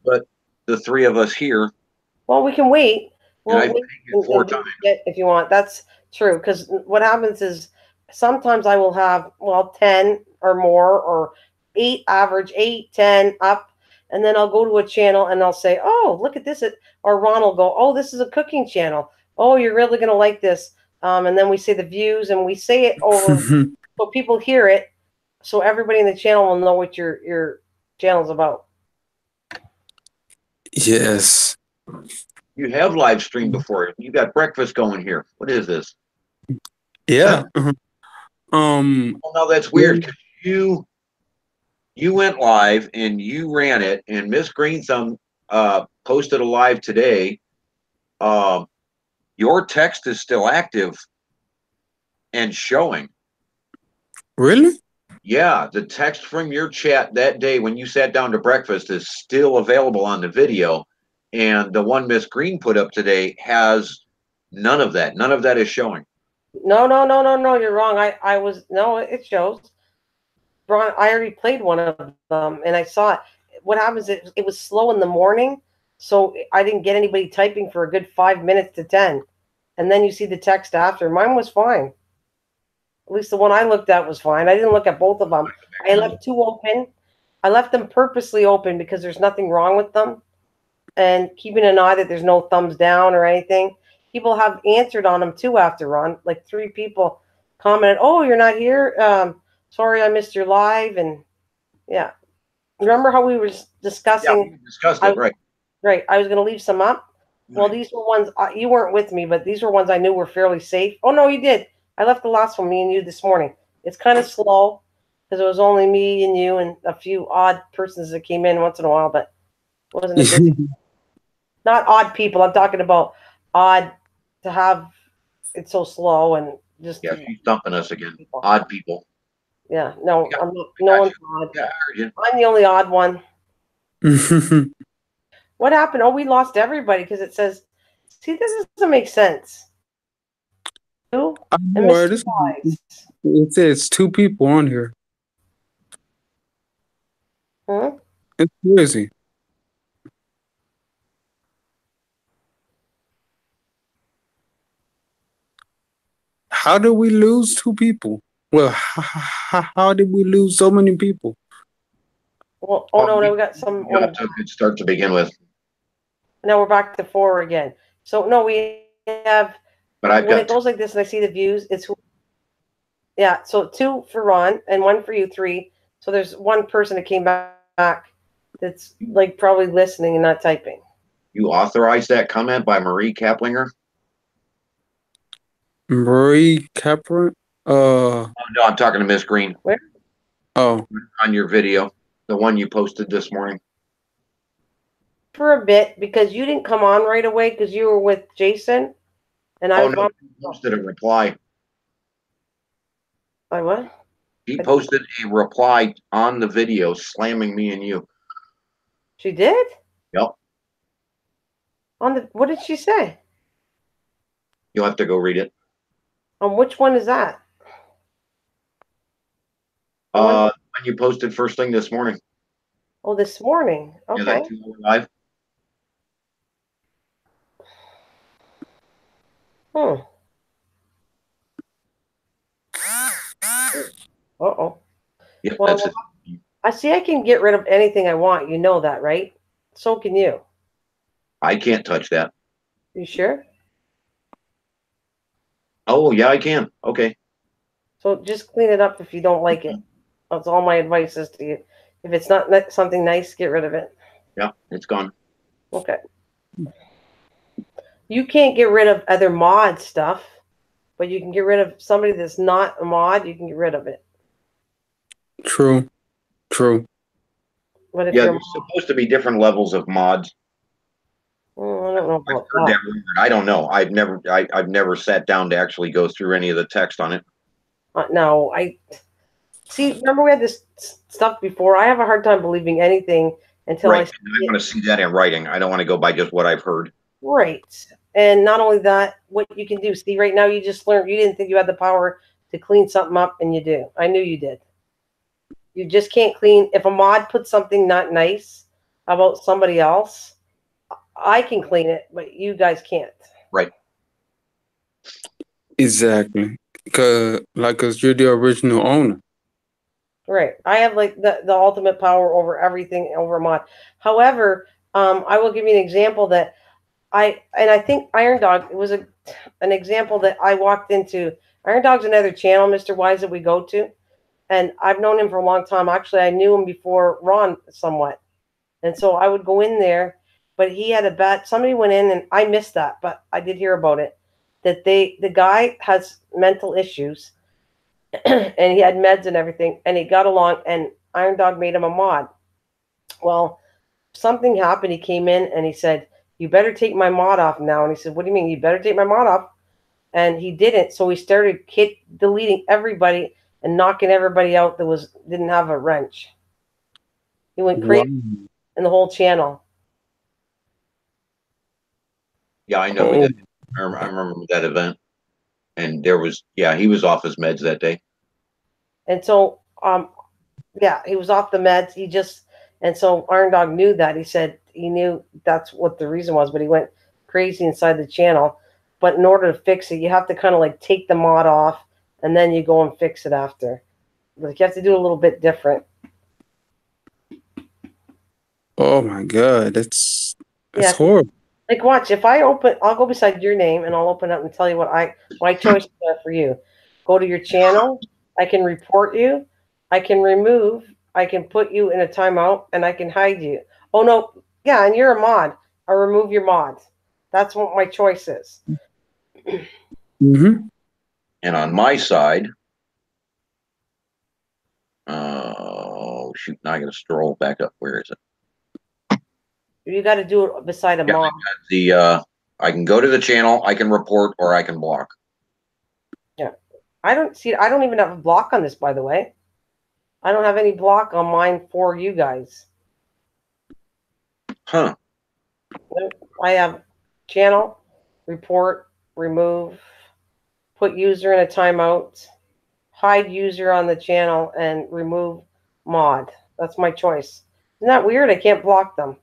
but the three of us here. Well, we can wait. We'll wait it 4 times if you want. That's true, because what happens is sometimes I will have 10 or more, or 8 average, 8, 10 up, and then I'll go to a channel and I'll say, "Oh, look at this!" Or Ron will go, "Oh, this is a cooking channel. Oh, you're really gonna like this." And then we say the views and we say it over so people hear it, so everybody in the channel will know what your channel's about. Yes. You have live streamed before. You got breakfast going here. What is this? Yeah. Um. Oh, no, that's well, weird because you went live and you ran it, and Miss Green Thumb posted a live today. Um, your text is still active and showing. Really? Yeah, the text from your chat that day when you sat down to breakfast is still available on the video. And the one Miss Green put up today has none of that. None of that is showing. No. You're wrong. I was no. It shows. Ron, I already played one of them, and I saw it. What happens? It was slow in the morning, so I didn't get anybody typing for a good 5 minutes to 10, and then you see the text after. Mine was fine. At least the one I looked at was fine. I didn't look at both of them. I left two open. I left them purposely open because there's nothing wrong with them, and keeping an eye that there's no thumbs down or anything. People have answered on them too after Ron. Like 3 people commented, "Oh, you're not here. Sorry, I missed your live." And yeah, remember how we were Yeah, discussing? we discussed it, right? Right. I was going to leave some up. Well, these were ones you weren't with me, but these were ones I knew were fairly safe. Oh no, you did. I left the last one, me and you, this morning. It's kind of slow because it was only me and you and a few odd persons that came in once in a while, but it wasn't a busy. Not odd people. I'm talking about odd to have it so slow and just Yeah, she's dumping us again. people. Odd people. Yeah, no, Yeah, I'm not. No got one's you. odd. Yeah, I heard you. I'm the only odd one. What happened? Oh, we lost everybody because it says, see, this doesn't make sense. You I and know, Mr. this, Wise. it says 2 people on here. Hmm? It's crazy. How did we lose 2 people? Well, how did we lose so many people? Well, oh Well, no, we we got some. got off to a good start to begin with, Now we're back to 4 again. So no, we have but I've when it got goes like this and I see the views, it's yeah. So 2 for Ron and 1 for you, 3. So there's one person that came back that's like probably listening and not typing. you authorized that comment by Marie Kaplinger. Marie Capra? Oh, no, I'm talking to Miss Green Where? Oh, on your video, the one you posted this morning. For a bit because you didn't come on right away because you were with Jason and I Oh was no, on. she posted a reply. I what? She posted a reply on the video slamming me and you. She did? Yep. On the what did she say? You'll have to go read it. On which one is that? The one When you posted first thing this morning. oh this morning. Yeah, Okay. that 2 hour live. Hmm. Uh-oh. Yep, that's Well, it. I see I can get rid of anything I want. You know that, right? So can you. I can't touch that. You sure? Oh yeah, I can. Okay. So just clean it up if you don't like it. That's all my advice is to you. If it's not something nice, get rid of it. Yeah, it's gone. Okay. You can't get rid of other mod stuff, but you can get rid of somebody that's not a mod. You can get rid of it. true. True. But if Yeah, you're, there's supposed to be different levels of mods. I don't know I've about heard that. that rumored. I don't know. I've never sat down to actually go through any of the text on it. No, I see. Remember we had this stuff before. I have a hard time believing anything until I Right. see I it. want to see that in writing. I don't want to go by just what I've heard. Right. And not only that, what you can do. See, right now you just learned you didn't think you had the power to clean something up, and you do. I knew you did. You just can't clean. If a mod puts something not nice about somebody else, I can clean it, but you guys can't. Right. Exactly. Cause you're the original owner. Right. I have like the ultimate power over everything over a mod. However, I will give you an example that I think Iron Dog it was an example that I walked into. Iron Dog's another channel, Mr. Wise, that we go to. And I've known him for a long time. Actually, I knew him before Ron somewhat. And so I would go in there, but he had a bad. Somebody went in, and I missed that, but I did hear about it. That the guy has mental issues, and he had meds and everything, and he got along, and Iron Dog made him a mod. Well, something happened. He came in and he said, "You better take my mod off now." And he said, "What do you mean? You better take my mod off?" And he didn't. So he started deleting everybody and knocking everybody out that didn't have a wrench. He went Wow. crazy in the whole channel. Yeah, I know who Oh, that. I remember that event, and he was off his meds that day. And so, yeah, he was off the meds. And so Iron Dog knew that. He said he knew that's what the reason was, but he went crazy inside the channel. But in order to fix it, you have to kind of like take the mod off, and then you go and fix it after. Like you have to do a little bit different. oh my God, that's Yeah, horrible. like watch. If I'll go beside your name and I'll open up and tell you what my choices are for you. Go to your channel. I can report you. I can remove. I can put you in a timeout, and I can hide you. Oh no, yeah, and you're a mod. I'll remove your mods. That's what my choice is. Mm-hmm. And on my side, oh shoot! Now I got to stroll back up. Where is it? You got to do it beside a Yeah, mod. I can go to the channel. I can report, or I can block. Yeah, I don't even have a block on this, by the way. I don't have any block on mine for you guys. Huh? I have channel, report, remove, put user in a timeout, hide user on the channel, and remove mod. That's my choice. Isn't that weird? I can't block them.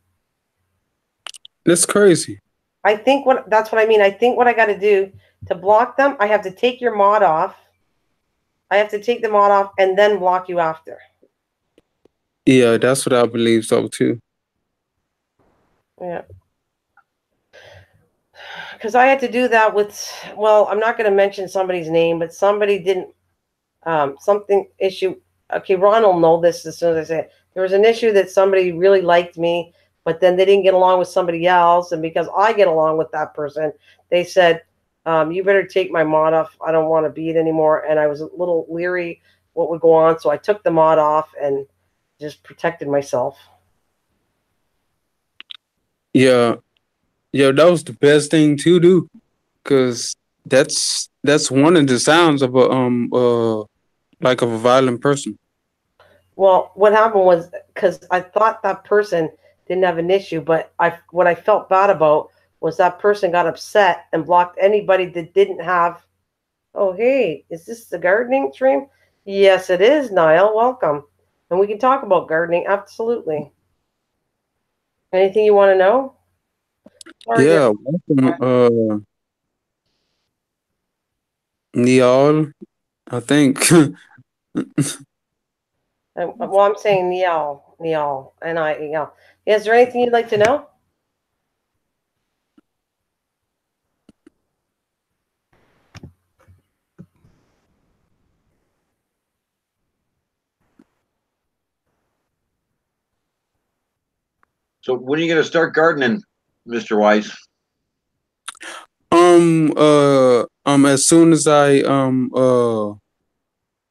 That's crazy. That's what I mean. I think what I got to do to block them, I have to take your mod off. I have to take the mod off and then block you after. Yeah, that's what I believe so too. Yeah. Because I had to do that well, I'm not going to mention somebody's name, but somebody didn't, something issue. Okay, Ron will know this as soon as I say it. There was an issue that somebody really liked me, but then they didn't get along with somebody else. And because I get along with that person, they said, you better take my mod off. I don't want to be it anymore. And I was a little leery what would go on. So I took the mod off and just protected myself. Yeah, yeah, that was the best thing to do, because that's one of the sounds of a like of a violent person. Well, what happened was because I thought that person didn't have an issue, but what I felt bad about was that person got upset and blocked anybody that didn't have. Oh, hey, is this the gardening stream? Yes, it is, Niall. Welcome, and we can talk about gardening. Absolutely. Anything you want to know? Sorry, Yeah, welcome, Neal, I think. well, I'm saying Niall, Niall. Is there anything you'd like to know? So when are you going to start gardening, Mr. Wise? As soon as I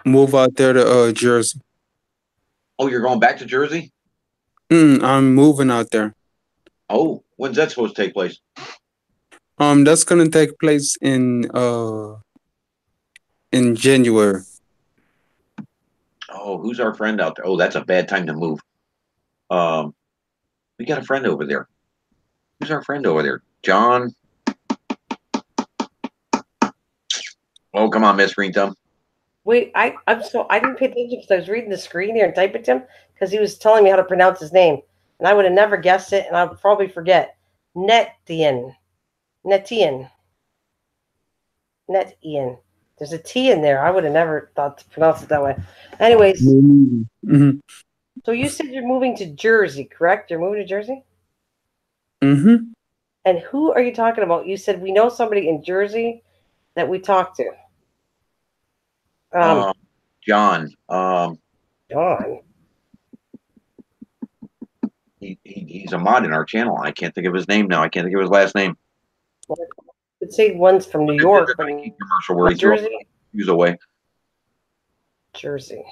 move out there to Jersey. Oh, you're going back to Jersey? I'm moving out there. Oh, when's that supposed to take place? That's gonna take place in January. Oh, who's our friend out there? Oh, that's a bad time to move. We got a friend over there. Who's our friend over there? John. Oh, come on, Miss Green Thumb. Wait, I didn't pay attention because I was reading the screen here and typing to him because he was telling me how to pronounce his name, and I would have never guessed it, and I would probably forget. Netian. There's a T in there. I would have never thought to pronounce it that way. Anyways, Mm-hmm. so you said you're moving to Jersey, correct? You're moving to Jersey? Mm-hmm. And who are you talking about? You said we know somebody in Jersey that we talked to. John. John. He's a mod in our channel. I can't think of his name now. I can't think of his last name. I'd say one's from New Did York, the but Nike commercial where he threw Jersey. shoes away. Jersey,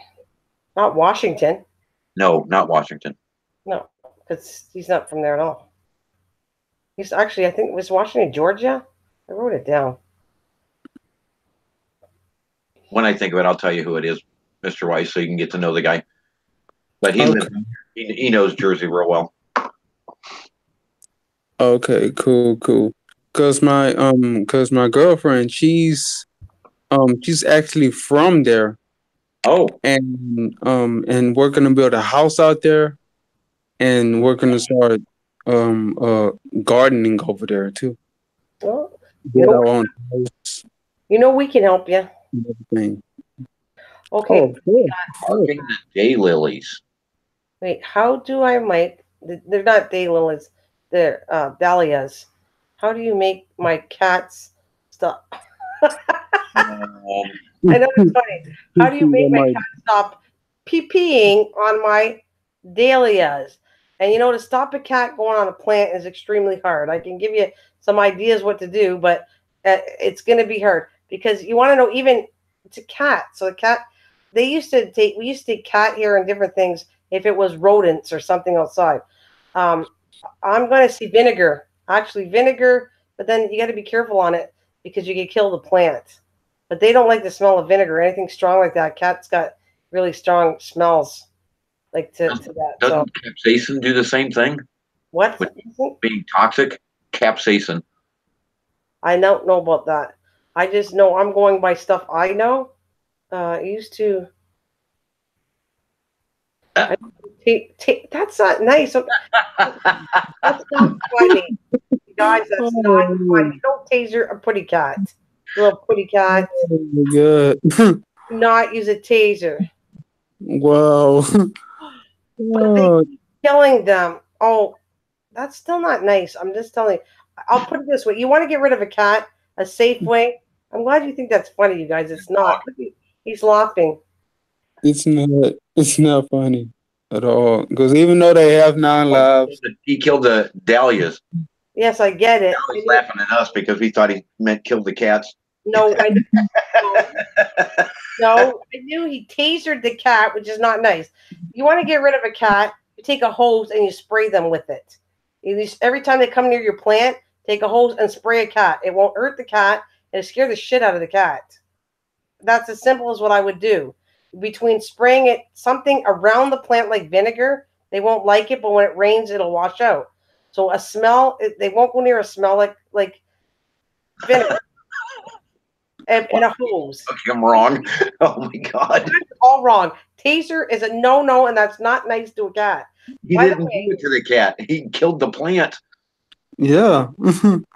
not Washington. No, not Washington. No, because he's not from there at all. He's actually, I think it was Washington, Georgia. I wrote it down. When I think of it, I'll tell you who it is, Mr. Weiss, so you can get to know the guy. But he lives, he knows Jersey real well. Okay, cool. Cause my girlfriend, she's actually from there. Oh, and we're gonna build a house out there, and we're gonna start gardening over there too. Well, Build our own house we can help you. and everything. Okay. Oh, cool. parking the daylilies. Wait, how do I make? They're not daylilies. They're dahlias. How do you make my cats stop? I know it's funny. How do you make my cat stop pee-peeing on my dahlias? And to stop a cat going on a plant is extremely hard. I can give you some ideas what to do, but it's going to be hard because you want to know. Even it's a cat, so the cat. We used to take cat hair and different things if it was rodents or something outside. I'm going to see vinegar. Actually, vinegar, but then you got to be careful on it because you can kill the plant. But they don't like the smell of vinegar. Anything strong like that. Cat's got really strong smells like to that. Doesn't capsaicin do the same thing? What? With being toxic? Capsaicin. I don't know about that. I just know I'm going by stuff I know. I used to. That's not nice. That's not funny. Guys, that's not funny. Don't taser a pretty cat. Little pretty cat. Oh my god. Do not use a taser. Wow. But they keep killing them. Oh, that's still not nice. I'm just telling you. I'll put it this way. You want to get rid of a cat, a safe way. I'm glad you think that's funny, you guys. It's not. He's laughing. It's not funny at all. Because even though they have 9 lives, He killed the dahlias. Yes, I get it. Now he's laughing at us because we thought he meant kill the cats. No, I no, I knew he tasered the cat, which is not nice. You want to get rid of a cat, you take a hose and you spray them with it. Every time they come near your plant, take a hose and spray a cat. It won't hurt the cat. It'll scare the shit out of the cat. That's as simple as what I would do. Between spraying it something around the plant like vinegar, they won't like it, but when it rains, it'll wash out. So a smell, they won't go near a smell like vinegar. And a hose. Okay, I'm wrong. Oh my god. All wrong. Taser is a no, and that's not nice to a cat. He didn't do it to the cat. He killed the plant. yeah. No,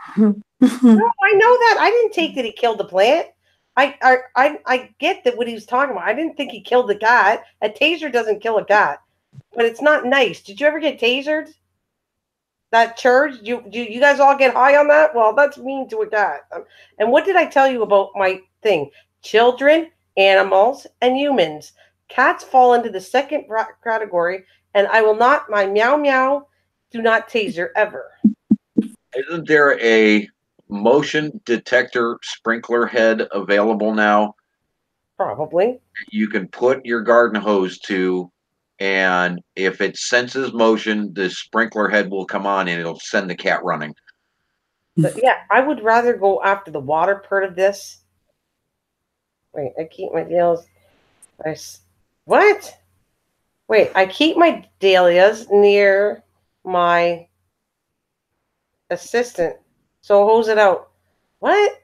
I know that. I didn't take that he killed the plant. I get that what he was talking about. I didn't think he killed the cat. A taser doesn't kill a cat, but it's not nice. Did you ever get tasered? That charge? You guys all get high on that? Well, that's mean to a cat. And what did I tell you about my thing? Children, animals, and humans. Cats fall into the second category, and I will not, my meow meow, do not taser ever. Isn't there a motion detector sprinkler head available now? Probably. You can put your garden hose to, and if it senses motion, the sprinkler head will come on and it'll send the cat running. But yeah, I would rather go after the water part of this. Wait, I keep my deals. What? Wait, I keep my dahlias near my assistant. So hose it out. What?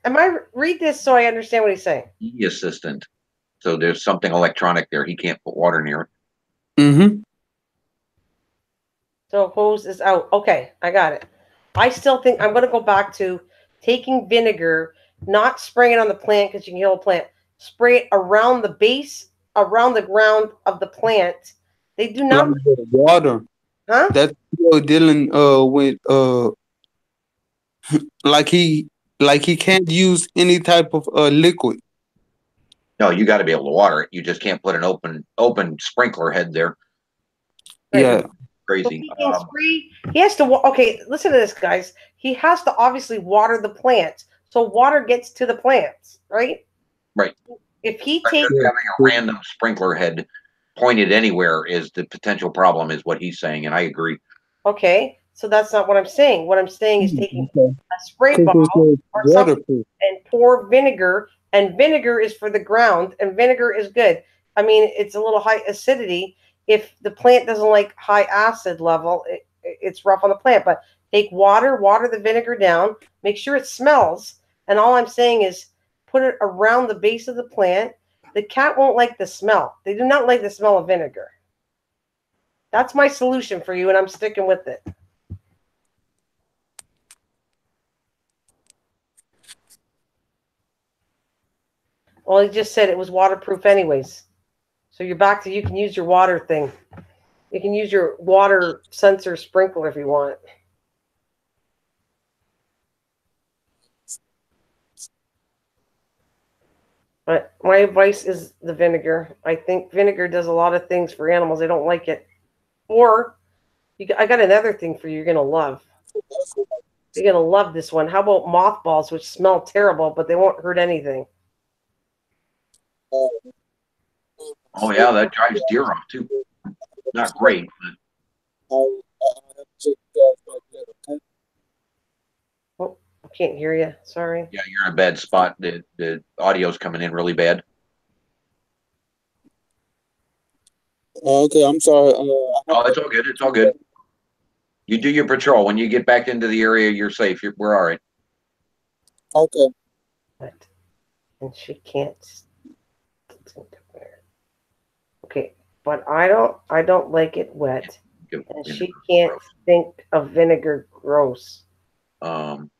Read this so I understand what he's saying. The assistant. So there's something electronic there. He can't put water near it. Mm-hmm. So hose is out. Okay, I got it. I still think I'm going to go back to taking vinegar, not spraying it on the plant because you can kill a plant. Spray it around the base, around the ground of the plant. They do not water. Huh? That's dealing with like he can't use any type of liquid. No, you got to be able to water it. You just can't put an open sprinkler head there. Yeah. So crazy. he can spray. He has to. Okay, listen to this, guys. He has to obviously water the plants, so water gets to the plants, right? Right. If he But takes, just having a random sprinkler head pointed anywhere is the potential problem, is what he's saying, and I agree. okay, so that's not what I'm saying. What I'm saying is taking Okay. a spray Because bottle it's or something waterproof. and pour vinegar, and vinegar is for the ground, and vinegar is good. I mean, it's a little high acidity. If the plant doesn't like high acid level, it's rough on the plant. But take water, water the vinegar down, make sure it smells. And all I'm saying is put it around the base of the plant. The cat won't like the smell. They do not like the smell of vinegar. That's my solution for you, and I'm sticking with it. Well, he just said it was waterproof anyways. So you're back to you can use your water thing. You can use your water sensor sprinkler if you want. But my advice is the vinegar. I think vinegar does a lot of things for animals. They don't like it. Or I got another thing for you you're going to love. You're going to love this one. How about mothballs, which smell terrible, but they won't hurt anything? Oh yeah, that drives deer off too. Not great, but Oh, I can't hear you. Sorry. yeah, you're in a bad spot. The audio's coming in really bad. Okay, I'm sorry. Oh, it's all good. It's all good. You do your patrol. When you get back into the area, you're safe. We're all right. Okay. But, and she can't. Okay, but I don't like it wet, and she can't think of vinegar gross. Um,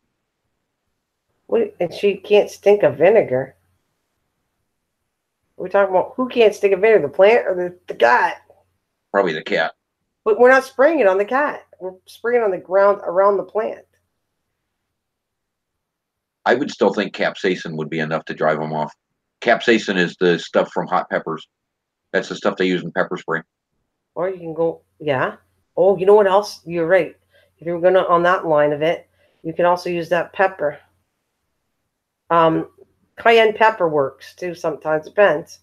What? And she can't stink of vinegar. We're talking about who can't stink of vinegar, the plant or the cat? probably the cat. But we're not spraying it on the cat. We're spraying it on the ground around the plant. I would still think capsaicin would be enough to drive them off. Capsaicin is the stuff from hot peppers. That's the stuff they use in pepper spray. Or you can go, yeah. Oh, you know what else? You're right. If you're gonna on that line of it, you can also use that pepper. Cayenne pepper works too. Sometimes depends,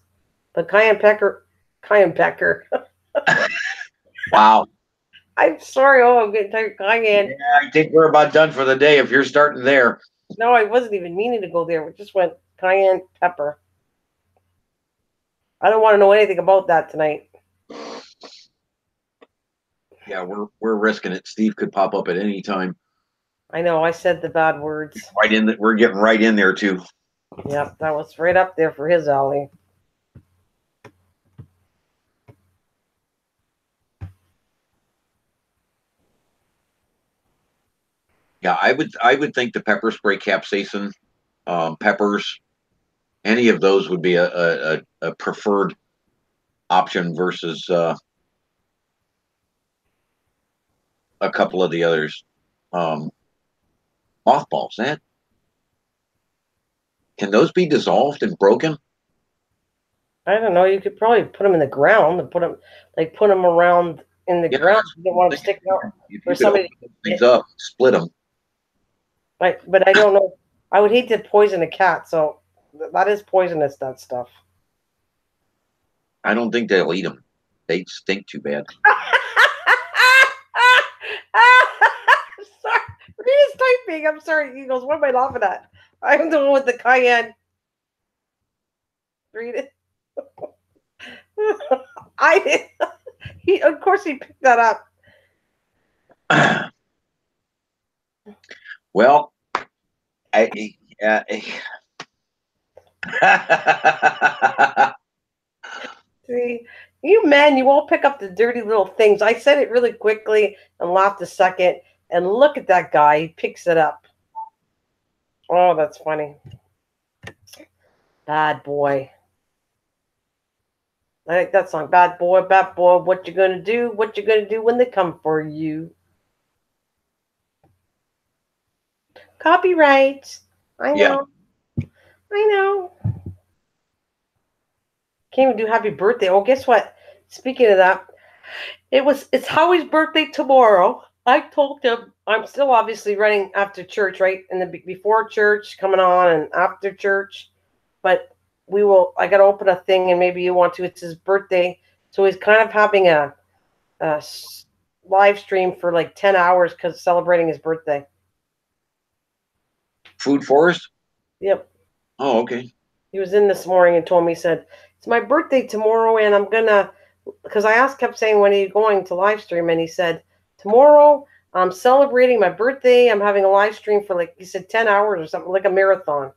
but cayenne pepper. Wow. I'm sorry. Oh, I'm getting tired of cayenne. Yeah, I think we're about done for the day if you're starting there. No, I wasn't even meaning to go there. We just went cayenne pepper. I don't want to know anything about that tonight. Yeah, we're risking it. Steve could pop up at any time. I know I said the bad words. Right in. We're getting right in there too. Yep, that was right up there for his alley. Yeah, I would think the pepper spray, capsaicin, peppers, any of those would be a preferred option versus a couple of the others. Mothballs, that can those be dissolved and broken? I don't know. You could probably put them in the ground and put them around in the ground. You don't want them sticking out for somebody. Things up, split them. But I don't know. I would hate to poison a cat, so that is poisonous. That stuff. I don't think they'll eat them. They stink too bad. Sorry, Rita's typing. I'm sorry. He goes, "What am I laughing at?" I'm the one with the cayenne. Read it. I did. Of course, he picked that up. Well, See, you men, you all pick up the dirty little things. I said it really quickly and laughed a second. And look at that guy. He picks it up. Oh, that's funny. Bad boy. I like that song. Bad boy, what you gonna do? What you gonna do when they come for you? Copyright. I know. Yeah. I know. Can't even do happy birthday. Oh, guess what? Speaking of that, It's Howie's birthday tomorrow. I told him I'm still obviously running after church, right? In the before church coming on and after church. But I gotta open a thing and maybe you want to. It's his birthday. So he's kind of having a live stream for like 10 hours because celebrating his birthday. Food Forest? Yep. Oh, okay. He was in this morning and told me, he said, it's my birthday tomorrow and I'm gonna, because I kept saying, when are you going to live stream? And he said, tomorrow I'm celebrating my birthday. I'm having a live stream for like, he said 10 hours or something, like a marathon.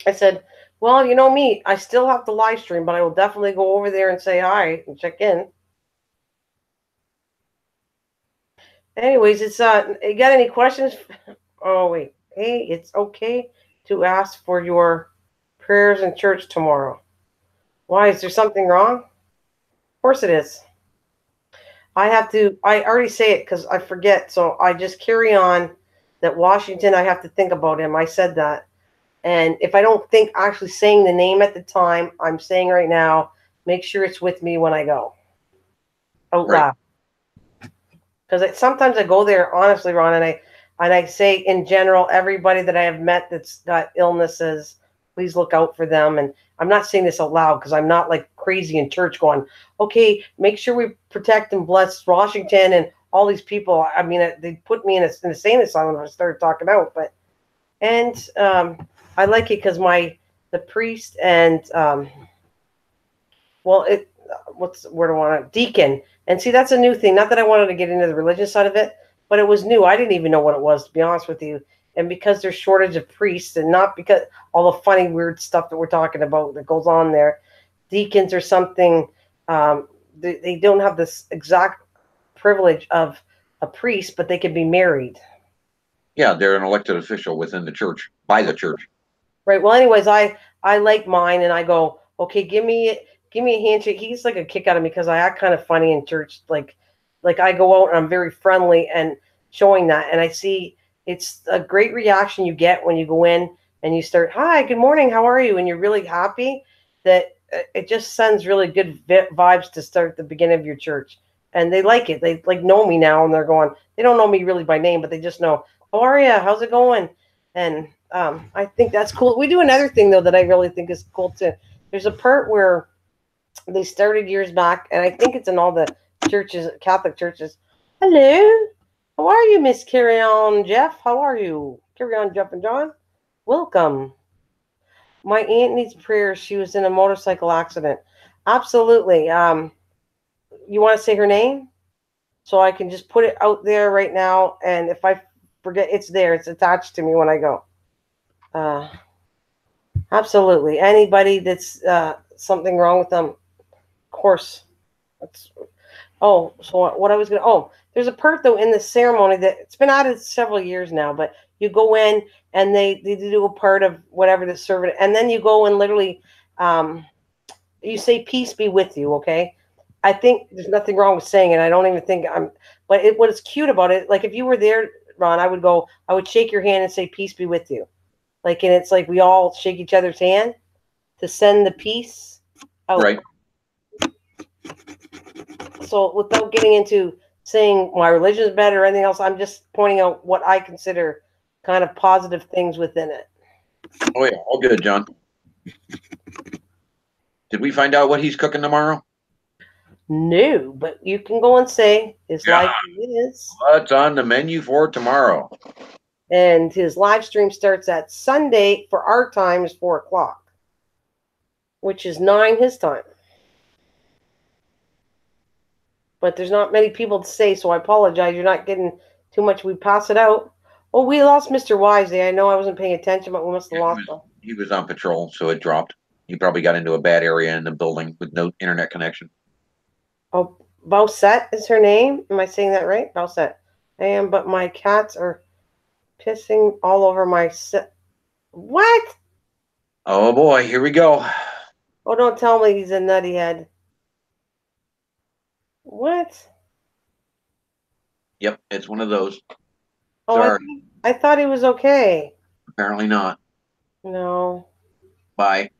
I said, well, you know me, I still have to live stream, but I will definitely go over there and say hi and check in. Anyways, it's you got any questions? Oh wait, hey, it's okay to ask for your prayers in church tomorrow. Why, is there something wrong? Of course it is. I already say it because I forget, so I just carry on that Washington, I have to think about him. I said that. And if I don't think actually saying the name at the time, I'm saying right now, make sure it's with me when I go. Out loud. Because sometimes I go there, honestly, Ron, and I say in general, everybody that I have met that's got illnesses, please look out for them. And I'm not saying this out loud because I'm not like crazy in church going, okay, make sure we protect and bless Washington and all these people. I mean, they put me in a insane asylum when I started talking out. I like it because the priest and what's the word I want? Deacon. And see, that's a new thing. Not that I wanted to get into the religious side of it, but it was new. I didn't even know what it was, to be honest with you. And because there's shortage of priests, and not because all the funny, weird stuff that we're talking about that goes on there, deacons or something, they don't have this exact privilege of a priest, but they can be married. Yeah, they're an elected official within the church, by the church. Right. Well, anyways, I like mine, and I go, okay, give me a handshake. He's like a kick out of me because I act kind of funny in church. Like I go out and I'm very friendly and showing that. And I see it's a great reaction you get when you go in and you start, hi, good morning, how are you? And you're really happy that it just sends really good vibes to start the beginning of your church. And they like it. They like know me now and they're going, they don't know me really by name, but they just know, how are you? How's it going? And I think that's cool. We do another thing though that I really think is cool too. There's a part where they started years back, and I think it's in all the churches, Catholic churches. Hello, how are you, Miss Carry On Jeff? How are you? Carry On Jeff and John. Welcome. My aunt needs prayers. She was in a motorcycle accident. Absolutely. You want to say her name? So I can just put it out there right now, and if I forget, it's there. It's attached to me when I go. Absolutely. Anybody that's something wrong with them, of course. So what I was going to, there's a part though in the ceremony that it's been added several years now, but you go in and they do a part of whatever the servant, and then you go and literally, you say, peace be with you. Okay. I think there's nothing wrong with saying it. I don't even think what is cute about it, like if you were there, Ron, I would shake your hand and say, peace be with you. Like, and it's like we all shake each other's hand to send the peace out. Right. So without getting into saying my religion is better or anything else, I'm just pointing out what I consider kind of positive things within it. Oh yeah, all good, John. Did we find out what he's cooking tomorrow? No, but you can go and say his life is. What's on the menu for tomorrow? And his live stream starts at Sunday for our time is 4:00, which is 9 his time. But there's not many people to say, so I apologize. You're not getting too much. We pass it out. Oh, we lost Mr. Wisely. I know I wasn't paying attention, but we must have lost him. He was on patrol, so it dropped. He probably got into a bad area in the building with no internet connection. Oh, Bausette is her name. Am I saying that right? Bausette. I am, but my cats are pissing all over my What? Oh boy, here we go. Oh, don't tell me he's a nutty head. What? Yep, it's one of those. Oh, Sorry. I thought he was okay. Apparently not. No. Bye.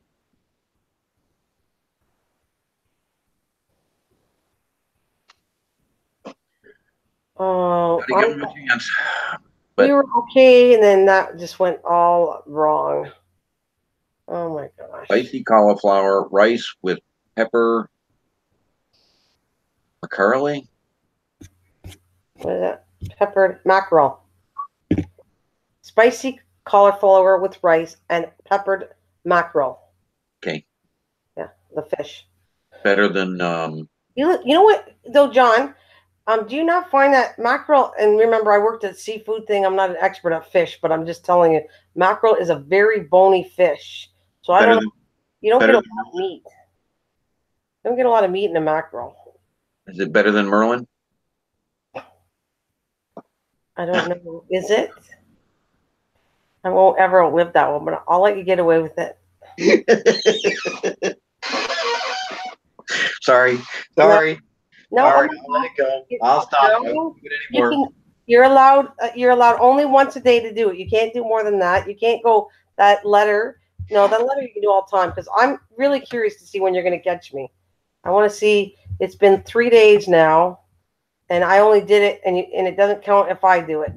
Oh, Gotta give them a chance. we But were okay, and then that just went all wrong. Oh my gosh. spicy cauliflower rice with pepper mackerel. What is that? Peppered mackerel. Spicy cauliflower with rice and peppered mackerel. Okay, Yeah, the fish. better than You know what though, John? Do you not find that mackerel? And remember, I worked at seafood thing. I'm not an expert at fish, but I'm just telling you, mackerel is a very bony fish. So I better don't. than You don't better get a than lot of meat. You don't get a lot of meat in a mackerel. is it better than Merlin? I don't know. Is it? I won't ever live that one, but I'll let you get away with it. Sorry, No, sorry. no, All I'm right, I'll let it go. not. I'll stop. I No, won't do it you anymore. can. You're allowed. You're allowed only once a day to do it. You can't do more than that. You can't go that letter. No, that letter you can do all the time because I'm really curious to see when you're going to catch me. I want to see. It's been 3 days now, and I only did it, and it doesn't count if I do it.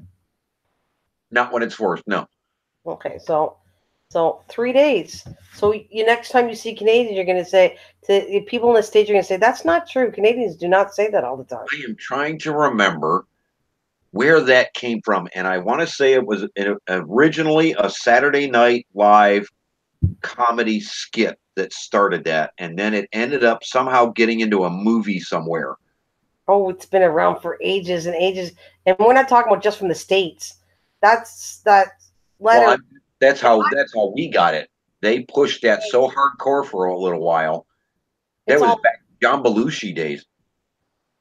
Not when it's worth. No. Okay, so 3 days. So you next time you see Canadians, you're going to say to the people in the States, you're going to say that's not true. Canadians do not say that all the time. I am trying to remember where that came from, and I want to say it was originally a Saturday Night Live comedy skit that started that, and then it ended up somehow getting into a movie somewhere. Oh, it's been around for ages and ages, and we're not talking about just from the States. That's that letter. Well, that's how we got it. They pushed that so hardcore for a little while. That It's was all back John Belushi days.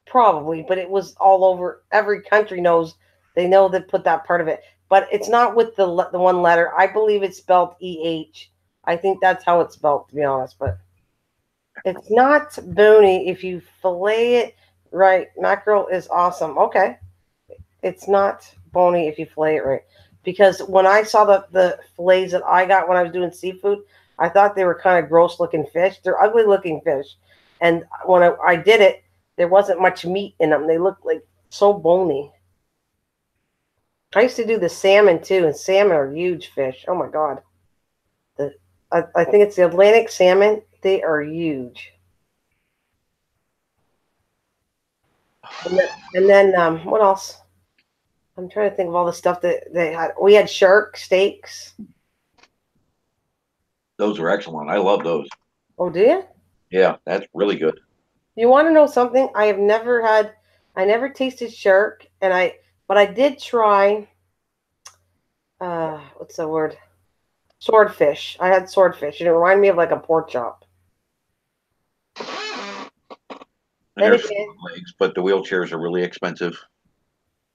probably, but it was all over. Every country knows they know that put that part of it, but it's not with the one letter. I believe it's spelled EH. I think that's how it's spelled, to be honest, but it's not bony if you fillet it right. Mackerel is awesome. Okay. It's not bony if you fillet it right. Because when I saw the fillets that I got when I was doing seafood, I thought they were kind of gross looking fish. They're ugly looking fish. And when I did it, there wasn't much meat in them. They looked like so bony. I used to do the salmon too, and salmon are huge fish. Oh my God. I think it's the Atlantic salmon. They are huge. And then what else? I'm trying to think of all the stuff that they had. We had shark steaks. Those were excellent. I love those. Oh, do you? Yeah, that's really good. You want to know something? I never tasted shark, but I did try, what's the word? Swordfish. I had swordfish, and it reminded me of like a pork chop. And And there's again, frog legs, but the wheelchairs are really expensive.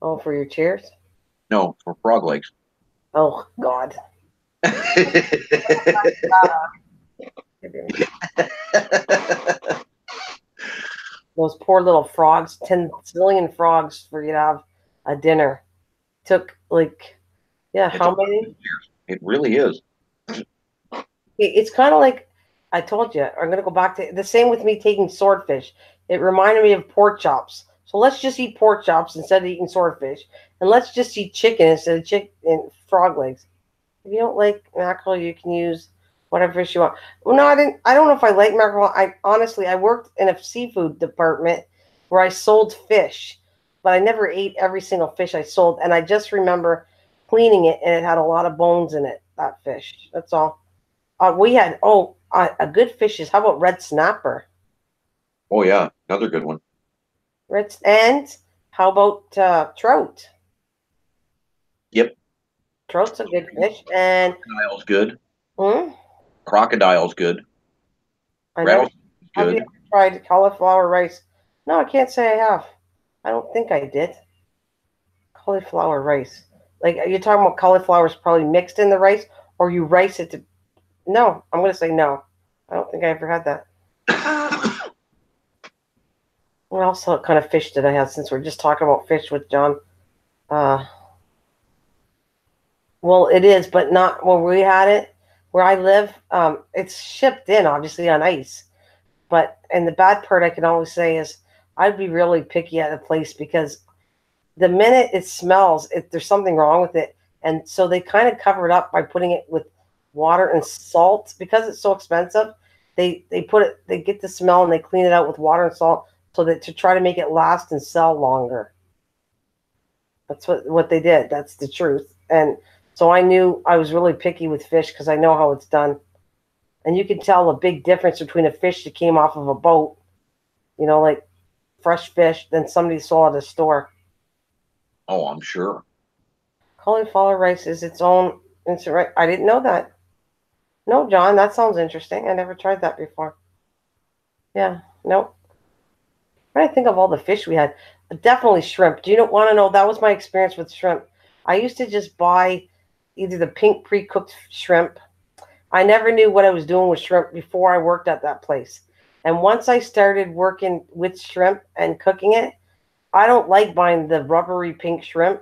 oh, for your chairs? No, for frog legs. Oh, God. Those poor little frogs, 10 zillion frogs for you to have a dinner. Took like, yeah, It's how many? It really is. It's kind of like I told you. I'm gonna go back to the same with me taking swordfish. It reminded me of pork chops. So let's just eat pork chops instead of eating swordfish, and let's just eat chicken instead of chicken and frog legs. If you don't like mackerel, you can use whatever fish you want. Well, no, I didn't. I don't know if I like mackerel. I honestly, I worked in a seafood department where I sold fish, but I never ate every single fish I sold. And I just remember cleaning it, and it had a lot of bones in it. That fish. That's all. We had a good fish is how about red snapper? Oh yeah, another good one. And how about trout? Yep. Trout's a good fish. And Crocodile's good. hmm, Crocodile's good. I never Rattlesnake's have you good. ever tried cauliflower rice? No, I can't say I have. I don't think I did. Cauliflower rice. Like you're talking about cauliflower is probably mixed in the rice, or you rice it to. No, I'm gonna say no. I don't think I ever had that. What else kind of fish did I have since we're just talking about fish with John? Uh, well, it is, but not where we had it. Where I live, it's shipped in, obviously, on ice. And the bad part I can always say is I'd be really picky at a place because the minute it smells, there's something wrong with it. And so they kind of cover it up by putting it with water and salt because it's so expensive. They get the smell and they clean it out with water and salt so that to try to make it last and sell longer. That's what they did. That's the truth. And so I knew I was really picky with fish because I know how it's done. And you can tell a big difference between a fish that came off of a boat, like fresh fish, than somebody saw at a store. Oh, I'm sure. Cauliflower rice is its own instant rice. I didn't know that. No, John, that sounds interesting. I never tried that before. Yeah, nope. I'm trying to think of all the fish we had. Definitely shrimp. Do you want to know? That was my experience with shrimp. I used to just buy either the pink pre-cooked shrimp. I never knew what I was doing with shrimp before I worked at that place. And once I started working with shrimp and cooking it, I don't like buying the rubbery pink shrimp.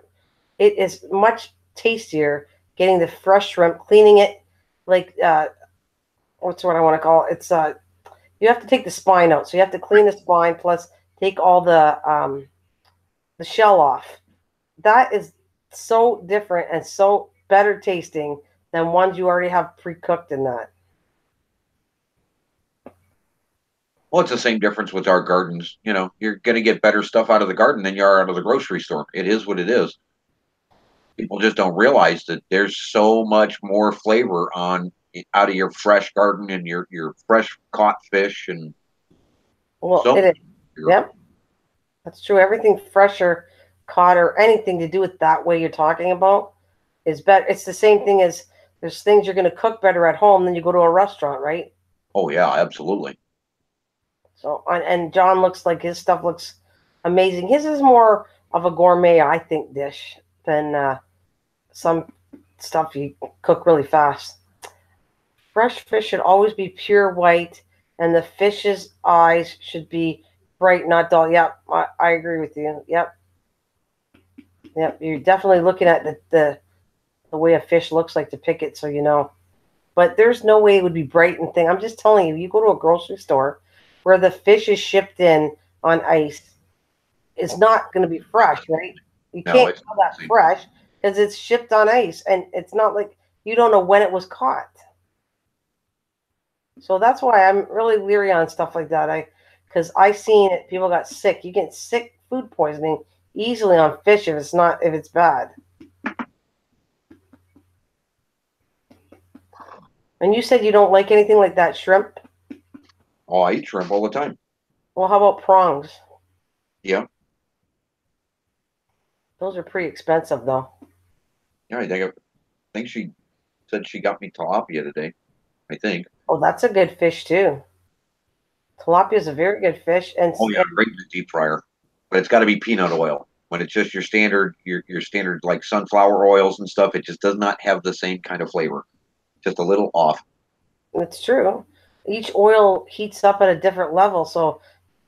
It is much tastier getting the fresh shrimp, cleaning it like what's what I want to call it? It's you have to take the spine out, so you have to clean the spine plus take all the shell off. That is so different and so better tasting than ones you already have pre-cooked in that. Well, it's the same difference with our gardens. You're going to get better stuff out of the garden than you are out of the grocery store. It is what it is. People just don't realize that there's so much more flavor out of your fresh garden and your fresh caught fish and it is. Yep, that's true. Everything fresh or caught or anything to do with that way you're talking about is better. It's the same thing as there's things you're going to cook better at home than you go to a restaurant, right? Oh yeah, absolutely. So and John looks like his stuff looks amazing. His is more of a gourmet, I think, dish than some stuff you cook really fast. Fresh fish should always be pure white, and the fish's eyes should be bright, not dull. Yep, I agree with you. Yep. You're definitely looking at the way a fish looks like to pick it, so you know. But there's no way it would be bright and thing. I'm just telling you, you go to a grocery store where the fish is shipped in on ice, it's not going to be fresh, right? You can't call that fresh because it's shipped on ice, and it's not like you don't know when it was caught. So that's why I'm really leery on stuff like that. Because I seen it, people got sick. You get sick food poisoning easily on fish if it's bad. And you said you don't like anything like that, shrimp? Oh, I eat shrimp all the time. Well, how about prongs? Yeah. Those are pretty expensive, though. Yeah, I think she said she got me tilapia today. I think. Oh, that's a good fish too. Tilapia is a very good fish, and great in the deep fryer, but it's got to be peanut oil. When it's just your standard like sunflower oils and stuff, it just does not have the same kind of flavor. Just a little off. It's true. Each oil heats up at a different level, so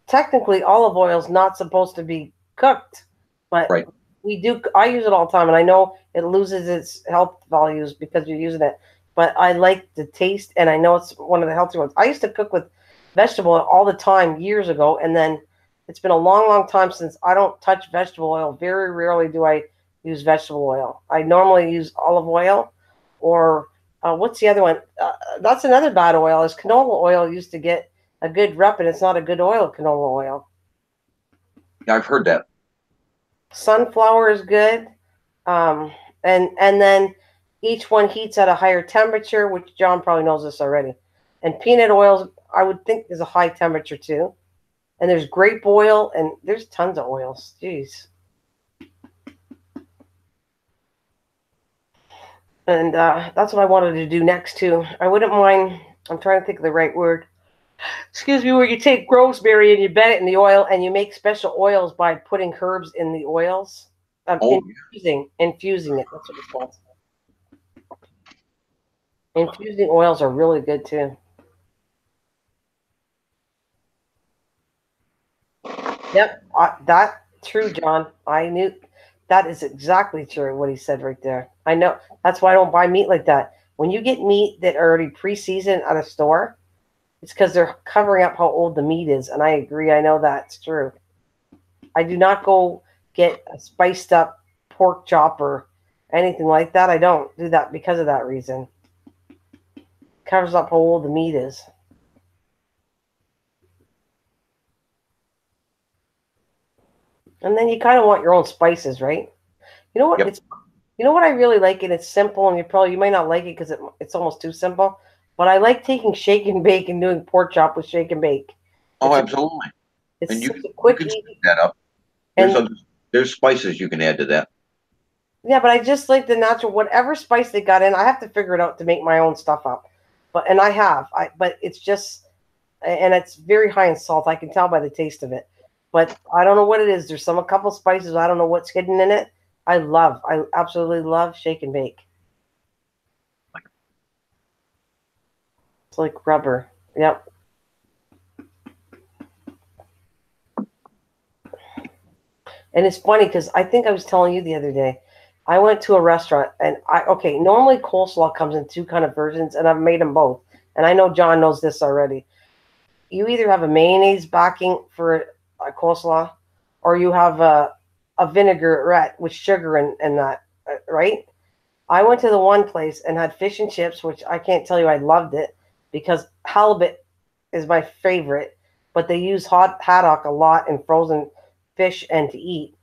technically olive oil is not supposed to be cooked, but right. I use it all the time, and I know it loses its health values because you're using it, but I like the taste, and I know it's one of the healthy ones. I used to cook with vegetable oil all the time years ago, and then it's been a long, long time since I don't touch vegetable oil. Very rarely do I use vegetable oil. I normally use olive oil or what's the other one? That's another bad oil. Is canola oil used to get a good rep, and it's not a good oil, canola oil. Yeah, I've heard that. Sunflower is good, and then each one heats at a higher temperature, which John probably knows this already. And peanut oils, I would think, is a high temperature too. And there's grape oil, and there's tons of oils. Jeez. And that's what I wanted to do next too. I wouldn't mind. I'm trying to think of the right word. Excuse me. Where you take rosemary and you bed it in the oil, and you make special oils by putting herbs in the oils. Infusing it. That's what it's called. Infusing oils are really good too. Yep, that's true, John. I knew that is exactly true what he said right there. I know. That's why I don't buy meat like that. When you get meat that are already pre-seasoned at a store, it's because they're covering up how old the meat is. And I agree. I know that's true. I do not go get a spiced up pork chop or anything like that. I don't do that because of that reason. Covers up how old the meat is. And then you kind of want your own spices, right? You know what? Yep. It's you know what I really like, and it's simple, and you might not like it because it's almost too simple. But I like taking shake and bake and doing pork chop with shake and bake. Oh, It's absolutely. And such a you quick, can speed easy, that up. and There's spices you can add to that. yeah. But I just like the natural whatever spice they got in. I have to figure it out to make my own stuff up. And I have. But it's just and it's very high in salt. I can tell by the taste of it. But I don't know what it is. There's a couple spices. I don't know what's hidden in it. I absolutely love shake and bake. It's like rubber. Yep. And it's funny because I think I was telling you the other day, I went to a restaurant and normally coleslaw comes in two kind of versions, and I've made them both. And I know John knows this already. You either have a mayonnaise backing for a coleslaw, or you have a vinaigrette with sugar and that, right? I went to the one place and had fish and chips, which I can't tell you I loved it because halibut is my favorite, but they use hot haddock a lot in frozen fish and to eat.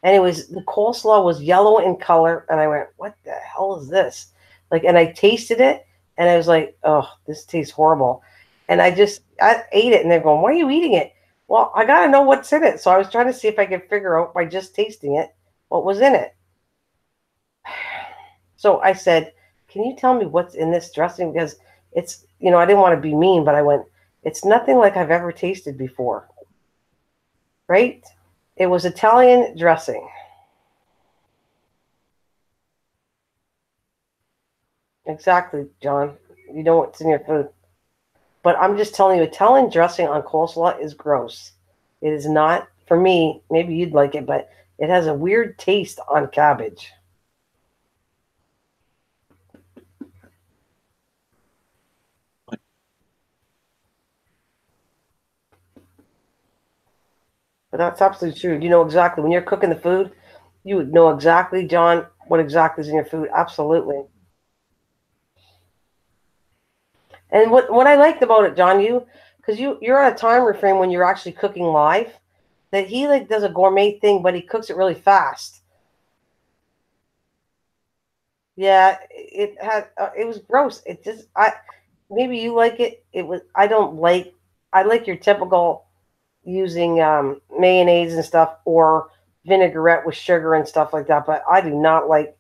Anyways, the coleslaw was yellow in color, and I went, "What the hell is this?" And I tasted it, and I was like, "Oh, this tastes horrible." And I ate it, and they're going, "Why are you eating it?" Well, I got to know what's in it, so I was trying to see if I could figure out by just tasting it what was in it. So I said, "Can you tell me what's in this dressing?" Because it's, I didn't want to be mean, but I went, "It's nothing like I've ever tasted before." Right? It was Italian dressing. Exactly, John. You know what's in your food. But I'm just telling you, Italian dressing on coleslaw is gross. It is not, for me, maybe you'd like it, but it has a weird taste on cabbage. But that's absolutely true. You know exactly when you're cooking the food, you would know exactly, John, what exactly is in your food. Absolutely. And what I liked about it, John, because you're on a timer frame when you're actually cooking live, that he does a gourmet thing, but he cooks it really fast. Yeah, it was gross. It just I maybe you like it. It was I don't like I like your typical using mayonnaise and stuff or vinaigrette with sugar and stuff like that, but I do not like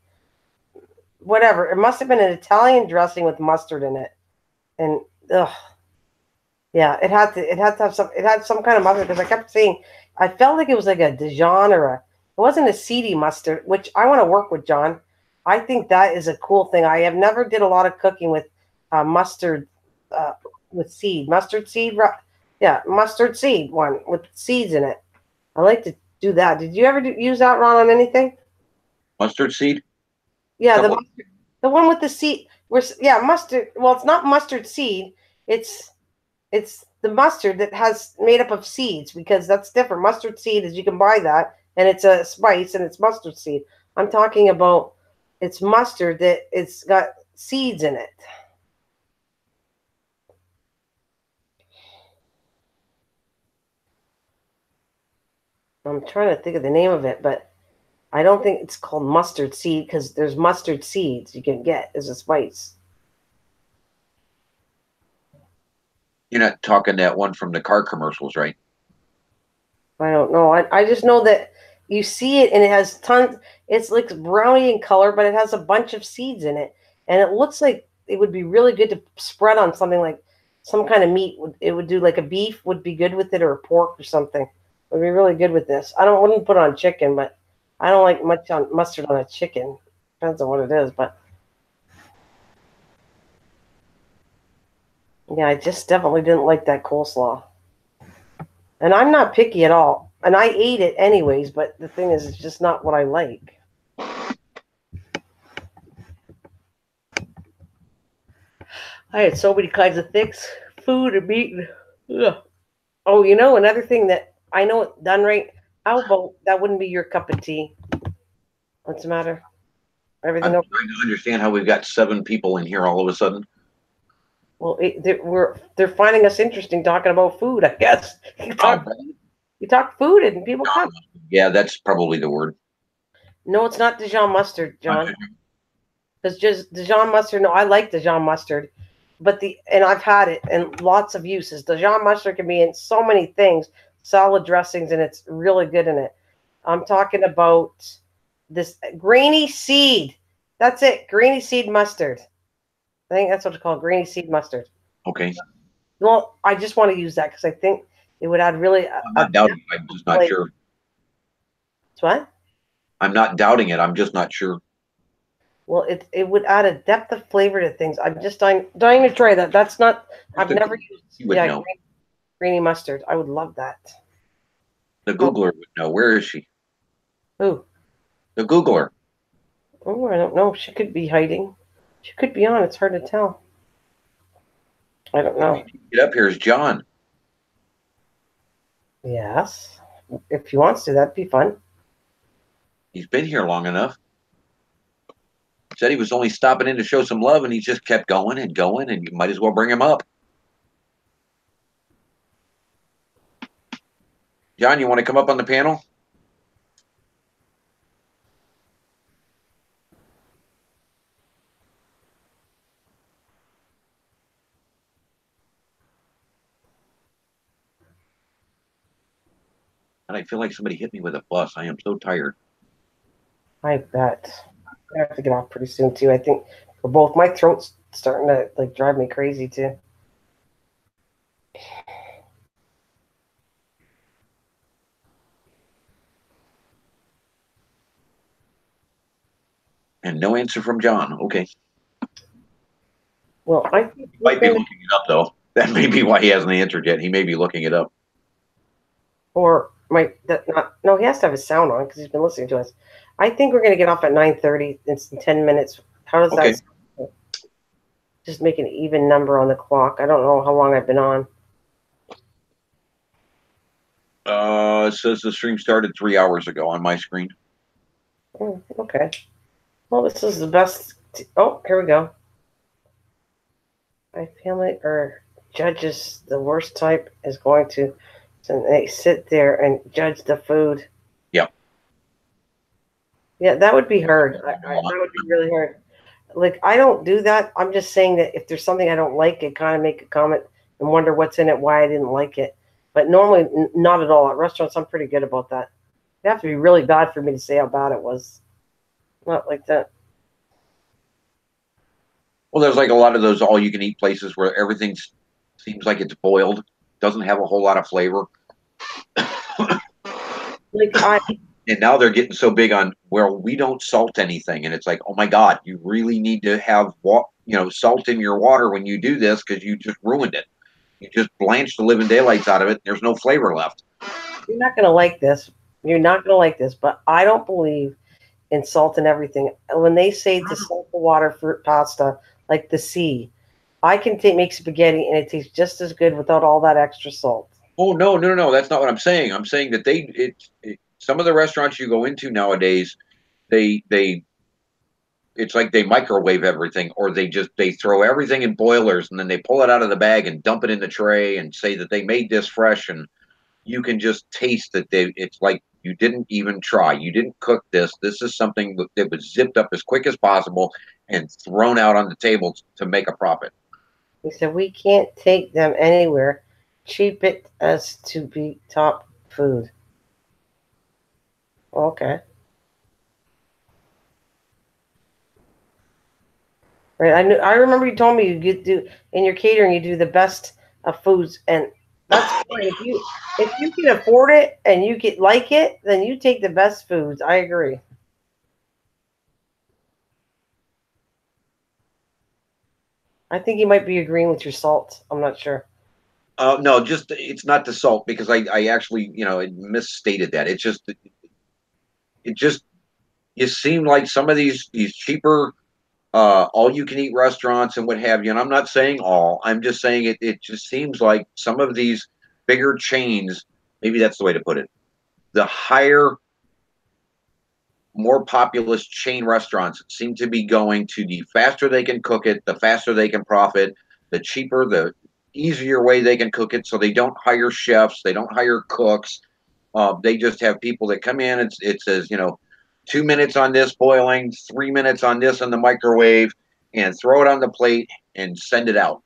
whatever. It must have been an Italian dressing with mustard in it. And ugh, yeah, it had some kind of mustard because I kept saying I felt like it was like a Dijon it wasn't a seedy mustard, which I want to work with, John. I think that is a cool thing. I have never did a lot of cooking with mustard uh, with mustard seed. Yeah, mustard seed one with seeds in it. I like to do that. Did you ever use that, Ron, on anything? Mustard seed? Yeah, Couple. the one with the seed. Yeah, mustard. Well, it's not mustard seed. It's it's the mustard that has made up of seeds because that's different. Mustard seed is you can buy that and it's a spice and it's mustard seed. I'm talking about it's mustard that it's got seeds in it. I'm trying to think of the name of it, but I don't think it's called mustard seed because there's mustard seeds you can get as a spice. You're not talking that one from the car commercials, right? I don't know. I just know that you see it and it has tons. It's like brownie in color, but it has a bunch of seeds in it, and it looks like it would be really good to spread on something like some kind of meat. It would do like a beef would be good with it, or a pork or something. It would be really good with this. Wouldn't put it on chicken, but I don't like much on mustard on a chicken. Depends on what it is, but yeah, I just definitely didn't like that coleslaw. And I'm not picky at all. And I ate it anyways, but the thing is, it's just not what I like. I had so many kinds of things, food and meat. Ugh. Oh, another thing that I know done right, How about that wouldn't be your cup of tea? What's the matter? I'm Everything okay? trying to understand how we've got 7 people in here all of a sudden. Well, they're finding us interesting talking about food. I guess you talk food and people come. Yeah, that's probably the word. No, it's not Dijon mustard, John. It's just Dijon mustard. No, I like Dijon mustard, but and I've had it in lots of uses. Dijon mustard can be in so many things, salad dressings, and it's really good in it. I'm talking about this grainy seed. That's it, grainy seed mustard. I think that's what it's called, grainy seed mustard. Okay. Well, I just want to use that because I think it would add really. I'm not doubting it. I'm just not sure. It's what? I'm not doubting it. I'm just not sure. Well, it would add a depth of flavor to things. I'm just dying to try that. That's not. I've never used grainy mustard. I would love that. The Googler would know. Where is she? Who? The Googler. Oh, I don't know. She could be hiding. She could be on. It's hard to tell. I don't know. Get up here is John. Yes. If he wants to, that'd be fun. He's been here long enough. Said he was only stopping in to show some love, and he just kept going and going, and you might as well bring him up. John, you want to come up on the panel? And I feel like somebody hit me with a bus. I am so tired. I bet. I have to get off pretty soon too. I think for both. My throat's starting to like drive me crazy too. And no answer from John. Okay. Well, I think he might be looking it up though. That may be why he hasn't answered yet. He may be looking it up. Or no, he has to have his sound on because he's been listening to us. I think we're gonna get off at 9:30. It's in 10 minutes. How does that sound? Just make an even number on the clock. I don't know how long I've been on. It says the stream started 3 hours ago on my screen. Oh, okay. Well, this is the best. Oh, here we go. My family or judges the worst type is going to, and they sit there and judge the food. Yep. Yeah, that would be hard. That would be really hard. Like, I don't do that. I'm just saying that if there's something I don't like, I kind of make a comment and wonder what's in it, why I didn't like it. But normally, not at all. At restaurants, I'm pretty good about that. It'd have to be really bad for me to say how bad it was. Not like that. Well, there's like a lot of those all-you-can-eat places where everything seems like it's boiled, doesn't have a whole lot of flavor. And now they're getting so big on where we don't salt anything, and it's like, oh my God, you really need to have salt in your water when you do this because you just ruined it. You just blanched the living daylights out of it. There's no flavor left. You're not going to like this. You're not going to like this, but I don't believe in salt and everything. When they say to salt the water for pasta, like the sea, I can make spaghetti and it tastes just as good without all that extra salt. Oh, no. That's not what I'm saying. I'm saying that some of the restaurants you go into nowadays, it's like they microwave everything, or they throw everything in boilers and then they pull it out of the bag and dump it in the tray and say that they made this fresh, and you can just taste that it's like you didn't even try. You didn't cook this. This is something that was zipped up as quick as possible and thrown out on the table to make a profit. He said, we can't take them anywhere. Cheap it as to be top food. Okay. Right. I remember you told me you do in your catering, you do the best of foods, and that's fine. If you can afford it and you like it, then you take the best foods. I agree. I think you might be agreeing with your salt. I'm not sure. No, it's not the salt, because I actually misstated that. You seem like some of these cheaper all-you-can-eat restaurants and what have you, and I'm not saying all. I'm just saying it just seems like some of these bigger chains, maybe that's the way to put it, the higher, more populous chain restaurants seem to be going to the faster they can cook it, the faster they can profit, the cheaper, the easier way they can cook it. So they don't hire chefs, they don't hire cooks. They just have people that come in. It says, 2 minutes on this boiling, 3 minutes on this in the microwave, and throw it on the plate and send it out.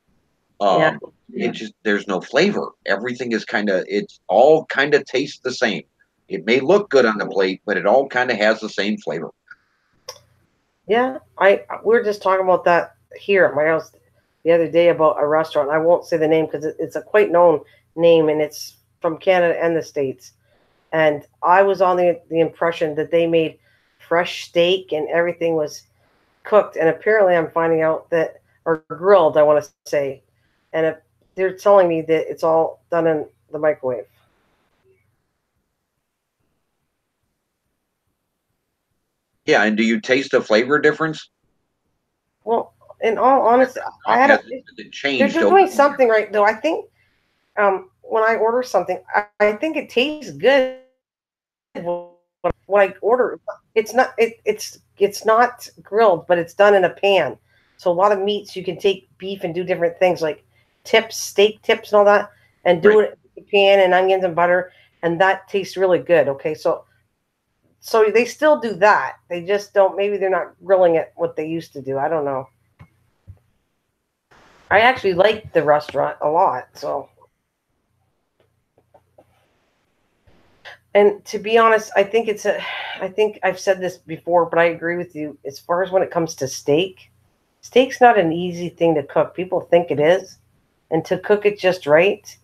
Yeah. It just, there's no flavor. Everything is it's all kind of tastes the same. It may look good on the plate, but it all kind of has the same flavor. Yeah, we were just talking about that here at my house the other day about a restaurant. I won't say the name because it's a quite known name and it's from Canada and the States. And I was on the impression that they made fresh steak and everything was cooked. And apparently, I'm finding out that, or grilled, I want to say, and they're telling me that it's all done in the microwave. Yeah, and do you taste the flavor difference? Well, in all honesty, I had Has a, it they're changed over doing the years? something right though. I think when I order something, I think it tastes good when I order. It's not it's not grilled, but it's done in a pan. So a lot of meats you can take beef and do different things like tips, steak tips, and all that, and do Right. it in a pan and onions and butter, and that tastes really good. Okay, so they still do that. They just don't. Maybe they're not grilling it what they used to do. I don't know. I actually like the restaurant a lot. So, and to be honest, I think it's a. I think I've said this before, but I agree with you. As far as when it comes to steak, steak's not an easy thing to cook. People think it is, and to cook it just right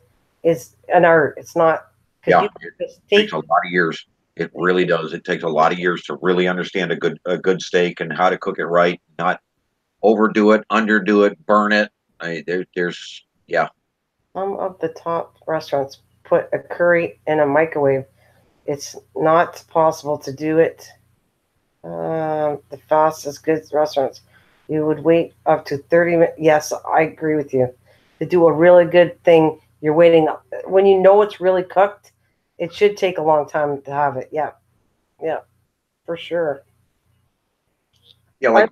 is an art. It's not because Yeah, you it the takes steak. a lot of years. It really does. It takes a lot of years to really understand a good steak and how to cook it right, not overdo it, underdo it, burn it. There's yeah. Some of the top restaurants put a curry in a microwave. It's not possible to do it. The fastest good restaurants, you would wait up to 30 minutes. Yes, I agree with you. To do a really good thing, you're waiting. When you know it's really cooked, it should take a long time to have it. Yeah, yeah, for sure. Yeah, I, like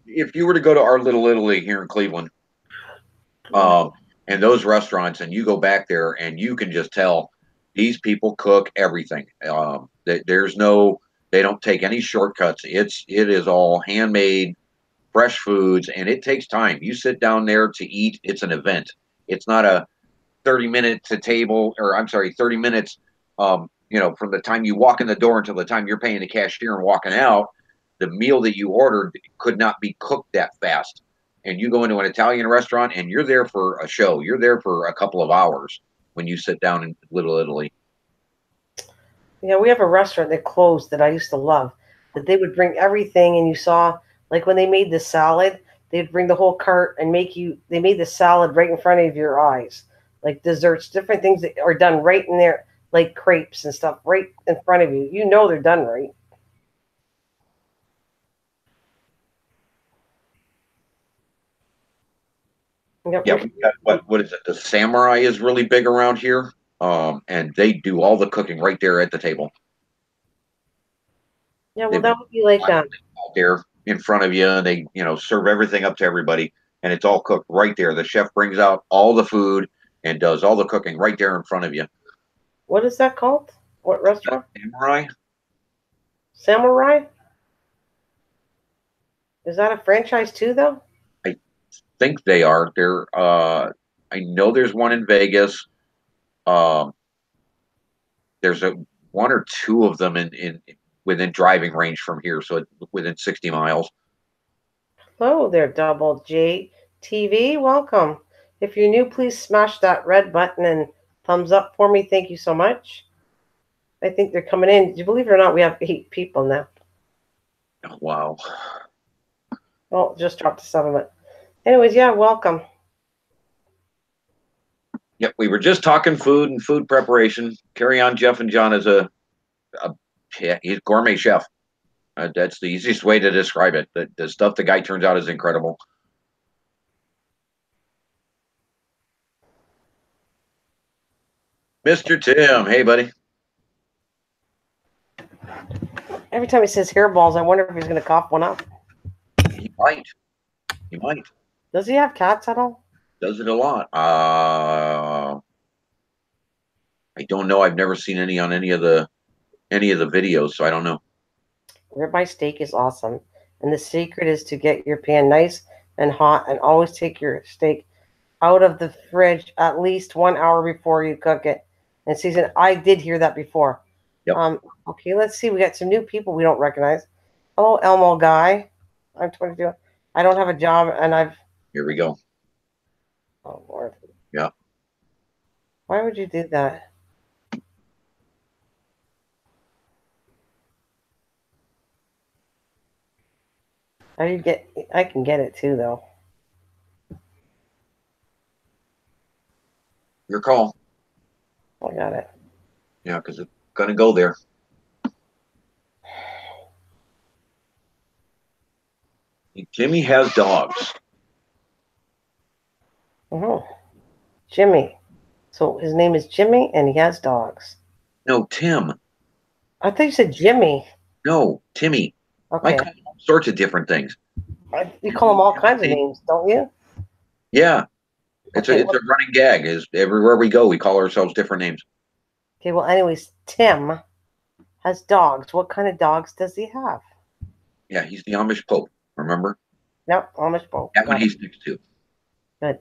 if you were to go to our Little Italy here in Cleveland, um, and those restaurants, and you go back there, and you can just tell these people cook everything. There's no, they don't take any shortcuts. It is all handmade, fresh foods, and it takes time. You sit down there to eat, it's an event. It's not a 30 minute to table, or I'm sorry, 30 minutes, from the time you walk in the door until the time you're paying the cashier and walking out. The meal that you ordered could not be cooked that fast. And you go into an Italian restaurant and you're there for a show. You're there for a couple of hours when you sit down in Little Italy. yeah, we have a restaurant that closed that I used to love. That they would bring everything, and you saw like when they made the salad, they'd bring the whole cart and make you. They made the salad right in front of your eyes, like desserts, different things that are done right in there, like crepes and stuff, right in front of you. You know they're done right. Yep, Yeah, we got what is it? The Samurai is really big around here. And they do all the cooking right there at the table. yeah. Well, They've that got would be like out there in front of you, and they serve everything up to everybody, and it's all cooked right there. The chef brings out all the food and does all the cooking right there in front of you. what is that called? What restaurant? Samurai, Samurai? Is that a franchise too, though? I think they are. I know there's one in Vegas. Um, there's a one or two of them in within driving range from here, so within 60 miles. Hello there, Double J TV. Welcome. If you're new, please smash that red button and thumbs up for me. Thank you so much. I think they're coming in. Do you believe it or not? We have 8 people now. Wow. Well, just dropped to 7. But anyways, yeah, welcome. Yep, we were just talking food and food preparation. Carry on, Jeff and John is a yeah, he's a gourmet chef. That's the easiest way to describe it. The stuff the guy turns out is incredible. Mr. Tim, hey buddy. Every time he says hairballs, I wonder if he's going to cough one up. He might. He might. Does he have cats at all? Does it a lot. I don't know. I've never seen any on any of the videos, so I don't know. Ribeye steak is awesome, and the secret is to get your pan nice and hot, and always take your steak out of the fridge at least 1 hour before you cook it and season. I did hear that before. Yep. Okay, let's see. We got some new people we don't recognize. Hello, Elmo guy. I'm 22. I don't have a job, and I've. Here we go. Oh Lord. Yeah. Why would you do that? How do you get? I can get it too, though. Your call. I got it. Yeah, because it's gonna go there. Jimmy has dogs. Oh, Jimmy. So his name is Jimmy, and he has dogs. No, Tim. I thought you said Jimmy. No, Timmy. I Okay. call him all sorts of different things. You call him all kinds of names, don't you? Yeah. It's Okay, a running gag. Is everywhere we go, we call ourselves different names. Okay, well, anyways, Tim has dogs. What kind of dogs does he have? Yeah, he's the Amish Pope. Remember? Yep, Amish Pope. That one Got he it. sticks to. Good.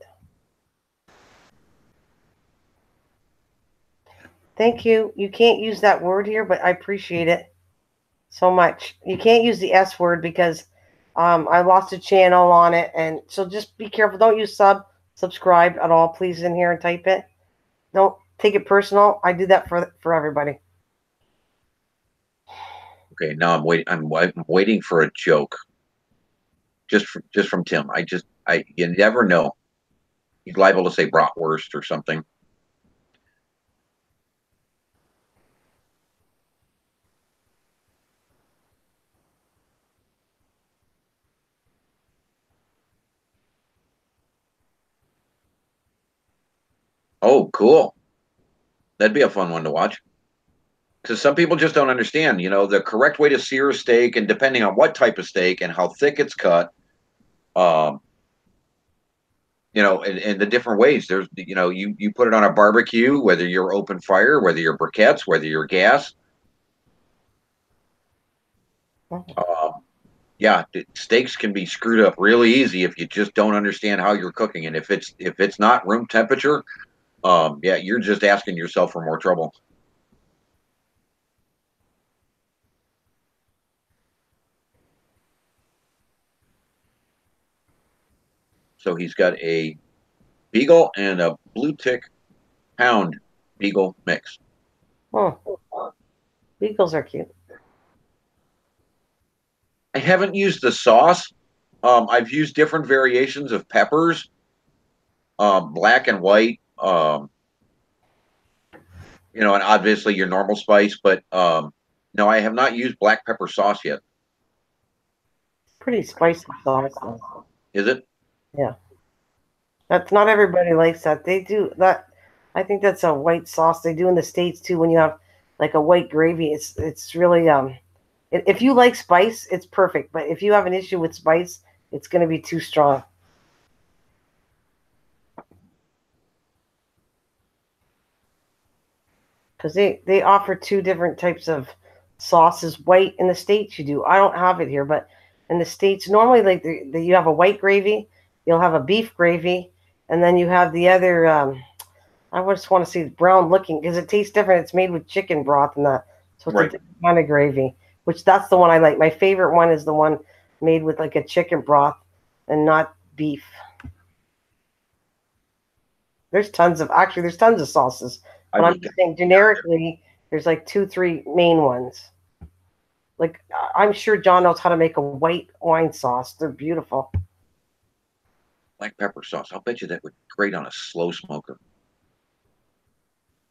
Thank you. You can't use that word here, but I appreciate it so much. You can't use the S word because I lost a channel on it, and so just be careful. Don't use subscribe at all, please, in here and type it. Don't take it personal. I do that for everybody. Okay, now I'm waiting. I'm waiting for a joke. Just from Tim. You never know. He's liable to say bratwurst or something. Oh, cool. That'd be a fun one to watch. Because some people just don't understand, the correct way to sear a steak, and depending on what type of steak and how thick it's cut, um, and the different ways. There's, you put it on a barbecue, whether you're open fire, whether you're briquettes, whether you're gas. Yeah, steaks can be screwed up really easy if you just don't understand how you're cooking, and if it's not room temperature, yeah, you're just asking yourself for more trouble. So he's got a beagle and a blue tick pound beagle mix. Oh, beagles are cute. I haven't used the sauce. I've used different variations of peppers, black and white, and obviously your normal spice, but no, I have not used black pepper sauce yet. Pretty spicy sauce, though. Is it? Yeah. That's not everybody likes that. They do that. I think that's a white sauce they do in the States too. When you have like a white gravy, it's really if you like spice, it's perfect. But if you have an issue with spice, it's going to be too strong. Because they offer two different types of sauces. White in the States, you do. I don't have it here, but in the States, normally like you have a white gravy, you'll have a beef gravy, and then you have the other. I just want to see brown looking because it tastes different. It's made with chicken broth and that, so it's Right. a different kind of gravy. Which that's the one I like. My favorite one is the one made with like a chicken broth and not beef. There's tons of sauces, but I'm just saying generically, there's like 2, 3 main ones. Like I'm sure John knows how to make a white wine sauce. They're beautiful. Black pepper sauce. I'll bet you that would grate on a slow smoker.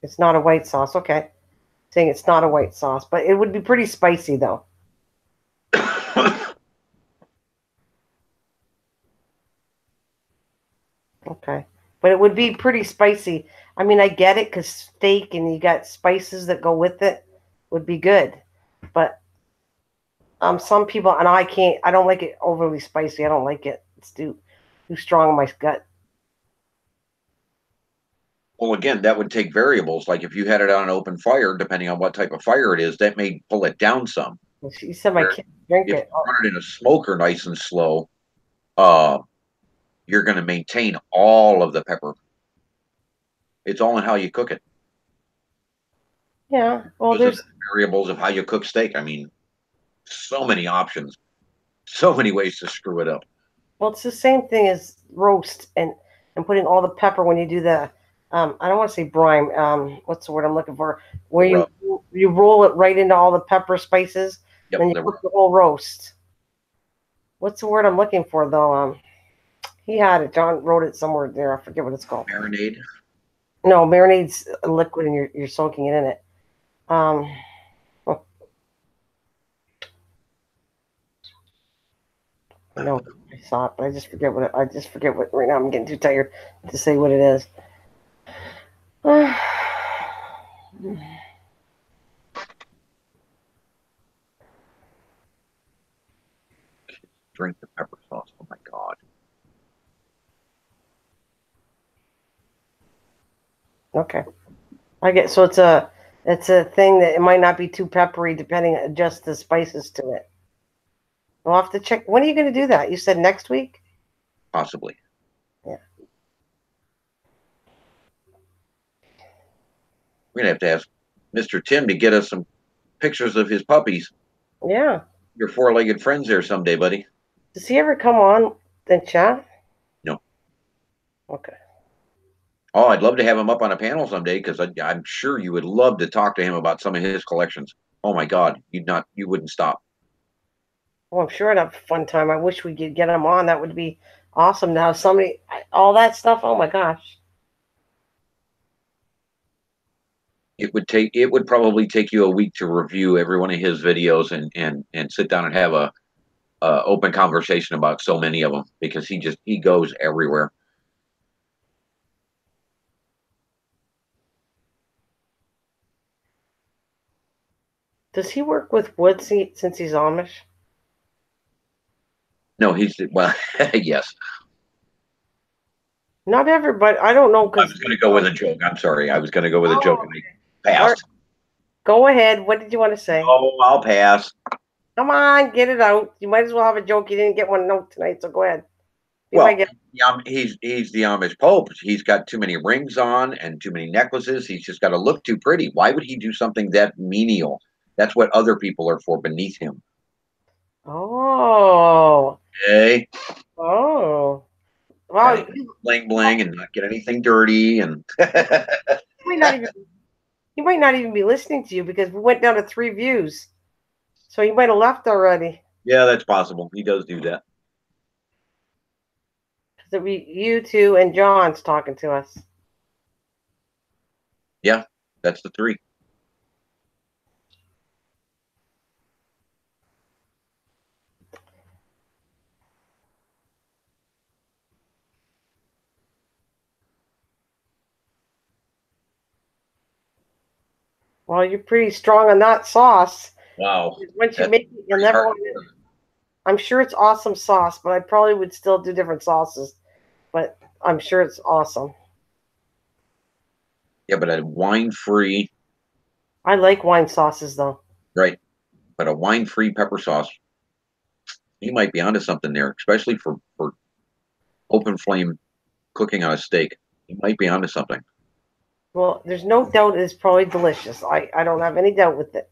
It's not a white sauce, okay? Saying it's not a white sauce, but it would be pretty spicy though. Okay. But it would be pretty spicy. I mean, I get it because steak and you got spices that go with it would be good. But Some people, and I can't. I don't like it overly spicy. I don't like it. It's too strong in my gut. Well, again, that would take variables. Like if you had it on an open fire, depending on what type of fire it is, that may pull it down some. You said my Where kids drink if it. you run it in a smoker nice and slow, uh, you're going to maintain all of the pepper. It's all in how you cook it. Yeah. Well, Those are there's the variables of how you cook steak. I mean, so many options, so many ways to screw it up. Well, it's the same thing as roast and putting all the pepper when you do the I don't want to say brine. What's the word I'm looking for? Where Rub. you roll it right into all the pepper spices, Yep, then you cook the whole roast. What's the word I'm looking for though? He had it. John wrote it somewhere there. I forget what it's called. marinade. No, marinade's a liquid and you're soaking it in it. Um, no, I saw it, but I just forget what right now. I'm getting too tired to say what it is. Drink the pepper sauce. Oh my God. Okay. I get so it's a thing that it might not be too peppery depending adjust the spices to it. We'll have to check. When are you going to do that? You said next week? Possibly. Yeah. We're going to have to ask Mr. Tim to get us some pictures of his puppies. Yeah. Your four-legged friends there someday, buddy. Does he ever come on and chat? No. Okay. Oh, I'd love to have him up on a panel someday because I'm sure you would love to talk to him about some of his collections. Oh my God, you wouldn't stop. Well, I'm sure I'd have a fun time. I wish we could get him on. That would be awesome to have somebody, all that stuff. Oh my gosh. It would probably take you a week to review every one of his videos and sit down and have a open conversation about so many of them because he goes everywhere. Does he work with wood since he's Amish? No, well, yes. Not everybody. I don't know I because. was going to go with a joke. I'm sorry. I was going to go with a joke and I All right. passed. Go ahead. What did you want to say? Oh, I'll pass. Come on, get it out. You might as well have a joke. You didn't get one note tonight, so go ahead. Well, he's the Amish Pope. He's got too many rings on and too many necklaces. He's just got to look too pretty. Why would he do something that menial? That's what other people are for beneath him. Oh. Okay. Oh. Wow. Bling bling and not get anything dirty and he might not even be listening to you because we went down to 3 views. So he might have left already. Yeah, that's possible. He does do that. It'd be you two and John's talking to us. Yeah, that's the 3. Well, you're pretty strong on that sauce. Wow. Once you make it, you'll never want it. I'm sure it's awesome sauce, but I probably would still do different sauces. But I'm sure it's awesome. Yeah, but a wine-free. I like wine sauces though. Right. But a wine-free pepper sauce, you might be onto something there, especially for open flame cooking on a steak. You might be onto something. Well, there's no doubt it's probably delicious. I don't have any doubt with it.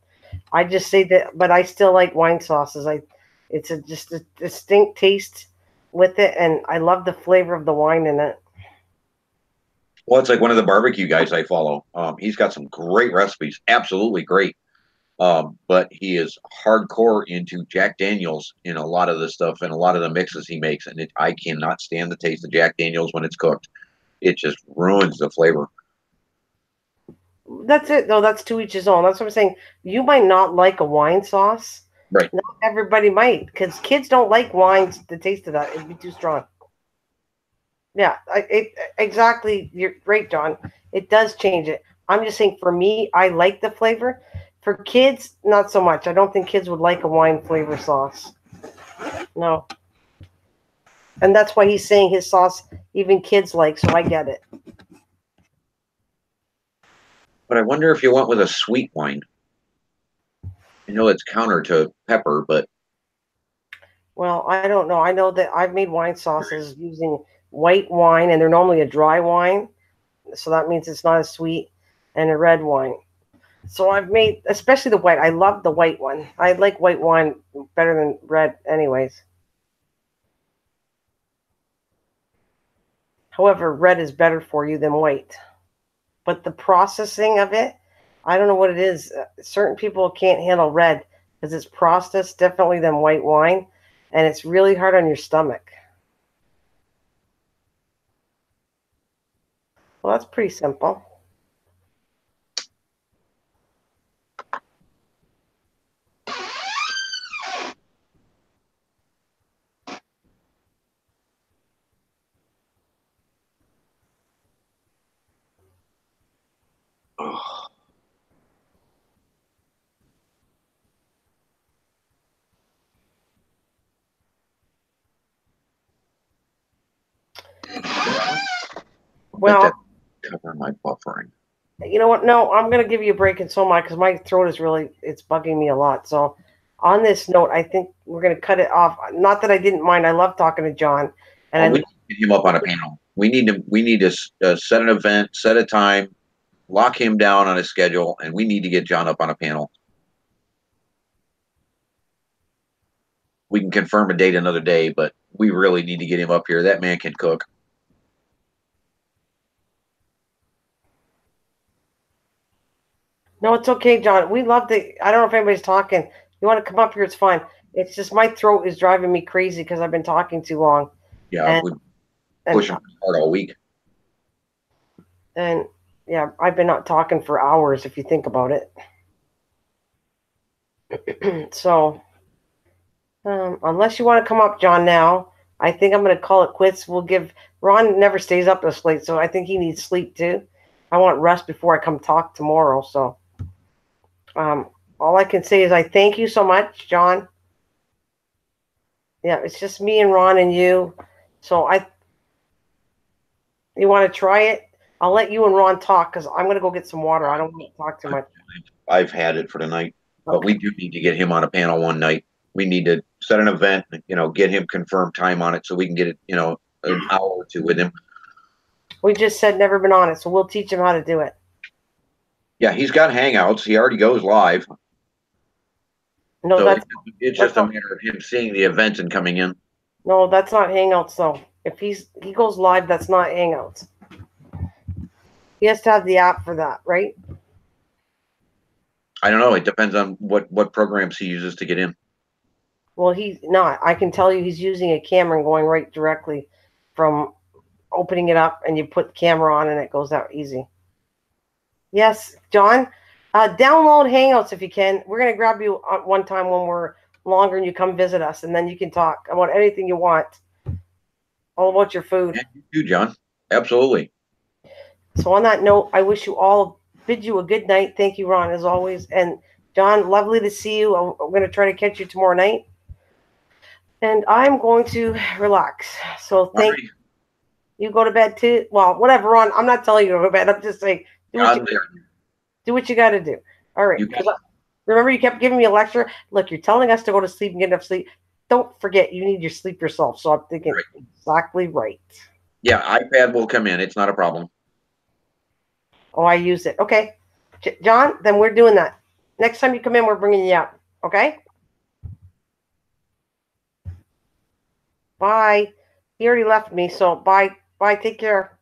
I just say that, but I still like wine sauces. It's just a distinct taste with it, and I love the flavor of the wine in it. Well, it's like one of the barbecue guys I follow. He's got some great recipes, absolutely great. But he is hardcore into Jack Daniels in a lot of the stuff and a lot of the mixes he makes, and I cannot stand the taste of Jack Daniels when it's cooked. It just ruins the flavor. That's it, though. That's to each his own. That's what I'm saying. You might not like a wine sauce. Right. Not everybody might, because kids don't like wines. The taste of that it'd be too strong. Yeah, exactly. You're right, John. It does change it. I'm just saying, for me, I like the flavor. For kids, not so much. I don't think kids would like a wine flavor sauce. No. And that's why he's saying his sauce even kids like, so I get it. But I wonder if you went with a sweet wine. I know it's counter to pepper, but Well, I don't know. I know that I've made wine sauces using white wine, and they're normally a dry wine, so that means it's not as sweet, and a red wine. So I've made, especially the white. I love the white one. I like white wine better than red, anyways. However, red is better for you than white. But the processing of it, I don't know what it is. Certain people can't handle red because it's processed differently than white wine, and it's really hard on your stomach. Well, that's pretty simple. oh, let Well, that cover my buffering. you know what? No, I'm gonna give you a break and so am I, because my throat is really, it's bugging me a lot. So on this note, I think we're gonna cut it off. Not that I didn't mind. I love talking to John, and Well, we need to get him up on a panel. We need to. We need to set an event, set a time, lock him down on a schedule, and we need to get John up on a panel. We can confirm a date another day, but we really need to get him up here. That man can cook. no, it's okay, John. We love the. I don't know if anybody's talking. You want to come up here? It's fine. It's just my throat is driving me crazy because I've been talking too long. Yeah, And we and push him hard all week. and yeah, I've been not talking for hours if you think about it. So unless you want to come up, John, now I think I'm going to call it quits. We'll give Ron never stays up this late, so I think he needs sleep too. I want rest before I come talk tomorrow. So all I can say is I thank you so much, John. Yeah, it's just me and Ron and you. So you want to try it? I'll let you and Ron talk because I'm going to go get some water. I don't want to talk too much. I've had it for the night, but Okay. we do need to get him on a panel one night. We need to set an event, get him confirmed time on it so we can get it, an hour or two with him. We just said never been on it, so we'll teach him how to do it. Yeah, he's got Hangouts. He already goes live. No, So that's it's just a not, matter of him seeing the event and coming in. no, that's not Hangouts though. If he goes live, that's not Hangouts. He has to have the app for that, right? I don't know. It depends on what programs he uses to get in. Well, he's not. I can tell you he's using a camera and going right directly from opening it up, and you put the camera on and it goes out easy. Yes, John. Download Hangouts if you can. We're going to grab you one time when we're longer and you come visit us, and then you can talk about anything you want, all about your food. Yeah, you too, John. Absolutely. So on that note, I wish you all, bid you a good night. Thank you, Ron, as always. And John, lovely to see you. I'm going to try to catch you tomorrow night. And I'm going to relax. So thank you. You go to bed too. Well, whatever, Ron. I'm not telling you to go to bed. I'm just saying do what you got to do. All right. Remember, you kept giving me a lecture. Look, you're telling us to go to sleep and get enough sleep. Don't forget, you need your sleep yourself. So I'm thinking exactly right. Yeah, iPad will come in. It's not a problem. Oh, I use it. Okay. John, then we're doing that. Next time you come in, we're bringing you up. Okay? Bye. He already left me, so bye. Bye. Take care.